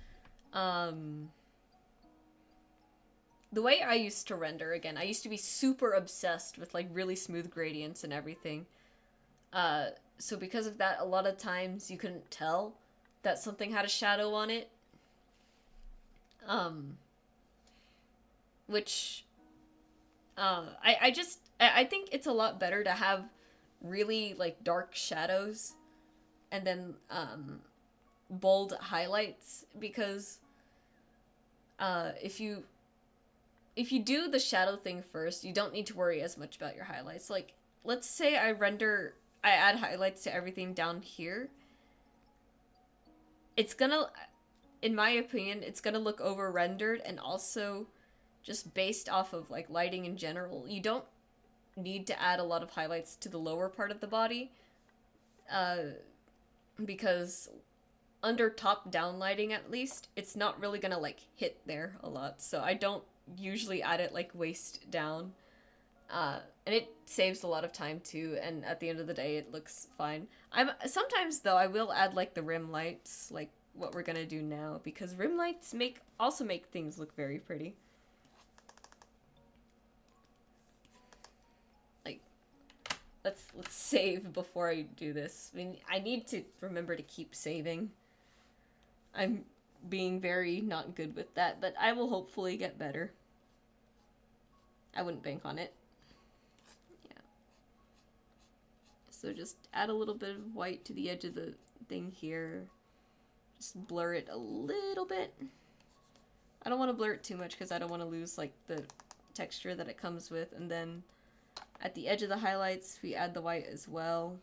the way I used to render, again, I used to be super obsessed with, like, really smooth gradients and everything. So because of that, a lot of times you couldn't tell that something had a shadow on it. Which, I think it's a lot better to have really, like, dark shadows and then, bold highlights, because, if you do the shadow thing first, you don't need to worry as much about your highlights. Like, let's say I add highlights to everything down here. It's gonna, in my opinion, it's gonna look over-rendered, and also, just based off of, like, lighting in general, you don't need to add a lot of highlights to the lower part of the body, because under top-down lighting, at least, it's not really gonna, like, hit there a lot, so I don't usually add it, like, waist down. And it saves a lot of time too, and at the end of the day it looks fine. Sometimes though I will add, like, the rim lights, like what we're gonna do now, because rim lights also make things look very pretty. Like, let's save before I do this. I mean, I need to remember to keep saving. I'm being very not good with that, but I will hopefully get better. I wouldn't bank on it. Yeah. So just add a little bit of white to the edge of the thing here. Just blur it a little bit. I don't want to blur it too much because I don't want to lose, like, the texture that it comes with. And then at the edge of the highlights, we add the white as well.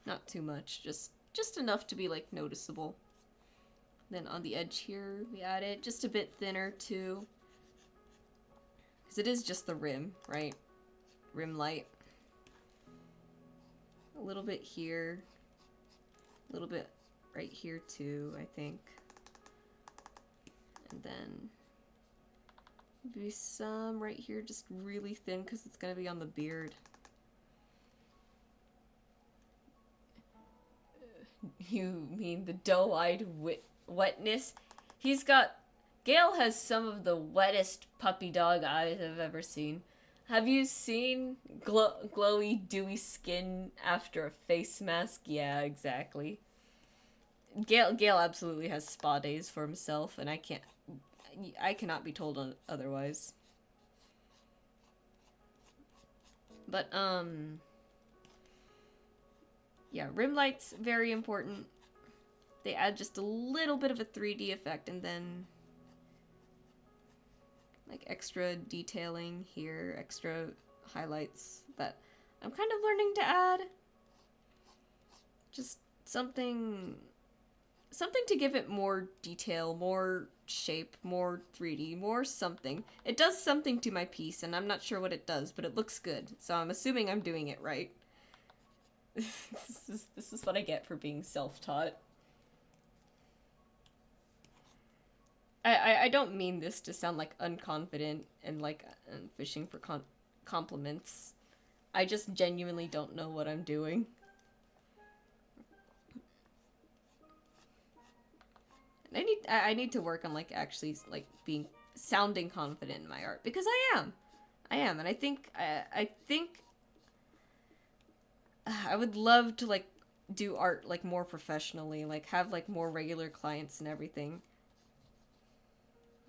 Not too much, just enough to be, like, noticeable. Then on the edge here, we add it just a bit thinner too. Because it is just the rim, right? Rim light. A little bit here. A little bit right here too, I think. And then maybe some right here, just really thin because it's going to be on the beard. You mean the doe-eyed wetness? He's got... Gale has some of the wettest puppy dog eyes I've ever seen. Have you seen glowy, dewy skin after a face mask? Yeah, exactly. Gale absolutely has spa days for himself, and I cannot be told otherwise. But, yeah, rim lights, very important. They add just a little bit of a 3D effect, and then, like, extra detailing here, extra highlights that I'm kind of learning to add. Just something to give it more detail, more shape, more 3D, more something. It does something to my piece, and I'm not sure what it does, but it looks good, so I'm assuming I'm doing it right. This is what I get for being self-taught. I don't mean this to sound like unconfident and like fishing for compliments. I just genuinely don't know what I'm doing. I need to work on like actually like sounding confident in my art, because I am, and I think I would love to like do art like more professionally, like have like more regular clients and everything.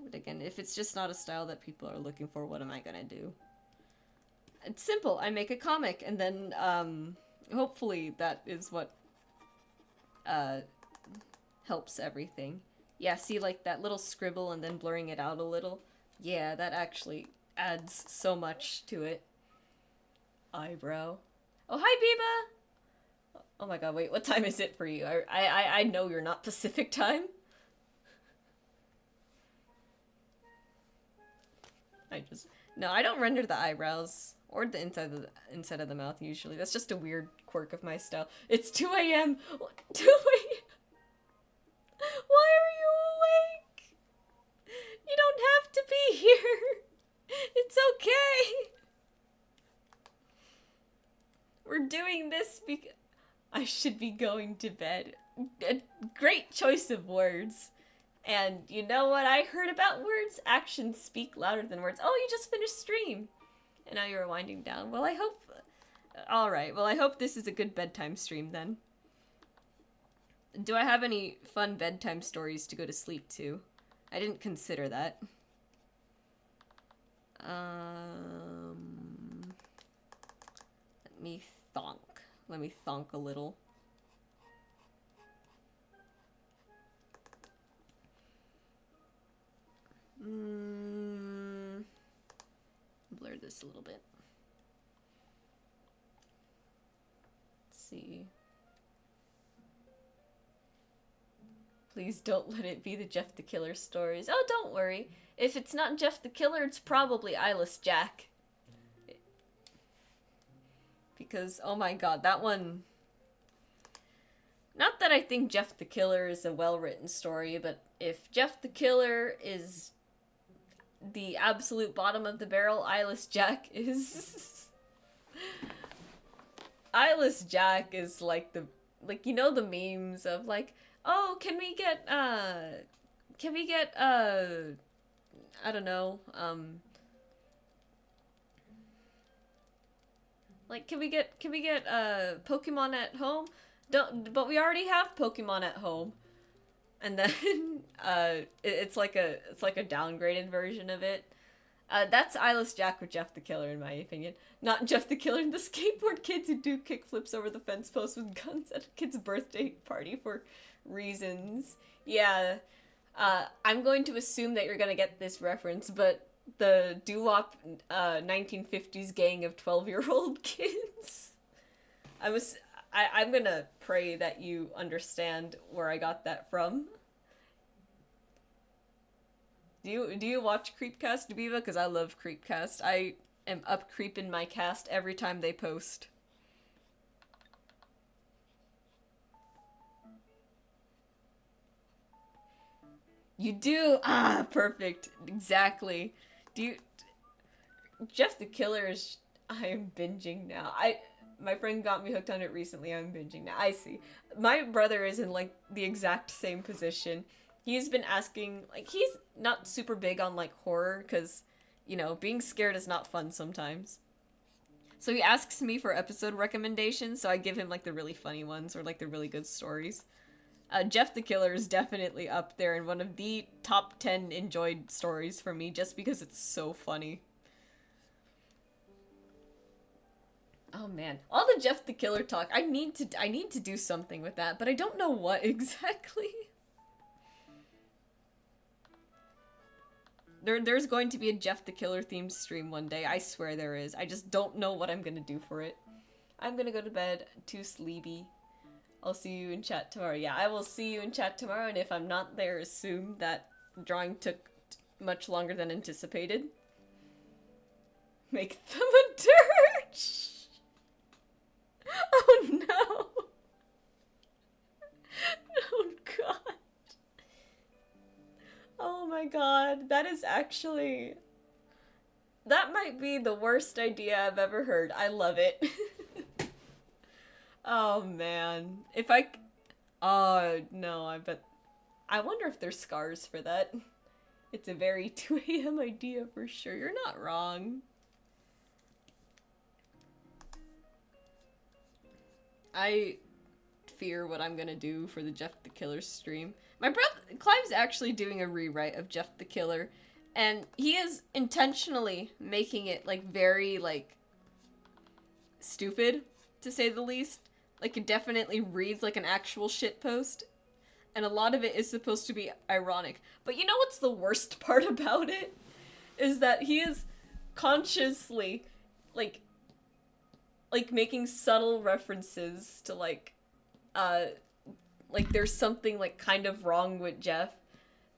But again, if it's just not a style that people are looking for, what am I gonna do? It's simple. I make a comic, and then hopefully that is what helps everything. Yeah, see, like that little scribble and then blurring it out a little. Yeah, that actually adds so much to it. Eyebrow. Oh, hi, Biba! Oh my god, wait, what time is it for you? I know you're not Pacific time. No, I don't render the eyebrows or the inside of the mouth usually. That's just a weird quirk of my style. It's 2 a.m. 2 a.m. Why are you awake? You don't have to be here. It's okay. We're doing this because I should be going to bed. A great choice of words. And you know what I heard about words? Actions speak louder than words. Oh, you just finished stream. And now you're winding down. Well, I hope... Alright, well, I hope this is a good bedtime stream then. Do I have any fun bedtime stories to go to sleep to? I didn't consider that. Let me thonk. Let me thonk a little. Blur this a little bit. Let's see. Please don't let it be the Jeff the Killer stories. Oh, don't worry. If it's not Jeff the Killer, it's probably Eyeless Jack. Because, oh my god, that one... Not that I think Jeff the Killer is a well-written story, but if Jeff the Killer is the absolute bottom of the barrel, Eyeless Jack is... Eyeless Jack is like the... Like, you know the memes of like... Oh, can we get, I don't know, like, can we get, Pokemon at home? But we already have Pokemon at home. And then, it's like a downgraded version of it. That's Eyeless Jack with Jeff the Killer, in my opinion. Not Jeff the Killer and the skateboard kids who do kickflips over the fence post with guns at a kid's birthday party for reasons. Yeah, I'm going to assume that you're gonna get this reference, but the doo-wop 1950s gang of 12-year-old kids. I'm gonna pray that you understand where I got that from. Do you watch Creepcast, Dubiva? Because I love Creepcast. I am up creeping my cast every time they post. You do? Ah, perfect. Exactly. Do you... Jeff the Killer is... I am binging now. my friend got me hooked on it recently. I'm binging now. I see. My brother is in like the exact same position. He's been asking, like, he's not super big on like horror because, you know, being scared is not fun sometimes. So he asks me for episode recommendations, so I give him like the really funny ones or like the really good stories. Jeff the Killer is definitely up there in one of the top 10 enjoyed stories for me just because it's so funny. Oh man, all the Jeff the Killer talk. I need to do something with that, but I don't know what exactly. There's going to be a Jeff the Killer themed stream one day. I swear there is. I just don't know what I'm gonna do for it. I'm gonna go to bed. Too sleepy. I'll see you in chat tomorrow. Yeah, I will see you in chat tomorrow, and if I'm not there, assume that drawing took much longer than anticipated. Make them a dirge! Oh no! Oh god. Oh my god, that is actually... That might be the worst idea I've ever heard. I love it. Oh man. If I... Oh no, I bet... I wonder if there's scars for that. It's a very 2 a.m. idea for sure. You're not wrong. I fear what I'm gonna do for the Jeff the Killer stream. My brother Clive's actually doing a rewrite of Jeff the Killer, and he is intentionally making it like very like stupid, to say the least. Like it definitely reads like an actual shitpost, and a lot of it is supposed to be ironic. But you know what's the worst part about it? Is that he is consciously like making subtle references to like there's something like kind of wrong with Jeff,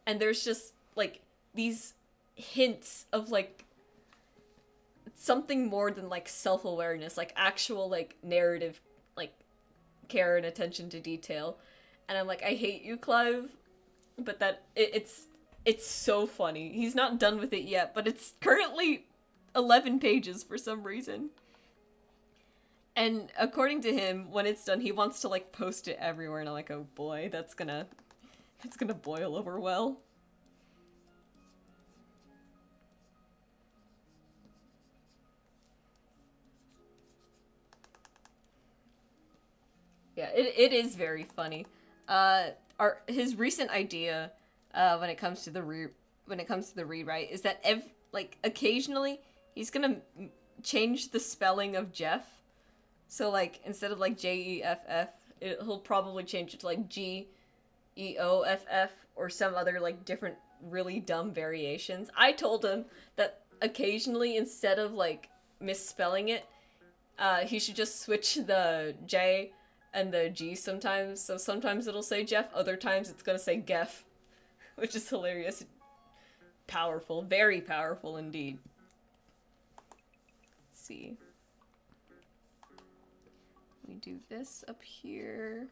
and there's just like these hints of like something more than like self-awareness, like actual like narrative like care and attention to detail. And I'm like, I hate you, Clive, but that it's so funny. He's not done with it yet, but it's currently 11 pages for some reason. And according to him, when it's done, he wants to like post it everywhere, and I'm like, oh boy, that's gonna boil over well. Yeah, it is very funny. His recent idea, when it comes to the rewrite, is that occasionally he's gonna change the spelling of Jeff. So, like, instead of, like, Jeff, he'll probably change it to, like, Geoff, or some other, like, different really dumb variations. I told him that occasionally, instead of, like, misspelling it, he should just switch the J and the G sometimes. So sometimes it'll say Jeff, other times it's gonna say Geff, which is hilarious. Powerful. Very powerful indeed. Let's see. We do this up here.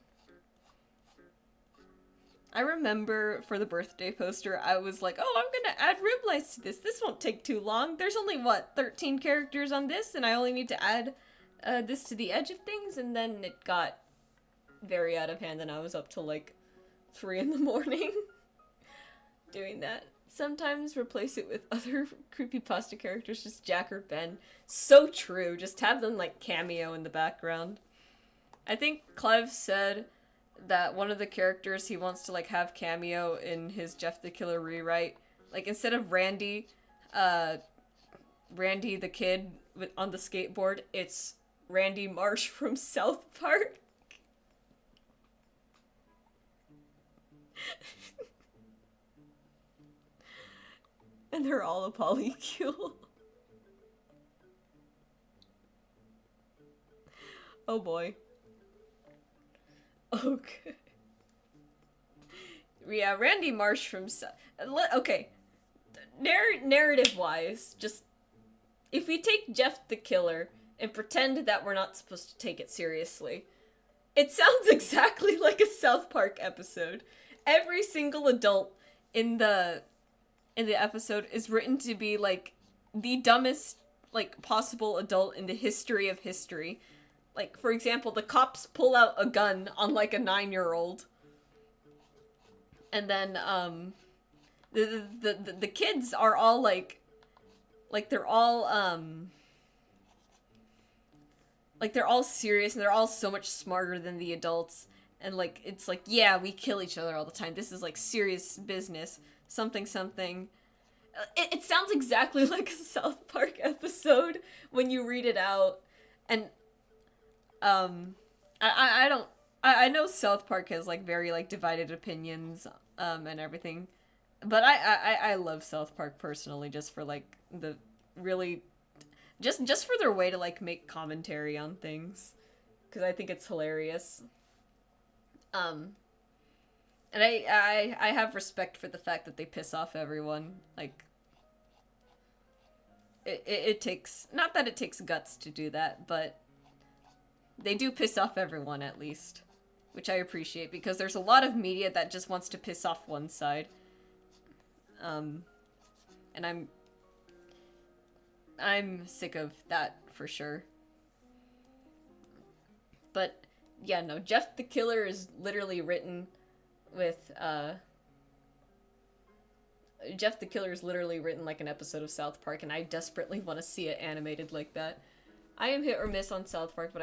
I remember for the birthday poster, I was like, oh, I'm gonna add rib lights to this. This won't take too long. There's only, 13 characters on this, and I only need to add this to the edge of things, and then it got very out of hand, and I was up till, 3 in the morning doing that. Sometimes replace it with other creepypasta characters, just Jack or Ben. So true. Just have them, cameo in the background. I think Clive said that one of the characters he wants to, have cameo in his Jeff the Killer rewrite, instead of Randy the kid on the skateboard, it's Randy Marsh from South Park. And they're all a polycule. Oh boy. Okay. Yeah, Randy Marsh from... Okay. Narrative-wise, just... If we take Jeff the Killer and pretend that we're not supposed to take it seriously, it sounds exactly like a South Park episode. Every single adult in the episode is written to be, the dumbest, possible adult in the history of history. Like, for example, the cops pull out a gun on, like, a 9-year-old. And then, the kids are all, like, they're all, like, they're all serious, and they're all so much smarter than the adults. And, like, it's like, yeah, we kill each other all the time. This is, like, serious business. Something, something. It sounds exactly like a South Park episode when you read it out. And, I don't... I know South Park has, like, very, like, divided opinions, and everything. But I love South Park personally, just for, like, the really... Just for their way to, like, make commentary on things. Because I think it's hilarious. And I have respect for the fact that they piss off everyone. Like, it takes... Not that it takes guts to do that, but they do piss off everyone, at least. Which I appreciate, because there's a lot of media that just wants to piss off one side. And I'm sick of that, for sure. But, yeah, no, Jeff the Killer is literally written with, Jeff the Killer is literally written like an episode of South Park, and I desperately want to see it animated like that. I am hit or miss on South Park, but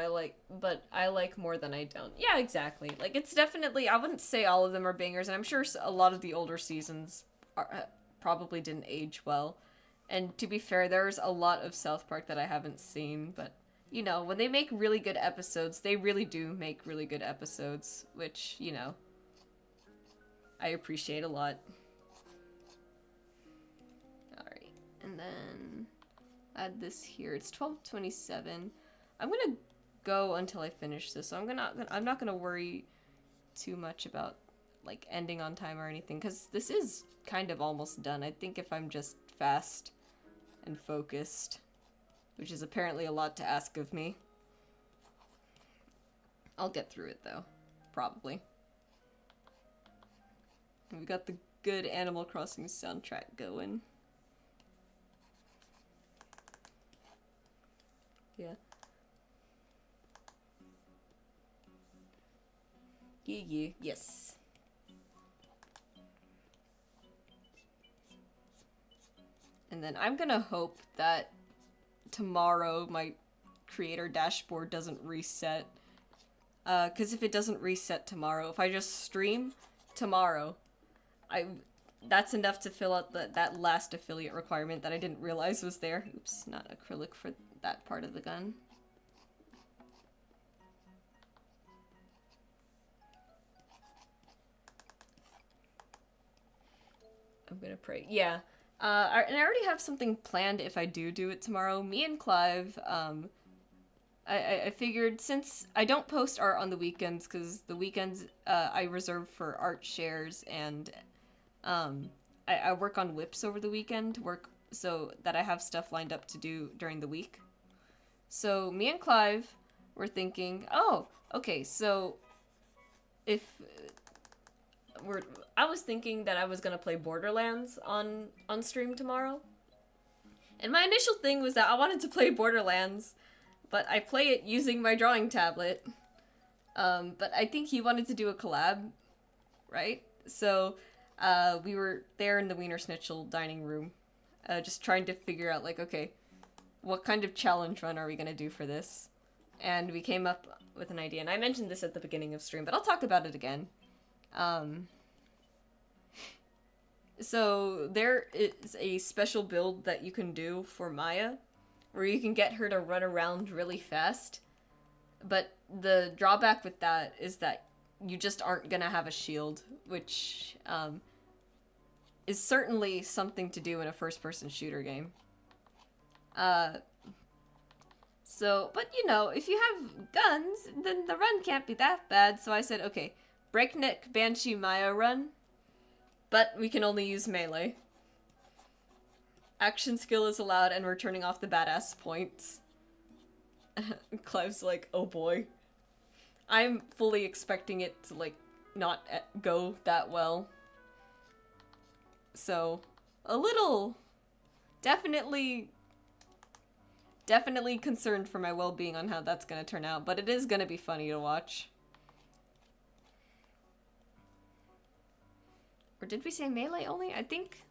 I like more than I don't. Yeah, exactly. Like, it's definitely, I wouldn't say all of them are bangers, and I'm sure a lot of the older seasons probably didn't age well. And to be fair, there's a lot of South Park that I haven't seen, but, you know, when they make really good episodes, they really do make really good episodes, which, you know, I appreciate a lot. Alright, and then... add this here. It's 12:27. I'm gonna go until I finish this, so I'm not gonna worry too much about, like, ending on time or anything, because this is kind of almost done. I think if I'm just fast and focused, which is apparently a lot to ask of me. I'll get through it, though. Probably. We've got the good Animal Crossing soundtrack going. Yeah. Yeah. Yes. And then I'm gonna hope that tomorrow my creator dashboard doesn't reset. Because if it doesn't reset tomorrow, if I just stream tomorrow, that's enough to fill out that last affiliate requirement that I didn't realize was there. Oops, not acrylic for that part of the gun. I'm gonna pray. Yeah. And I already have something planned if I do it tomorrow. Me and Clive, I figured, since I don't post art on the weekends, because the weekends I reserve for art shares, and I work on whips over the weekend, so that I have stuff lined up to do during the week. So me and Clive were thinking, oh, okay, so I was thinking that I was gonna play Borderlands on stream tomorrow. And my initial thing was that I wanted to play Borderlands, but I play it using my drawing tablet. But I think he wanted to do a collab, right? So we were there in the Wiener Schnitzel dining room, just trying to figure out, like, okay, what kind of challenge run are we gonna do for this? And we came up with an idea, and I mentioned this at the beginning of stream, but I'll talk about it again. So there is a special build that you can do for Maya, where you can get her to run around really fast. But the drawback with that is that you just aren't gonna have a shield, which is certainly something to do in a first-person shooter game. But you know, if you have guns, then the run can't be that bad. So I said, okay, breakneck Banshee Maya run, but we can only use melee. Action skill is allowed, and we're turning off the badass points. Clive's like, oh boy. I'm fully expecting it to, like, not go that well. So, a little... Definitely definitely concerned for my well-being on how that's gonna turn out, but it is gonna be funny to watch. Or did we say melee only? I think...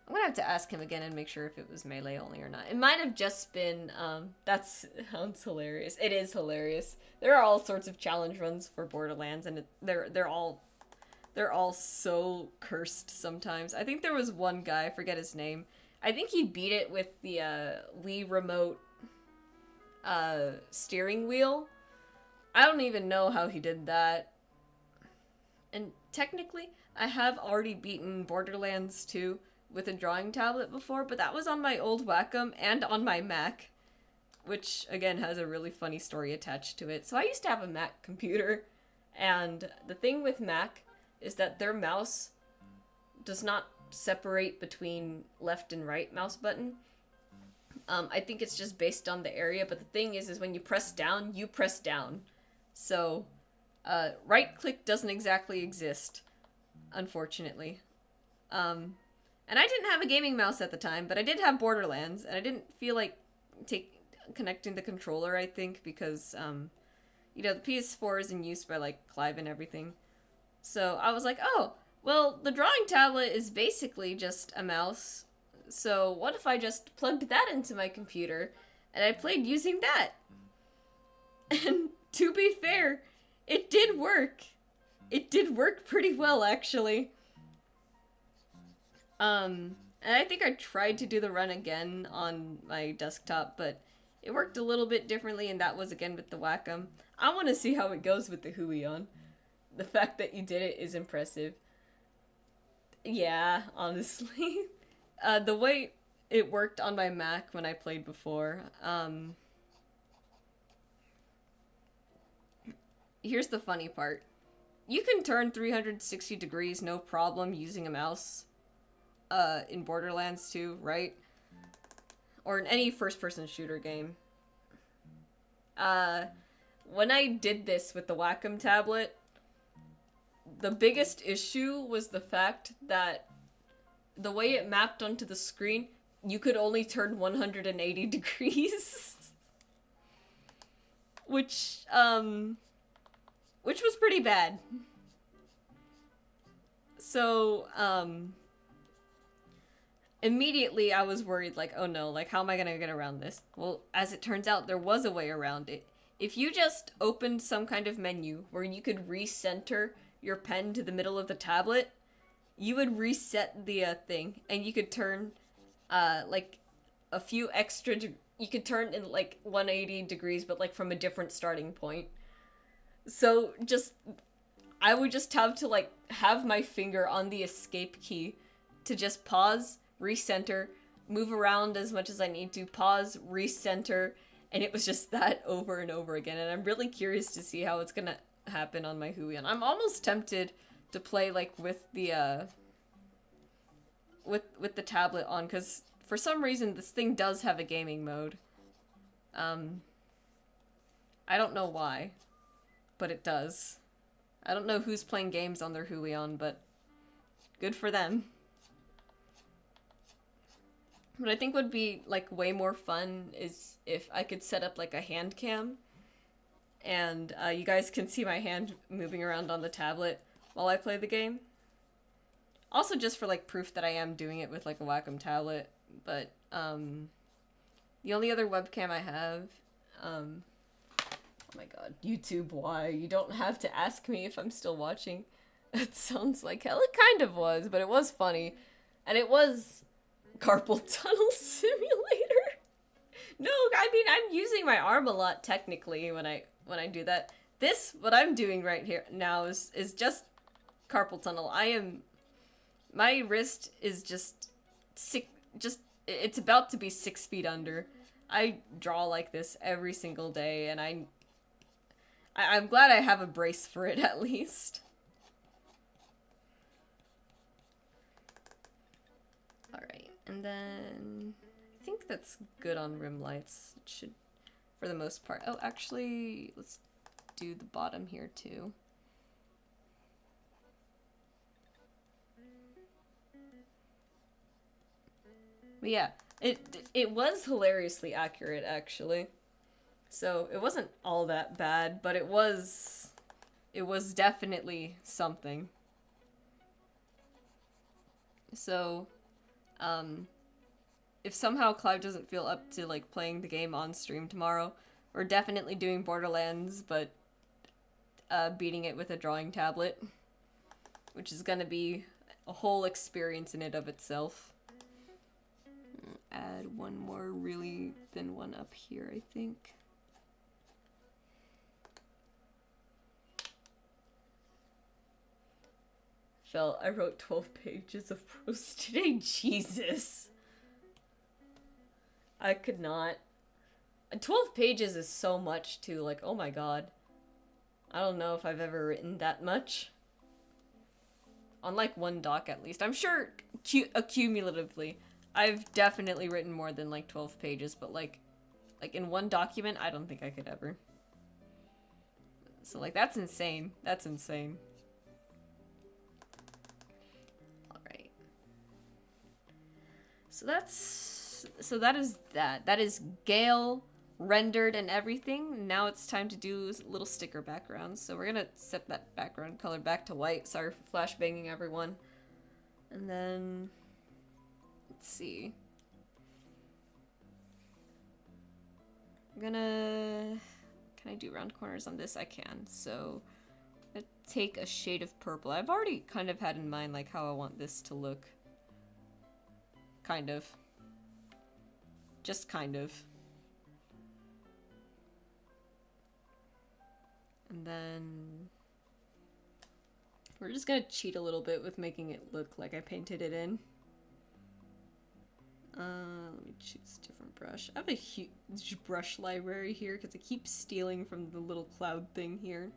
I'm gonna have to ask him again and make sure if it was melee only or not. It might have just been, that sounds hilarious. It is hilarious. There are all sorts of challenge runs for Borderlands, and they're all so cursed sometimes. I think there was one guy, I forget his name. I think he beat it with the, Wii Remote, steering wheel. I don't even know how he did that. And technically, I have already beaten Borderlands 2 with a drawing tablet before, but that was on my old Wacom and on my Mac, which, again, has a really funny story attached to it. So I used to have a Mac computer, and the thing with Mac is that their mouse does not separate between left and right mouse button. I think it's just based on the area, but the thing is when you press down, you press down. So, right-click doesn't exactly exist, unfortunately. And I didn't have a gaming mouse at the time, but I did have Borderlands, and I didn't feel like connecting the controller, I think, because, you know, the PS4 is in use by, like, Clive and everything. So I was like, oh, well, the drawing tablet is basically just a mouse, so what if I just plugged that into my computer, and I played using that? And to be fair, it did work. It did work pretty well, actually. And I think I tried to do the run again on my desktop, but it worked a little bit differently, and that was again with the Wacom. I want to see how it goes with the Huion. The fact that you did it is impressive. Yeah, honestly. The way it worked on my Mac when I played before, here's the funny part. You can turn 360 degrees no problem using a mouse. In Borderlands 2, right? Or in any first-person shooter game. When I did this with the Wacom tablet, the biggest issue was the fact that the way it mapped onto the screen, you could only turn 180 degrees. which was pretty bad. So, immediately I was worried, like, oh no, like, how am I gonna get around this? Well, as it turns out, there was a way around it. If you just opened some kind of menu where you could recenter your pen to the middle of the tablet, you would reset the thing, and you could turn, like, a few extra, you could turn in, like, 180 degrees, but, like, from a different starting point. So, I would just have to, like, have my finger on the escape key to just pause, recenter, move around as much as I need to, pause, recenter, and it was just that over and over again, and I'm really curious to see how it's gonna happen on my Huion. I'm almost tempted to play, like, with the, with the tablet on, because for some reason this thing does have a gaming mode. I don't know why, but it does. I don't know who's playing games on their Huion, but good for them. What I think would be, like, way more fun is if I could set up, like, a hand cam, and you guys can see my hand moving around on the tablet while I play the game. Also just for, like, proof that I am doing it with, like, a Wacom tablet, but, the only other webcam I have, oh my god, YouTube, why? You don't have to ask me if I'm still watching. It sounds like hell. It kind of was, but it was funny. And it was Carpal Tunnel Simulator. No, I mean, I'm using my arm a lot, technically, when I do that. This, what I'm doing right here now is just carpal tunnel. My wrist is just it's about to be 6 feet under. I draw like this every single day, and I'm glad I have a brace for it, at least. Alright, and then I think that's good on rim lights. It should, for the most part. Oh, actually, let's do the bottom here, too. But yeah, It was hilariously accurate, actually. So it wasn't all that bad, but it was definitely something. So, if somehow Clive doesn't feel up to like playing the game on stream tomorrow, we're definitely doing Borderlands, but beating it with a drawing tablet, which is gonna be a whole experience in it of itself. Add one more really thin one up here, I think. I wrote 12 pages of prose today. Jesus. I could not. 12 pages is so much too. Like, oh my god. I don't know if I've ever written that much. On like one doc at least. I'm sure accumulatively, I've definitely written more than like 12 pages, but like in one document, I don't think I could ever. So like, that's insane. That's insane. Alright. So that is that. That is Gale rendered and everything. Now it's time to do little sticker backgrounds. So we're gonna set that background color back to white. Sorry for flashbanging everyone. And then let's see. I'm gonna... Can I do round corners on this? I can. So I'm gonna take a shade of purple. I've already kind of had in mind like how I want this to look. Kind of. Just kind of. And then we're just gonna cheat a little bit with making it look like I painted it in. Let me choose a different brush. I have a huge brush library here because I keep stealing from the little cloud thing here.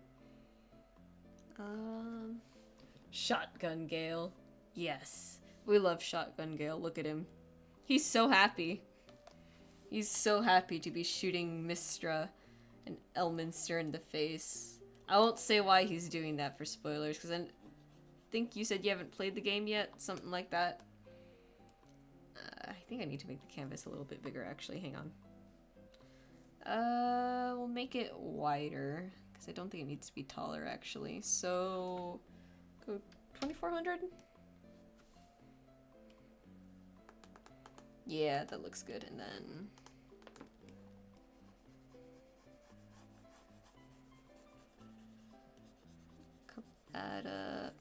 Shotgun Gale. Yes. We love Shotgun Gale. Look at him. He's so happy. He's so happy to be shooting Mistra and Elminster in the face. I won't say why he's doing that for spoilers, because I think you said you haven't played the game yet, something like that. I think I need to make the canvas a little bit bigger, actually. Hang on. We'll make it wider, because I don't think it needs to be taller, actually. So, go 2400? Yeah, that looks good. And then that up.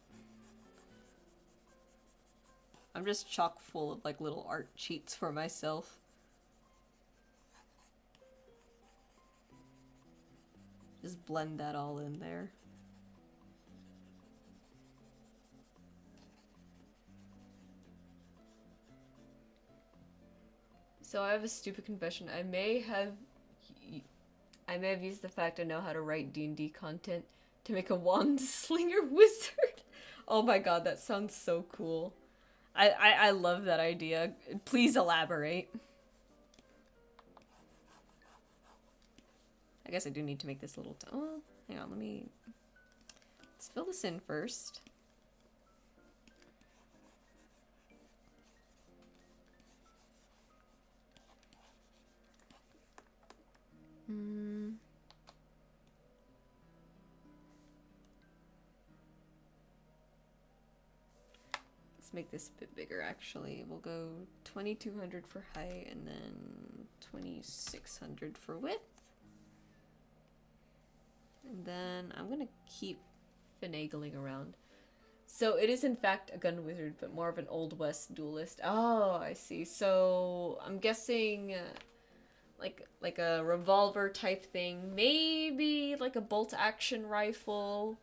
I'm just chock full of like little art cheats for myself. Just blend that all in there. So I have a stupid confession. I may have used the fact I know how to write D&D content to make a wand slinger wizard. Oh my god, that sounds so cool. I love that idea. Please elaborate. I guess I do need to make this little... Oh, hang on, let's fill this in first. Let's make this a bit bigger, actually. We'll go 2200 for height and then 2600 for width. And then I'm gonna keep finagling around. So it is in fact a gun wizard, but more of an Old West duelist. Oh, I see. So I'm guessing like a revolver type thing, maybe like a bolt action rifle.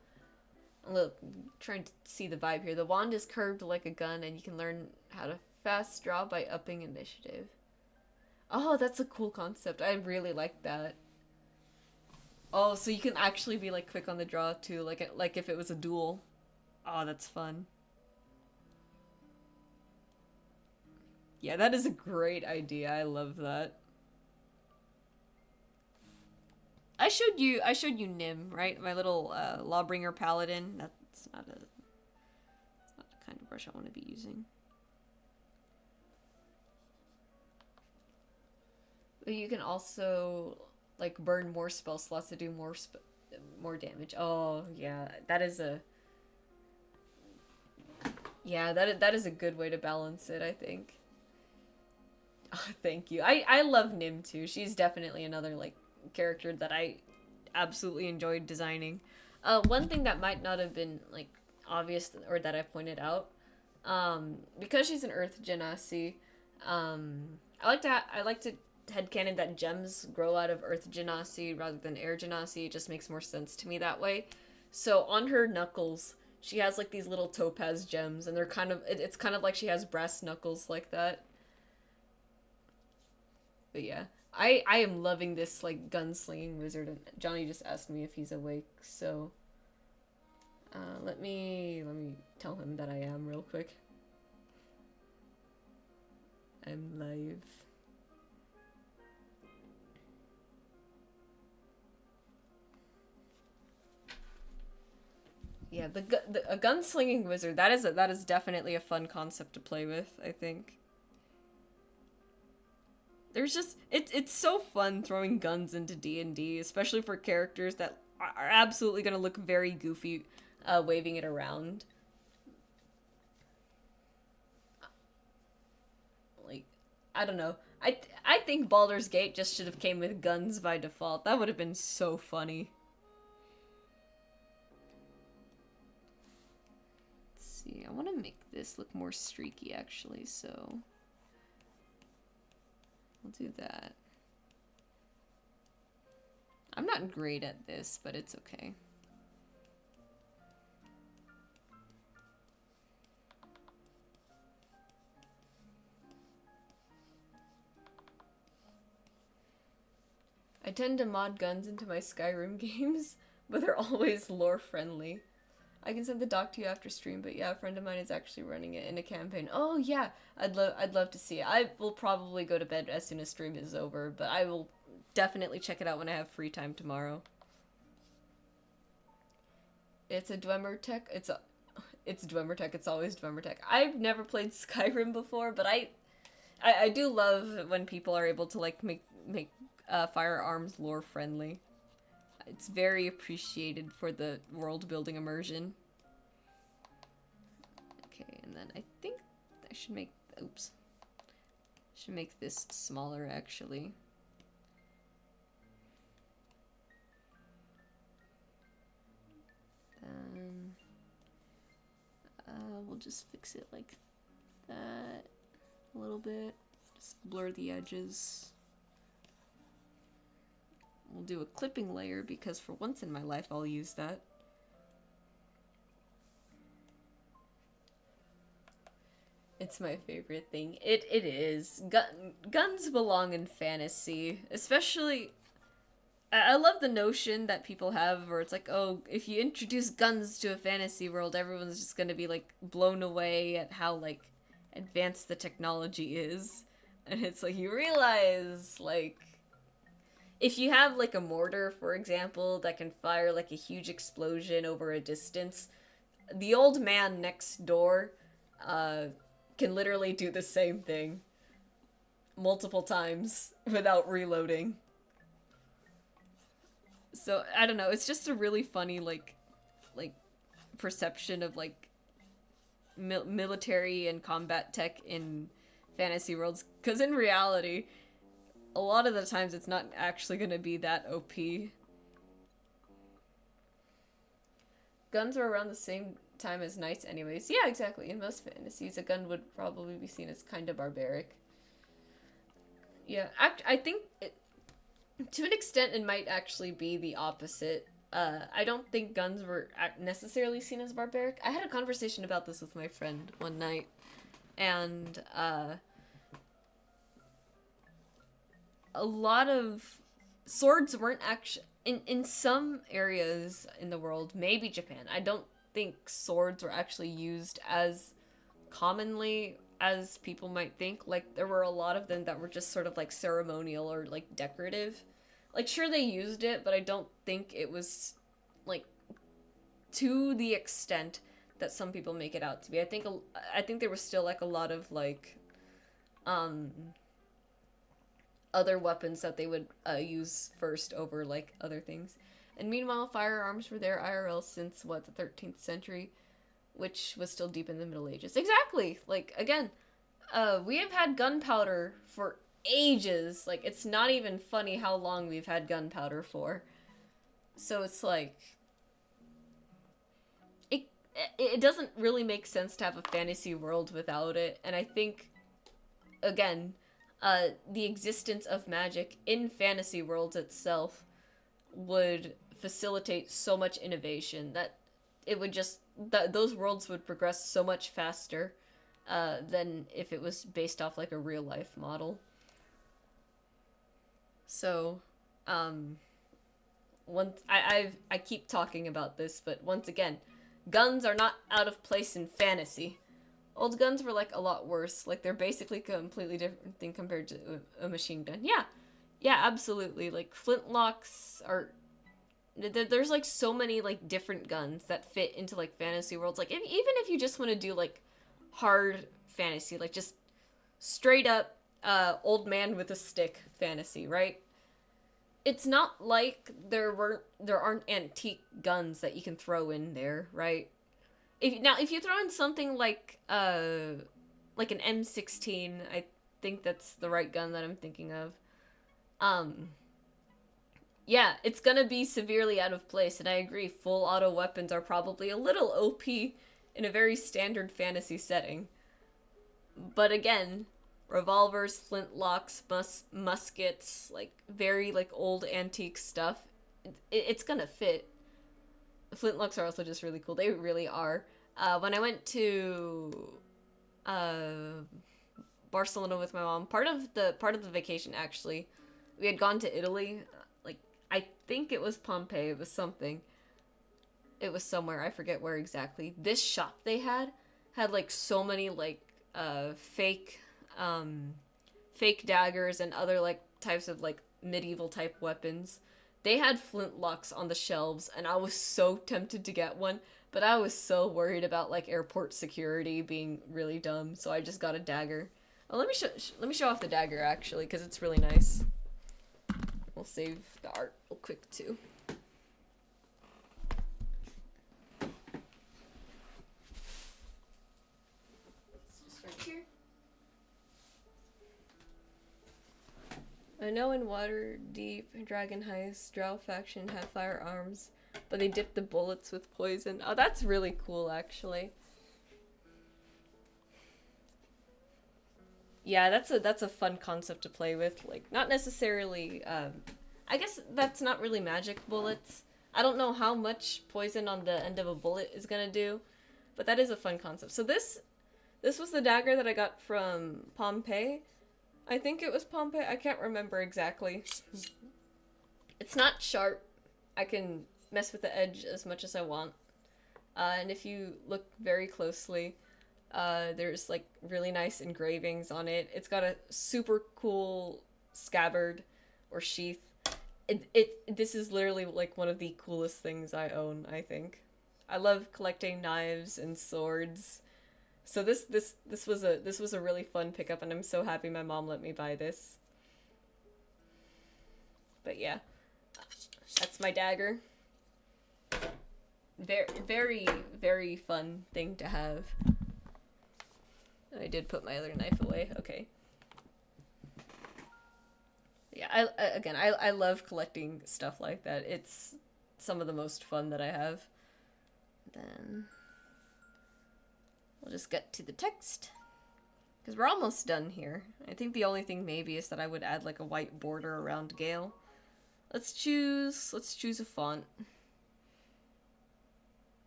Look, trying to see the vibe here. The wand is curved like a gun, and you can learn how to fast draw by upping initiative. Oh, that's a cool concept. I really like that. Oh, so you can actually be like quick on the draw too, like if it was a duel. Oh, that's fun. Yeah, that is a great idea. I love that. I showed you Nim, right? My little Lawbringer Paladin. That's not the kind of brush I want to be using. But you can also like burn more spell slots to do more damage. Oh yeah, that is a that is a good way to balance it, I think. Oh, thank you. I love Nim too. She's definitely another like character that I absolutely enjoyed designing. One thing that might not have been like obvious or that I pointed out, because she's an Earth Genasi, I like to headcanon that gems grow out of Earth Genasi rather than Air Genasi. It just makes more sense to me that way. So on her knuckles, she has like these little topaz gems, and they're it's kind of like she has brass knuckles like that. But yeah, I am loving this like gunslinging wizard. And Johnny just asked me if he's awake, so let me tell him that I am real quick. I'm live. Yeah, a gunslinging wizard. That is definitely a fun concept to play with, I think. There's just it's so fun throwing guns into D&D, especially for characters that are absolutely going to look very goofy waving it around. Like I don't know. I think Baldur's Gate just should have came with guns by default. That would have been so funny. Let's see. I want to make this look more streaky actually, so we'll do that. I'm not great at this, but it's okay. I tend to mod guns into my Skyrim games, but they're always lore friendly. I can send the doc to you after stream, but yeah, a friend of mine is actually running it in a campaign. Oh yeah, I'd love to see it. I will probably go to bed as soon as stream is over, but I will definitely check it out when I have free time tomorrow. It's a Dwemer tech. It's Dwemer tech. It's always Dwemer tech. I've never played Skyrim before, but I do love when people are able to like make firearms lore friendly. It's very appreciated for the world building immersion. Okay, and then I think I should make should make this smaller actually. Then we'll just fix it like that a little bit. Just blur the edges. We'll do a clipping layer because for once in my life I'll use that. It's my favorite thing. It is. Guns belong in fantasy, especially. I love the notion that people have where it's like, oh, if you introduce guns to a fantasy world, everyone's just gonna be like blown away at how like advanced the technology is, and it's like you realize like if you have like a mortar, for example, that can fire like a huge explosion over a distance, the old man next door can literally do the same thing multiple times without reloading. So I don't know, it's just a really funny like perception of like military and combat tech in fantasy worlds, because in reality a lot of the times it's not actually going to be that OP. Guns are around the same time as knights anyways. Yeah, exactly. In most fantasies, a gun would probably be seen as kind of barbaric. Yeah, I think to an extent it might actually be the opposite. I don't think guns were necessarily seen as barbaric. I had a conversation about this with my friend one night, and a lot of swords weren't actually in some areas in the world, maybe Japan. I don't think swords were actually used as commonly as people might think. Like there were a lot of them that were just sort of like ceremonial or like decorative. Like sure they used it, but I don't think it was like to the extent that some people make it out to be. I think there was still like a lot of like other weapons that they would use first over like other things. And meanwhile, firearms were there IRL since what, the 13th century, which was still deep in the Middle Ages. Exactly. Like again, we have had gunpowder for ages. Like it's not even funny how long we've had gunpowder for. So it's like it doesn't really make sense to have a fantasy world without it. And I think again, the existence of magic in fantasy worlds itself would facilitate so much innovation that it would just those worlds would progress so much faster than if it was based off like a real life model. So, I keep talking about this, but once again, guns are not out of place in fantasy. Old guns were like a lot worse. Like they're basically a completely different thing compared to a machine gun. Yeah, absolutely. Like flintlocks are. There's like so many like different guns that fit into like fantasy worlds. Like even if you just want to do like hard fantasy, like just straight up old man with a stick fantasy, right? It's not like there aren't antique guns that you can throw in there, right? If you throw in something like an M16, I think that's the right gun that I'm thinking of. Yeah, it's gonna be severely out of place, and I agree, full auto weapons are probably a little OP in a very standard fantasy setting. But again, revolvers, flintlocks, muskets, like very like old antique stuff, it's gonna fit. Flintlocks are also just really cool. They really are. When I went to Barcelona with my mom, part of the vacation actually, we had gone to Italy. Like I think it was Pompeii. It was something. It was somewhere. I forget where exactly. This shop they had like so many like fake daggers and other like types of like medieval type weapons. They had flintlocks on the shelves, and I was so tempted to get one, but I was so worried about like airport security being really dumb, so I just got a dagger. Oh, let me show off the dagger actually, because it's really nice. We'll save the art real quick too. It's just right here. I know in Waterdeep, Dragon Heist, Drow faction have firearms, but they dip the bullets with poison. Oh, that's really cool, actually. Yeah, that's a fun concept to play with. Like, not necessarily. I guess that's not really magic bullets. I don't know how much poison on the end of a bullet is gonna do, but that is a fun concept. So this was the dagger that I got from Pompeii. I think it was Pompeii. I can't remember exactly. It's not sharp. I can mess with the edge as much as I want. And if you look very closely, there's like really nice engravings on it. It's got a super cool scabbard or sheath. This is literally like one of the coolest things I own, I think. I love collecting knives and swords. So this was a really fun pickup, and I'm so happy my mom let me buy this. But yeah, that's my dagger. Very, very, very fun thing to have. I did put my other knife away. Okay. Yeah, I love collecting stuff like that. It's some of the most fun that I have. Then we'll just get to the text, because we're almost done here. I think the only thing maybe is that I would add like a white border around Gale. Let's choose a font.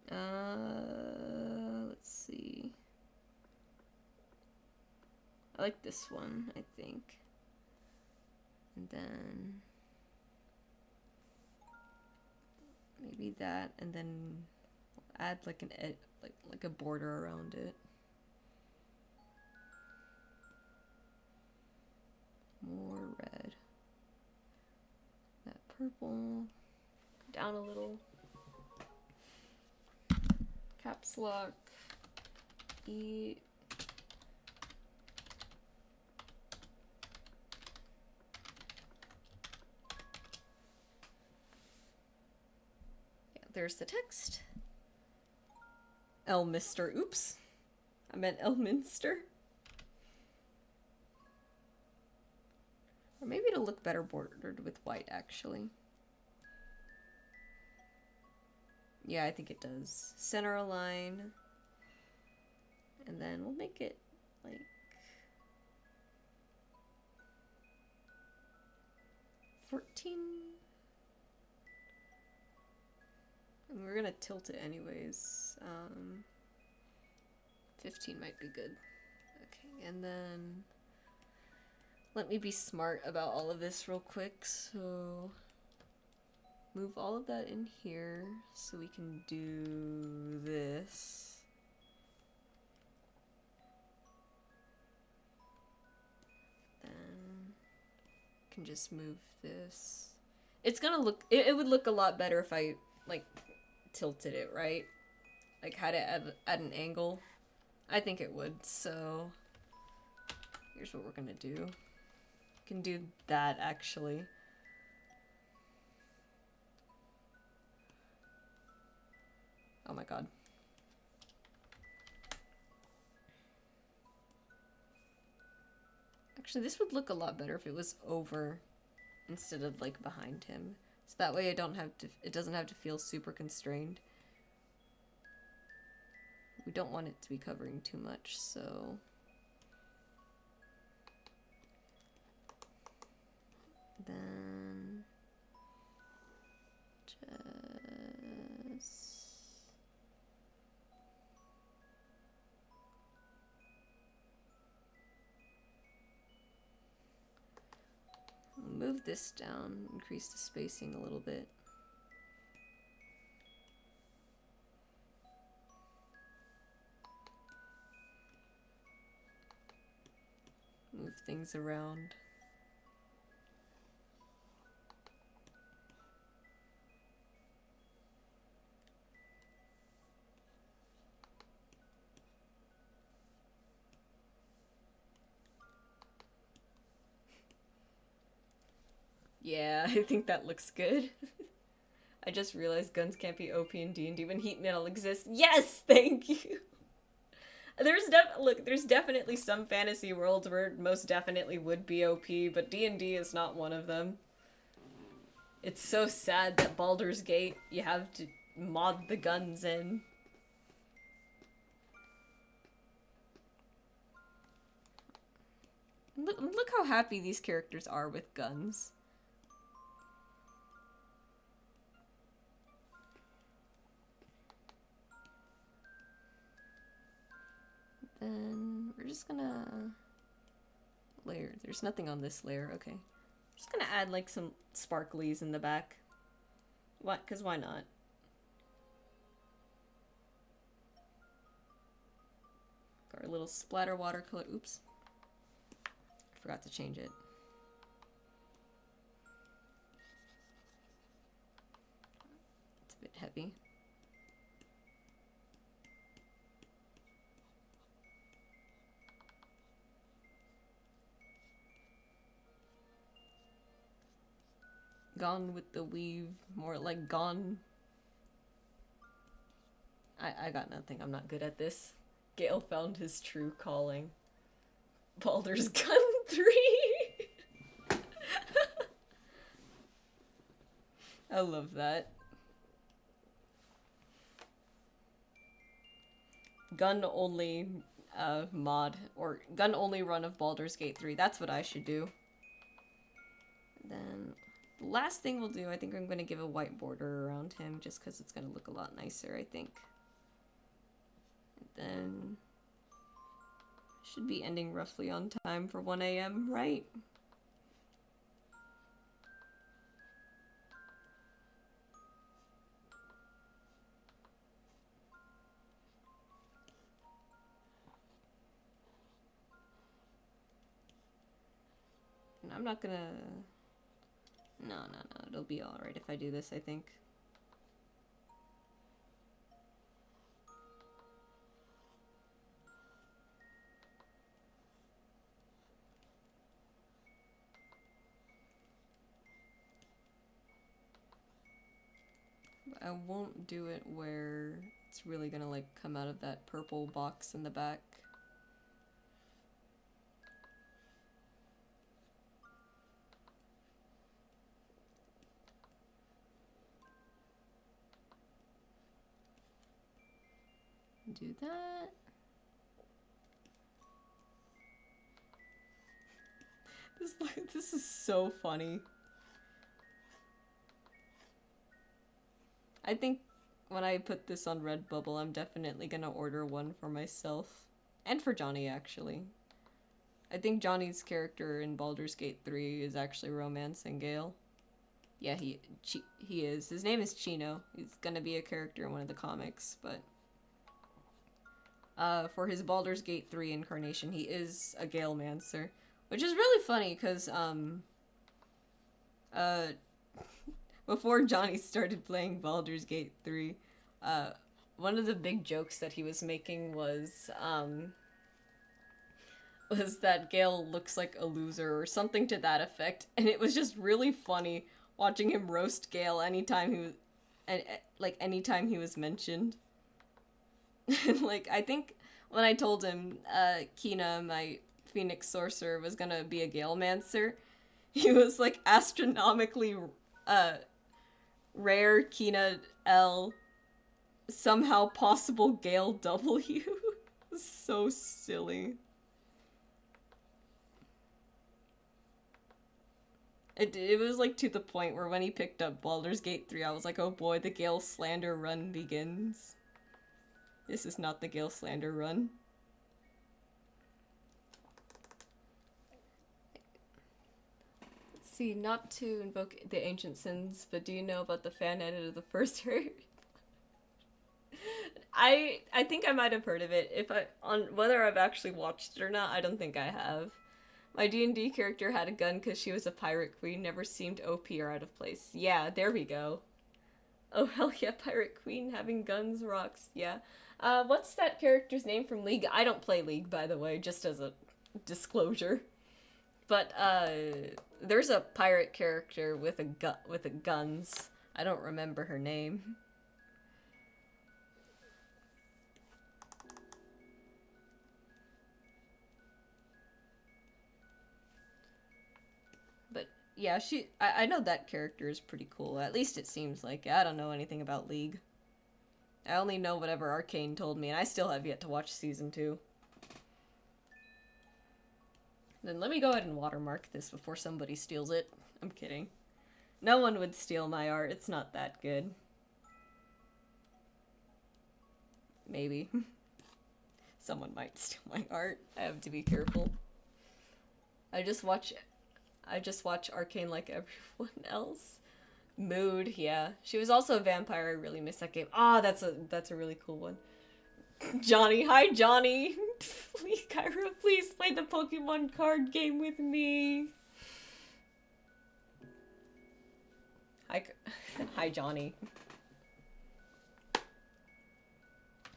Let's see. I like this one, I think. And then maybe that, and then we'll add like like a border around it. More red. That purple. Down a little. Caps lock. there's the text. Elminster. Oops. I meant Elminster. Or maybe it'll look better bordered with white, actually. Yeah, I think it does. Center a line. And then we'll make it, like... 14? And we're gonna tilt it anyways. 15 might be good. Okay, and then... Let me be smart about all of this real quick, so... Move all of that in here, so we can do this. Then... Can just move this. It's gonna look... It would look a lot better if I, like, tilted it, right? Like, had it at an angle. I think it would, so... Here's what we're gonna do. Can do that, actually. Oh my god. Actually, this would look a lot better if it was over instead of, like, behind him. So that way it doesn't have to feel super constrained. We don't want it to be covering too much, so... Then... Just... Move this down, increase the spacing a little bit. Move things around. Yeah, I think that looks good. I just realized guns can't be OP in D&D when heat metal exists. Yes, thank you. There's definitely some fantasy worlds where it most definitely would be OP, but D&D is not one of them. It's so sad that Baldur's Gate, you have to mod the guns in. Look how happy these characters are with guns. Then we're just gonna layer. There's nothing on this layer. Okay. Just gonna add like some sparklies in the back. What? Because why not? Got our little splatter watercolor. Oops. Forgot to change it. It's a bit heavy. Gone with the weave, more like gone. I got nothing. I'm not good at this. Gale found his true calling. Baldur's Gun 3. I love that. Gun only mod or gun only run of Baldur's Gate 3. That's what I should do. And then the last thing we'll do, I think I'm going to give a white border around him just because it's going to look a lot nicer, I think. And then should be ending roughly on time for 1 a.m., right? And I'm not gonna... No, it'll be alright if I do this, I think. I won't do it where it's really gonna like come out of that purple box in the back. Do that. This is so funny. I think when I put this on Redbubble, I'm definitely gonna order one for myself. And for Johnny, actually. I think Johnny's character in Baldur's Gate 3 is actually romancing Gale. Yeah, he is. His name is Chino. He's gonna be a character in one of the comics, but... for his Baldur's Gate 3 incarnation, he is a Galemancer. Which is really funny, because, before Johnny started playing Baldur's Gate 3, one of the big jokes that he was making was that Gale looks like a loser or something to that effect, and it was just really funny watching him roast Gale anytime he was mentioned. Like, I think when I told him Kina, my Phoenix Sorcerer, was gonna be a Galemancer, he was like astronomically rare Kina L, somehow possible Gale W. So silly. It was like to the point where when he picked up Baldur's Gate 3, I was like, oh boy, the Gale slander run begins. This is not the Gale slander run. Let's see, not to invoke the ancient sins, but do you know about the fan edit of the first Harry? I think I might have heard of it. On whether I've actually watched it or not, I don't think I have. My D&D character had a gun because she was a pirate queen, never seemed OP or out of place. Yeah, there we go. Oh, hell yeah, pirate queen having guns rocks, yeah. What's that character's name from League? I don't play League, by the way, just as a disclosure. But, there's a pirate character with a guns. I don't remember her name. Yeah, I know that character is pretty cool. At least it seems like it. I don't know anything about League. I only know whatever Arcane told me, and I still have yet to watch Season 2. Then let me go ahead and watermark this before somebody steals it. I'm kidding. No one would steal my art. It's not that good. Maybe. Someone might steal my art. I have to be careful. I just watch Arcane like everyone else. Mood, yeah. She was also a vampire. I really miss that game. Ah, that's a really cool one. Johnny, hi Johnny. Please, Kyra, please play the Pokemon card game with me. Hi Johnny.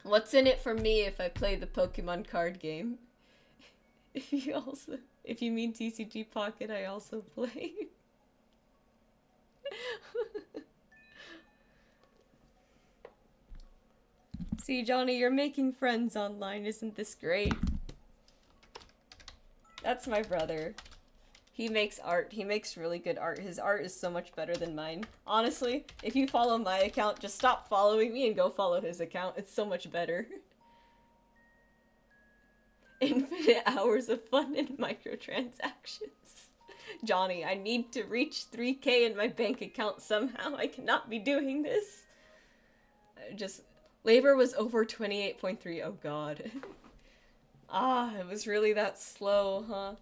What's in it for me if I play the Pokemon card game? If you mean TCG Pocket, I also play. See, Johnny, you're making friends online. Isn't this great? That's my brother. He makes art. He makes really good art. His art is so much better than mine. Honestly, if you follow my account, just stop following me and go follow his account. It's so much better. Infinite hours of fun and microtransactions. Johnny, I need to reach 3K in my bank account somehow. I cannot be doing this. Labor was over 28.3. Oh god. It was really that slow, huh?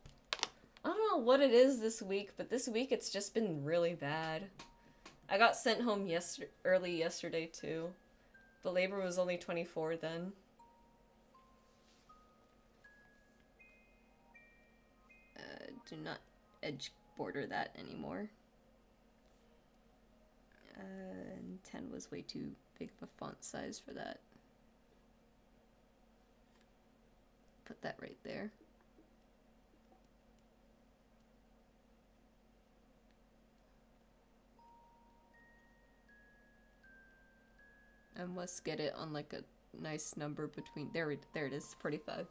I don't know what it is this week, but this week it's just been really bad. I got sent home early yesterday too. But labor was only 24 then. Do not edge border that anymore. And 10 was way too big of a font size for that. Put that right there. I must get it on like a nice number between there it is, 45.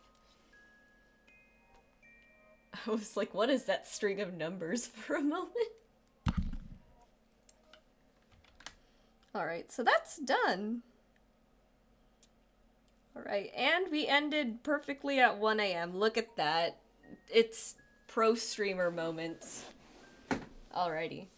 I was like, what is that string of numbers for a moment? Alright, so that's done. Alright, and we ended perfectly at 1 a.m. Look at that. It's pro streamer moments. Alrighty.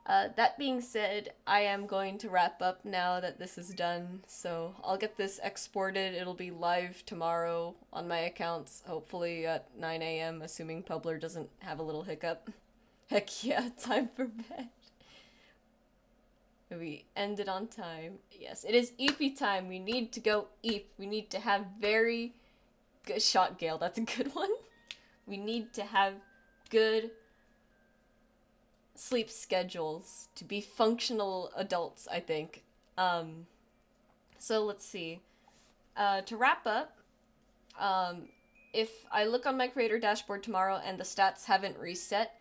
That being said, I am going to wrap up now that this is done, so I'll get this exported. It'll be live tomorrow on my accounts, hopefully at 9 a.m., assuming Publer doesn't have a little hiccup. Heck yeah, time for bed. We ended on time. Yes, it is EP time. We need to go EP. We need to have very good shot, Gale. That's a good one. We need to have good sleep schedules to be functional adults, I think. So let's see. To wrap up, if I look on my creator dashboard tomorrow and the stats haven't reset,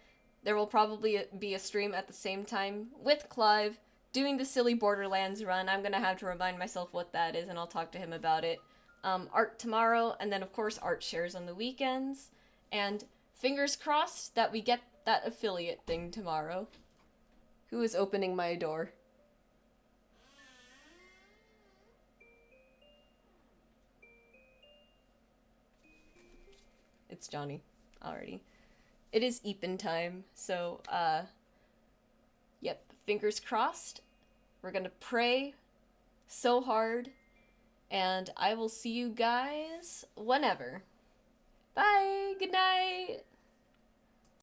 there will probably be a stream at the same time with Clive doing the silly Borderlands run. I'm gonna have to remind myself what that is, and I'll talk to him about it. Art tomorrow, and then of course Art shares on the weekends. And fingers crossed that we get that affiliate thing tomorrow. Who is opening my door? It's Johnny, already. It is Eepin time, so, yep, fingers crossed. We're gonna pray so hard, and I will see you guys whenever. Bye, good night!